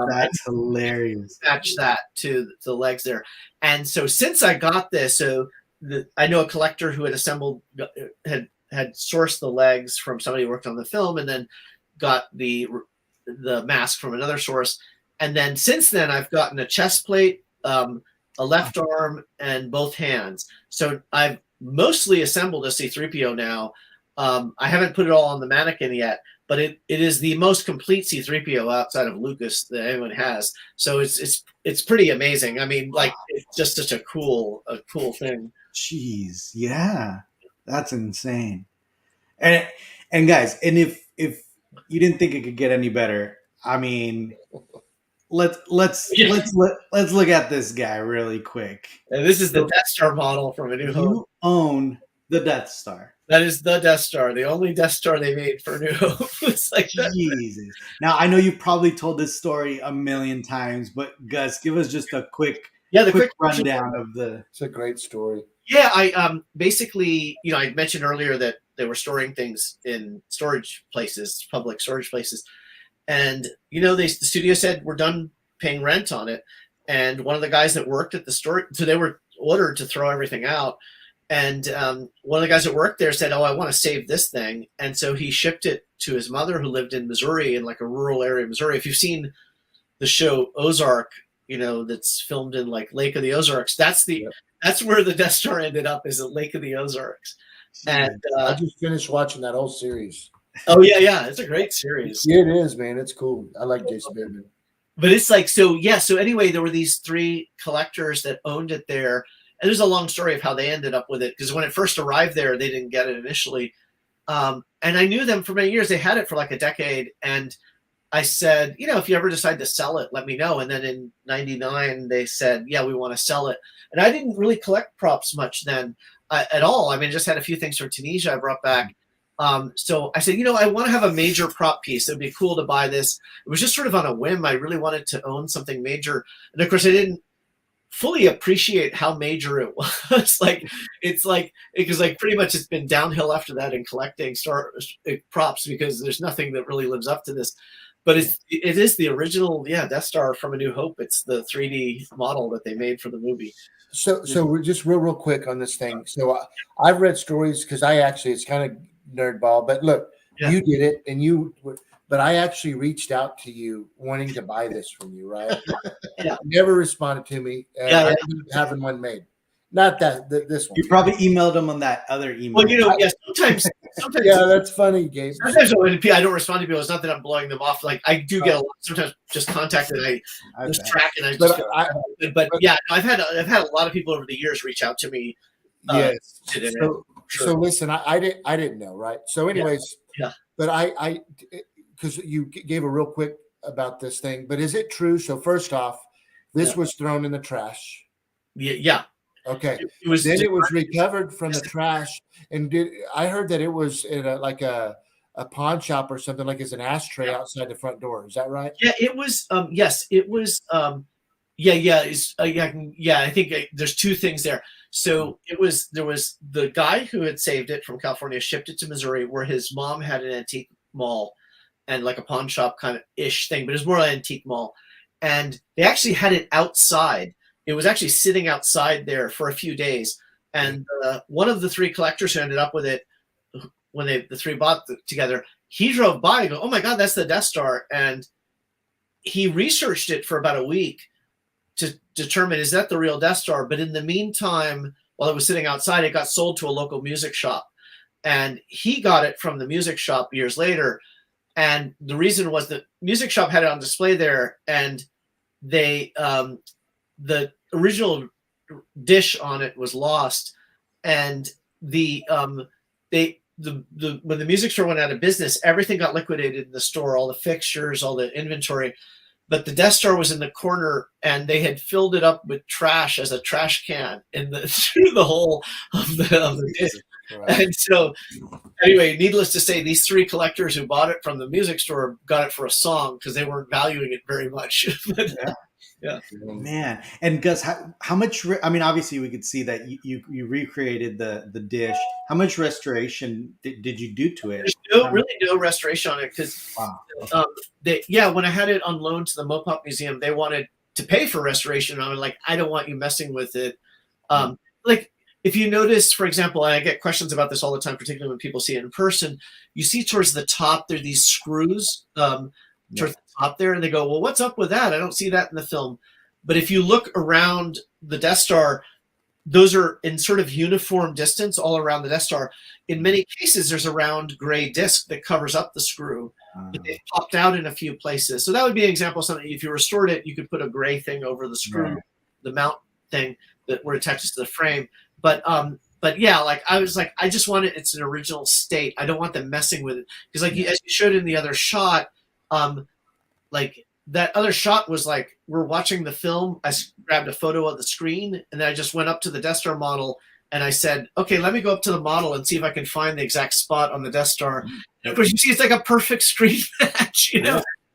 That's hilarious. Match that to the legs there. And so since I got this, I know a collector who had assembled, had sourced the legs from somebody who worked on the film, and then got the mask from another source. And then since then, I've gotten a chest plate, a left arm, and both hands. So I've mostly assembled a C3PO now. I haven't put it all on the mannequin yet, but it is the most complete C3PO outside of Lucas that anyone has. So it's pretty amazing. I mean, it's just such a cool thing. Jeez, yeah, that's insane. And guys, and if you didn't think it could get any better, I mean, let's look at this guy really quick. And this is the Death Star model from A New Hope. You own the Death Star. That is the Death Star, the only Death Star they made for A New Hope. It's like that. Jesus. Now, I know you probably told this story a million times, but Gus, give us just a quick rundown of the. It's a great story. Yeah, I basically, I mentioned earlier that they were storing things in storage places, public storage places, and the studio said we're done paying rent on it, and one of the guys that worked at the store, so they were ordered to throw everything out, and one of the guys that worked there said, "Oh, I want to save this thing," and so he shipped it to his mother who lived in Missouri, in like a rural area of Missouri. If you've seen the show Ozark, that's filmed in like Lake of the Ozarks, that's where the Death Star ended up, is at Lake of the Ozarks. And I just finished watching that whole series. Oh yeah, it's a great series. It is, man. It's cool. I like Jason Bateman. But it's like, so anyway, there were these 3 collectors that owned it there. And there's a long story of how they ended up with it, because when it first arrived there, they didn't get it initially. And I knew them for many years. They had it for like a decade. And I said, if you ever decide to sell it, let me know. And then in 99, they said, yeah, we want to sell it. And I didn't really collect props much then at all. I mean, just had a few things from Tunisia I brought back. So I said, I want to have a major prop piece. It would be cool to buy this. It was just sort of on a whim. I really wanted to own something major. And of course, I didn't fully appreciate how major it was. Because pretty much it's been downhill after that in collecting props, because there's nothing that really lives up to this. But it is the original, Death Star from A New Hope. It's the 3D model that they made for the movie. So we're just real quick on this thing. So I've read stories, because it's kind of nerdball, but look, you did it, but I actually reached out to you wanting to buy this from you, right? Yeah. Never responded to me. I ended up having one made. Not this one. You probably emailed them on that other email. Well, sometimes. Yeah, that's funny, Gabe. Sometimes when I don't respond to people, it's not that I'm blowing them off. Like, I do get a lot, sometimes just contacted, I just track, and I've had a lot of people over the years reach out to me. Yes. So listen, I didn't know, right? So anyways, but I because you gave a real quick about this thing, but is it true? So first off, this was thrown in the trash. Yeah. Okay. It was recovered from the trash, and I heard that it was in a pawn shop or something, like it's an ashtray outside the front door. Is that right? Yeah, it was. Yes, it was. I think there's 2 things there. So there was the guy who had saved it from California, shipped it to Missouri, where his mom had an antique mall and like a pawn shop kind of ish thing, but it was more like an antique mall. And they actually had it outside. It was actually sitting outside there for a few days. And one of the 3 collectors who ended up with it, when the 3 bought together, he drove by and go, "Oh my God, that's the Death Star." And he researched it for about a week to determine, is that the real Death Star? But in the meantime, while it was sitting outside, it got sold to a local music shop. And he got it from the music shop years later. And the reason was the music shop had it on display there, and they the original dish on it was lost, and when the music store went out of business, everything got liquidated in the store, all the fixtures, all the inventory. But the Death Star was in the corner, and they had filled it up with trash as a trash can through the hole of the dish. Right. And so, anyway, needless to say, these 3 collectors who bought it from the music store got it for a song, because they weren't valuing it very much. Yeah. Man. And Gus, how much, I mean, obviously we could see that you recreated the dish. How much restoration did you do to it? There's really no restoration on it, because when I had it on loan to the Mopop Museum, they wanted to pay for restoration. I was like, I don't want you messing with it. Like, if you notice, for example, and I get questions about this all the time, particularly when people see it in person, you see towards the top, there are these screws towards the top there, and they go, "Well, what's up with that? I don't see that in the film." But if you look around the Death Star, those are in sort of uniform distance all around the Death Star. In many cases, there's a round gray disc that covers up the screw, but they've popped out in a few places. So that would be an example of something. If you restored it, you could put a gray thing over the screw, the mount thing that where it attaches to the frame. But yeah, like I was like, I just want it. It's an original state. I don't want them messing with it, because like as you showed in the other shot, like that other shot was like, we're watching the film. I grabbed a photo of the screen, and then I just went up to the Death Star model, and I said, "Okay, let me go up to the model and see if I can find the exact spot on the Death Star." And of course, you see, it's like a perfect screen match.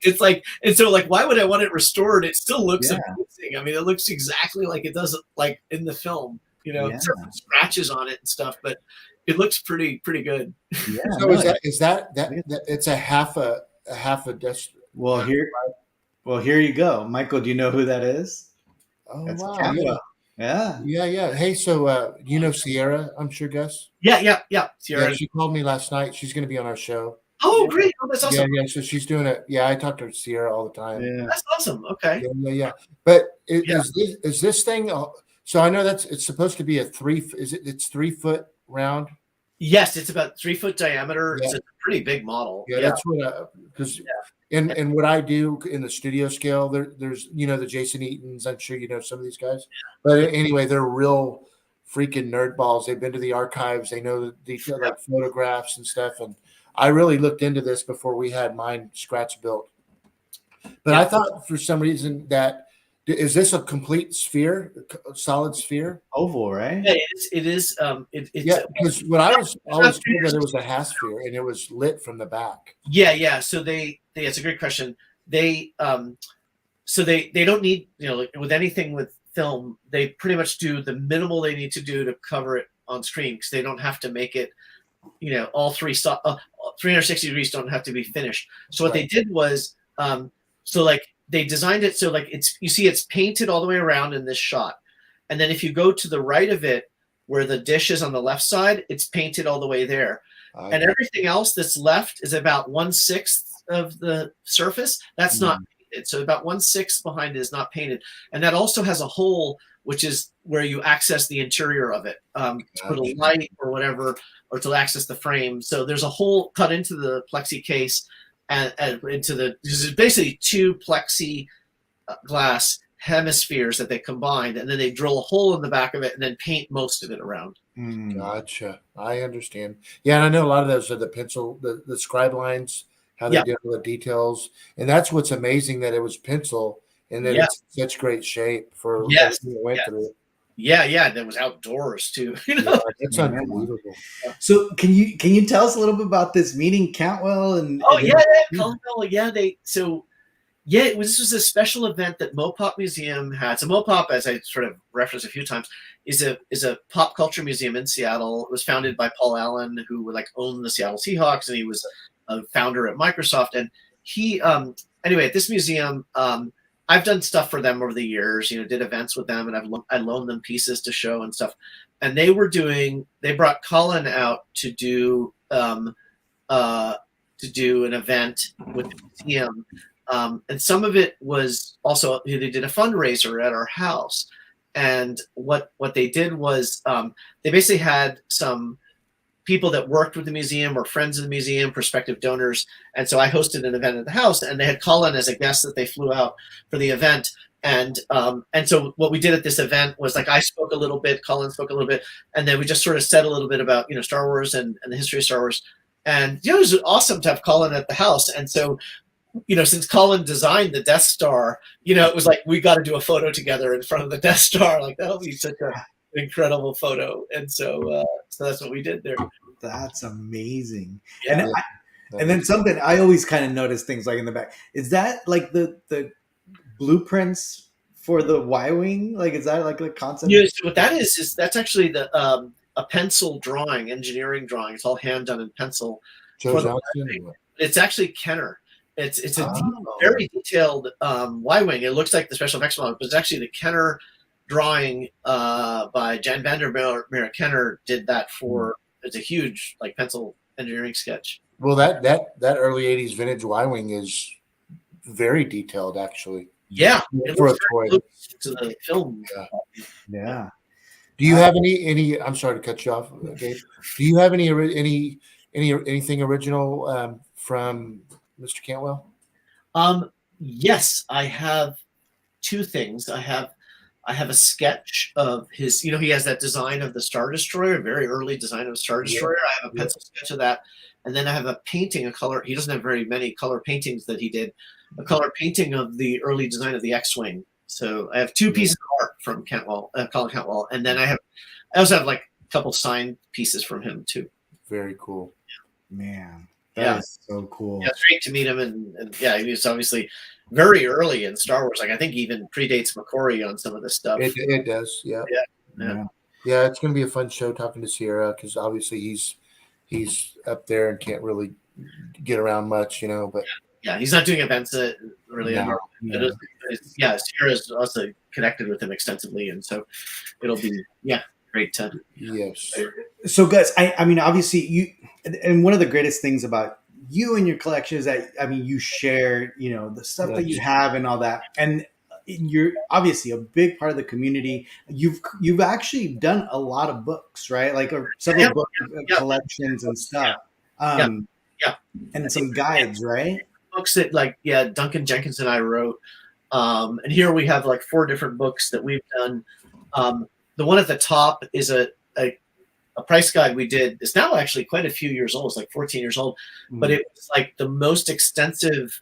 It's like, and so like, why would I want it restored? It still looks amazing. I mean, it looks exactly like it does, like in the film. Yeah. some scratches on it and stuff, but it looks pretty good. Yeah. So is that it's a half a desk? Well, here you go, Michael. Do you know who that is? Oh That's wow, Cantwell. Yeah. yeah. Hey, so you know Sierra? I'm sure, Gus. Yeah. Yeah, she called me last night. She's going to be on our show. Oh, great! Oh, that's awesome. Yeah. So she's doing it. Yeah, I talk to Sierra all the time. Yeah. That's awesome. Okay. Yeah. But is this thing? So I know it's supposed to be a 3. It's 3 foot round. Yes, it's about 3 foot diameter. Yeah. It's a pretty big model. Yeah, that's what because and what I do in the studio scale, there's the Jason Eatons. I'm sure you know some of these guys, but anyway, they're real freaking nerd balls. They've been to the archives. They know the detail, like photographs and stuff. And I really looked into this before we had mine scratch built. But I thought for some reason that is this a complete sphere, a solid sphere? Oval, right? Yeah, it is. Because when I was always told that it was a half sphere and it was lit from the back. Yeah. So it's a great question. They so they don't need, like with anything with film, they pretty much do the minimal they need to do to cover it on screen, because they don't have to make it, all 360 degrees don't have to be finished. So what they did was, they designed it so it's painted all the way around in this shot, and then if you go to the right of it where the dish is on the left side, it's painted all the way there, and everything else that's left is about 1/6 of the surface that's not painted. So about 1/6 behind it is not painted, and that also has a hole which is where you access the interior of it, to put a light or whatever, or to access the frame. So there's a hole cut into the plexi case and into there's basically 2 plexi glass hemispheres that they combined, and then they drill a hole in the back of it and then paint most of it around. Gotcha. I understand. Yeah, and I know a lot of those are the pencil, the scribe lines, how they did all the details. And that's what's amazing, that it was pencil and that it's in such great shape for everything that went through it. Yeah, and it was outdoors too. That's unbelievable. So can you tell us a little bit about this meeting, Cantwell and? This was a special event that Mopop Museum had. So Mopop, as I sort of referenced a few times, is a pop culture museum in Seattle. It was founded by Paul Allen, who owned the Seattle Seahawks, and he was a founder at Microsoft. And he anyway, at this museum, I've done stuff for them over the years, did events with them, and I loaned them pieces to show and stuff. And they brought Colin out to do an event with the museum. And some of it was also, they did a fundraiser at our house. And what they did was, they basically had some people that worked with the museum or friends of the museum, prospective donors. And so I hosted an event at the house, and they had Colin as a guest that they flew out for the event. And so what we did at this event was, I spoke a little bit, Colin spoke a little bit, and then we just sort of said a little bit about, Star Wars and the history of Star Wars. And, it was awesome to have Colin at the house. And so, since Colin designed the Death Star, it was we got to do a photo together in front of the Death Star. That'll be such an incredible photo. And so that's what we did there. That's amazing. Yeah. And then something I always kind of notice things in the back. Is that the blueprints for the Y-wing? Is that the concept? Yeah, so what that is that's actually a pencil drawing, engineering drawing. It's all hand done in pencil. It's actually Kenner. It's a very detailed Y-wing. It looks like the special effects model, but it's actually the Kenner drawing by Jan Vandermeer. Kenner did that for. It's a huge pencil engineering sketch. Well, that early '80s vintage Y-wing is very detailed, actually. Yeah, for a toy. To the film. Yeah. Do you have any? I'm sorry to cut you off, Gabe. Do you have anything original from Mr. Cantwell? Yes, I have 2 things. I have a sketch of his, he has that design of the Star Destroyer, very early design of Star Destroyer. I have a pencil sketch of that. And then I have a painting, a color. He doesn't have very many color paintings that he did, a color painting of the early design of the X-Wing. So I have 2 pieces of art from Colin Cantwell. And then I also have a couple signed pieces from him too. Very cool. Man, that is so cool. Yeah, it's great to meet him. And he was obviously very early in Star Wars. I think even predates McQuarrie on some of this stuff. It does, yeah. Yeah, it's going to be a fun show talking to Sierra because obviously he's up there and can't really get around much, But Yeah, he's not doing events that really. no, Yeah. Yeah, Sierra's also connected with him extensively, and so it'll be great to. yes, So guys, I mean, obviously and one of the greatest things about you and your collection is that, I mean, you share, the stuff that you Yes. have and all that. And you're obviously a big part of the community. You've actually done a lot of books, right? Like several Yeah, book yeah, collections and stuff. yeah, Um, yeah. and some guides, right? Books that Duncan Jenkins and I wrote. And here we have like 4 different books that we've done. The one at the top is a price guide we did. It's now actually quite a few years old. It's like 14 years old, but it was like the most extensive,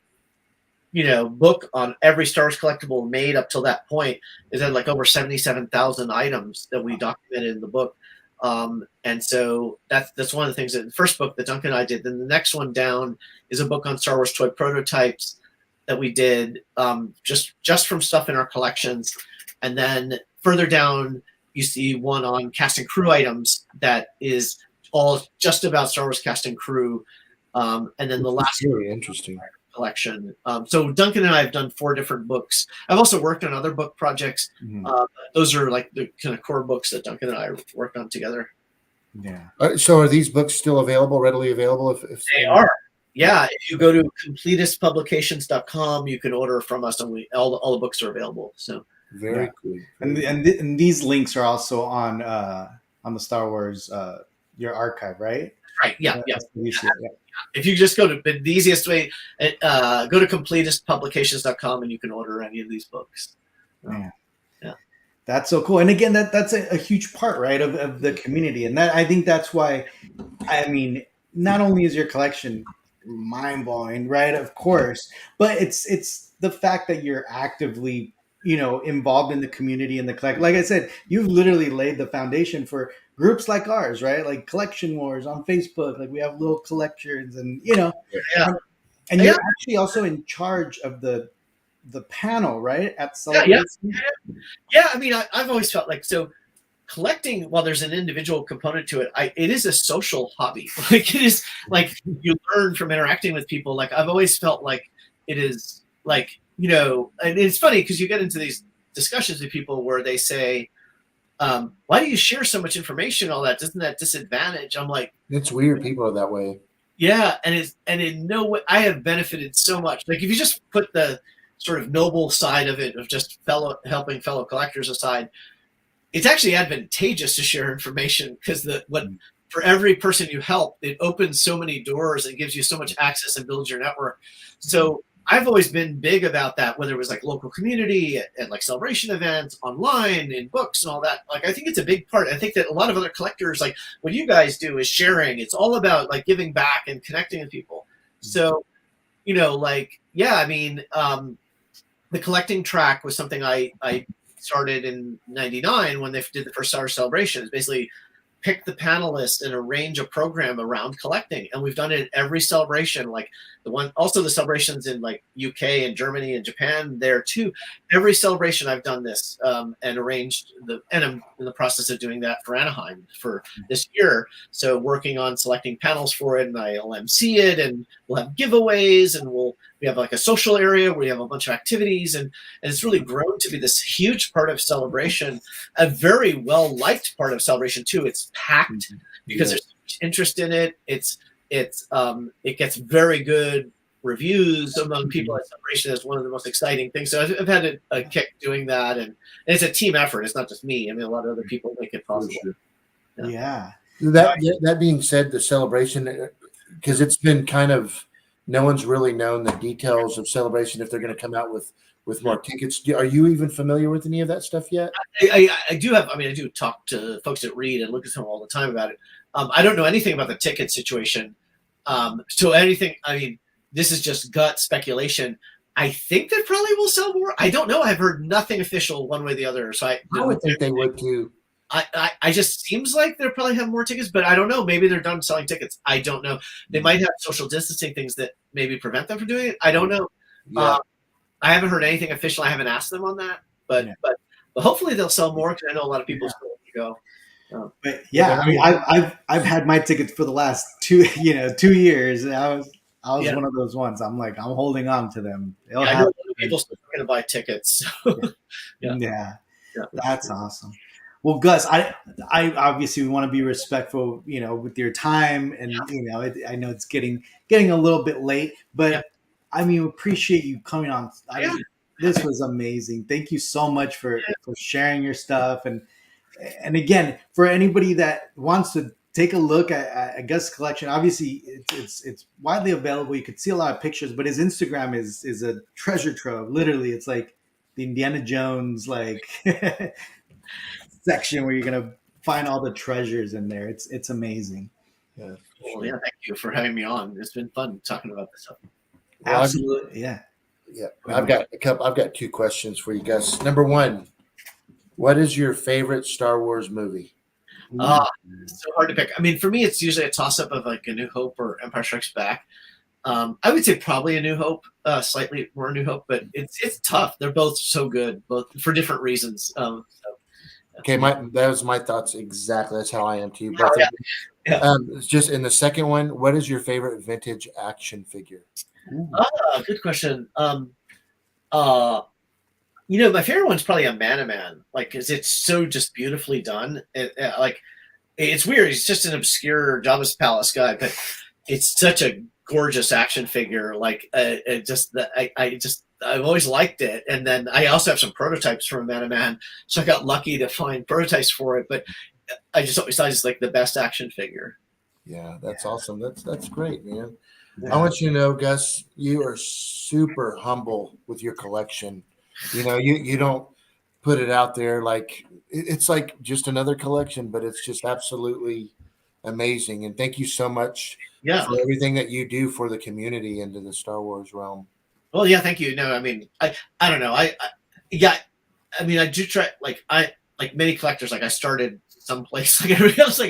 book on every Star Wars collectible made up till that point. It had like over 77,000 items that we documented in the book. And so that's one of the things that the first book that Duncan and I did. Then the next one down is a book on Star Wars toy prototypes that we did, just from stuff in our collections. And then further down, you see one on cast and crew items that is all just about Star Wars cast and crew. And then the last very interesting collection. So Duncan and I have done 4 different books. I've also worked on other book projects. Those are like the kind of core books that Duncan and I worked on together. Yeah. So are these books still available, readily available? If They are. Yeah, if you go to completistpublications.com, you can order from us, and all the books are available. So very cool. And these links are also on the Star Wars your archive, right? Right. Yeah. SWCA, yeah. If you just go to the easiest way, go to completistpublications.com and you can order any of these books. Yeah. Yeah. That's so cool. And again, that's a huge part, right, of the community. And I think that's why, I mean, not only is your collection mind-blowing, right, of course, but it's the fact that you're actively, involved in the community and the collect. Like I said, you've literally laid the foundation for groups like ours, right? Like Collection Wars on Facebook. Like we have little collections, and Yeah. and you're actually also in charge of the panel, right? At Celebration. Yeah. I mean, I've always felt like, so collecting, while there's an individual component to it, it is a social hobby. Like it is like you learn from interacting with people. Like I've always felt like it is like, and it's funny because you get into these discussions with people where they say, why do you share so much information? All that, doesn't that disadvantage? I'm like, it's weird. People are that way. Yeah, and in no way I have benefited so much. Like if you just put the sort of noble side of it, of just helping fellow collectors aside, it's actually advantageous to share information, because for every person you help, it opens so many doors and gives you so much access and builds your network. So I've always been big about that, whether it was like local community and like celebration events, online, in books and all that. Like I think it's a big part. I think that a lot of other collectors, like what you guys do is sharing. It's all about like giving back and connecting with people. So, I mean, the collecting track was something I started in '99 when they did the first Star Wars Celebration. It's basically pick the panelists and arrange a program around collecting, and we've done it at every celebration. Like the celebrations in like UK and Germany and Japan there too. Every celebration I've done this and arranged and I'm in the process of doing that for Anaheim for this year. So working on selecting panels for it, and I'll MC it, and we'll have giveaways, and we have like a social area where we have a bunch of activities, and it's really grown to be this huge part of celebration, a very well liked part of celebration too. It's packed because there's so much interest in it. It gets very good reviews among people at celebration as one of the most exciting things. So I've had a kick doing that, and it's a team effort. It's not just me. I mean, a lot of other people make it possible. Yeah. That being said, the celebration, because it's been kind of, no one's really known the details of celebration, if they're going to come out with more tickets. Are you even familiar with any of that stuff yet? I do talk to folks that read and look at them all the time about it. I don't know anything about the ticket situation. So anything, I mean, this is just gut speculation. I think they probably will sell more. I don't know. I've heard nothing official one way or the other. So I would think they would too. I just seems like they'll probably have more tickets, but I don't know. Maybe they're done selling tickets. I don't know. They might have social distancing things that maybe prevent them from doing it. I don't know. Yeah. I haven't heard anything official. I haven't asked them on that, but hopefully they'll sell more, because I know a lot of people still want to go. But yeah, I mean, I've had my tickets for the last 2 years. I was one of those ones. I'm like, I'm holding on to them. They'll I know a have lot of people still going to buy tickets. So. yeah, that's awesome. Well, Gus, I obviously want to be respectful, with your time, and I know it's getting a little bit late, but I mean, appreciate you coming on. This was amazing. Thank you so much for sharing your stuff, and again, for anybody that wants to take a look at Gus' collection, obviously it's widely available. You could see a lot of pictures, but his Instagram is a treasure trove. Literally, it's like the Indiana Jones section where you're gonna find all the treasures in there. It's amazing. Yeah. Well, thank you for having me on. It's been fun talking about this stuff. Well, absolutely, yeah. I've got 2 questions for you guys. Number 1, what is your favorite Star Wars movie? It's so hard to pick. I mean, for me, it's usually a toss-up of like A New Hope or Empire Strikes Back. I would say probably A New Hope, slightly more A New Hope, but it's tough. They're both so good, both for different reasons. Okay, that was my thoughts exactly. That's how I am too. Just in the second one, what is your favorite vintage action figure? Good question. My favorite one's probably a Man-O-Man, because it's so just beautifully done. It's weird. He's just an obscure Jabba's Palace guy, but it's such a gorgeous action figure. I've always liked it. And then I also have some prototypes from Man-O-Man, so I got lucky to find prototypes for it. But I just always thought it's like the best action figure. Yeah, that's awesome. That's great, man. Yeah. I want you to know, Gus, you are super humble with your collection. You don't put it out there like it's like just another collection, but it's just absolutely amazing. And thank you so much for everything that you do for the community and in the Star Wars realm. Well, yeah, thank you. No, I mean, I don't know. I do try, like many collectors, I started someplace like everybody else.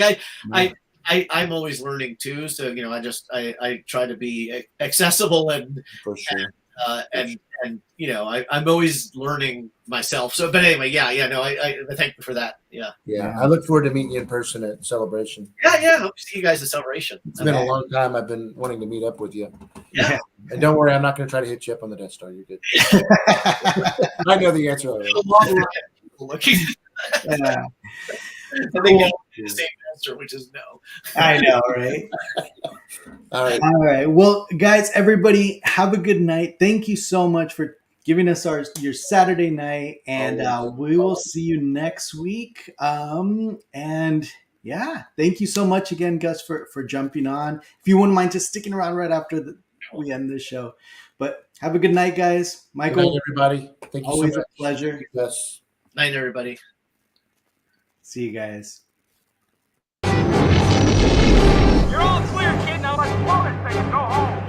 I'm always learning too. So, I try to be accessible and for sure. I'm always learning myself. So, but anyway, I thank you for that. Yeah. I look forward to meeting you in person at Celebration. I hope to see you guys at Celebration. It's been a long time. I've been wanting to meet up with you. Yeah. And don't worry, I'm not going to try to hit you up on the Death Star. You're good. I know the answer already. And they get the same answer, which is no. I know, right? All right. Well, guys, everybody, have a good night. Thank you so much for giving us your Saturday night, and we will see you next week. And thank you so much again, Gus, for jumping on. If you wouldn't mind just sticking around right after we end this show. But have a good night, guys. Michael, good night, everybody. Thank you always so much. A pleasure. Yes. Night, everybody. See you guys. You're all clear, kid. Now let's blow this thing and go home.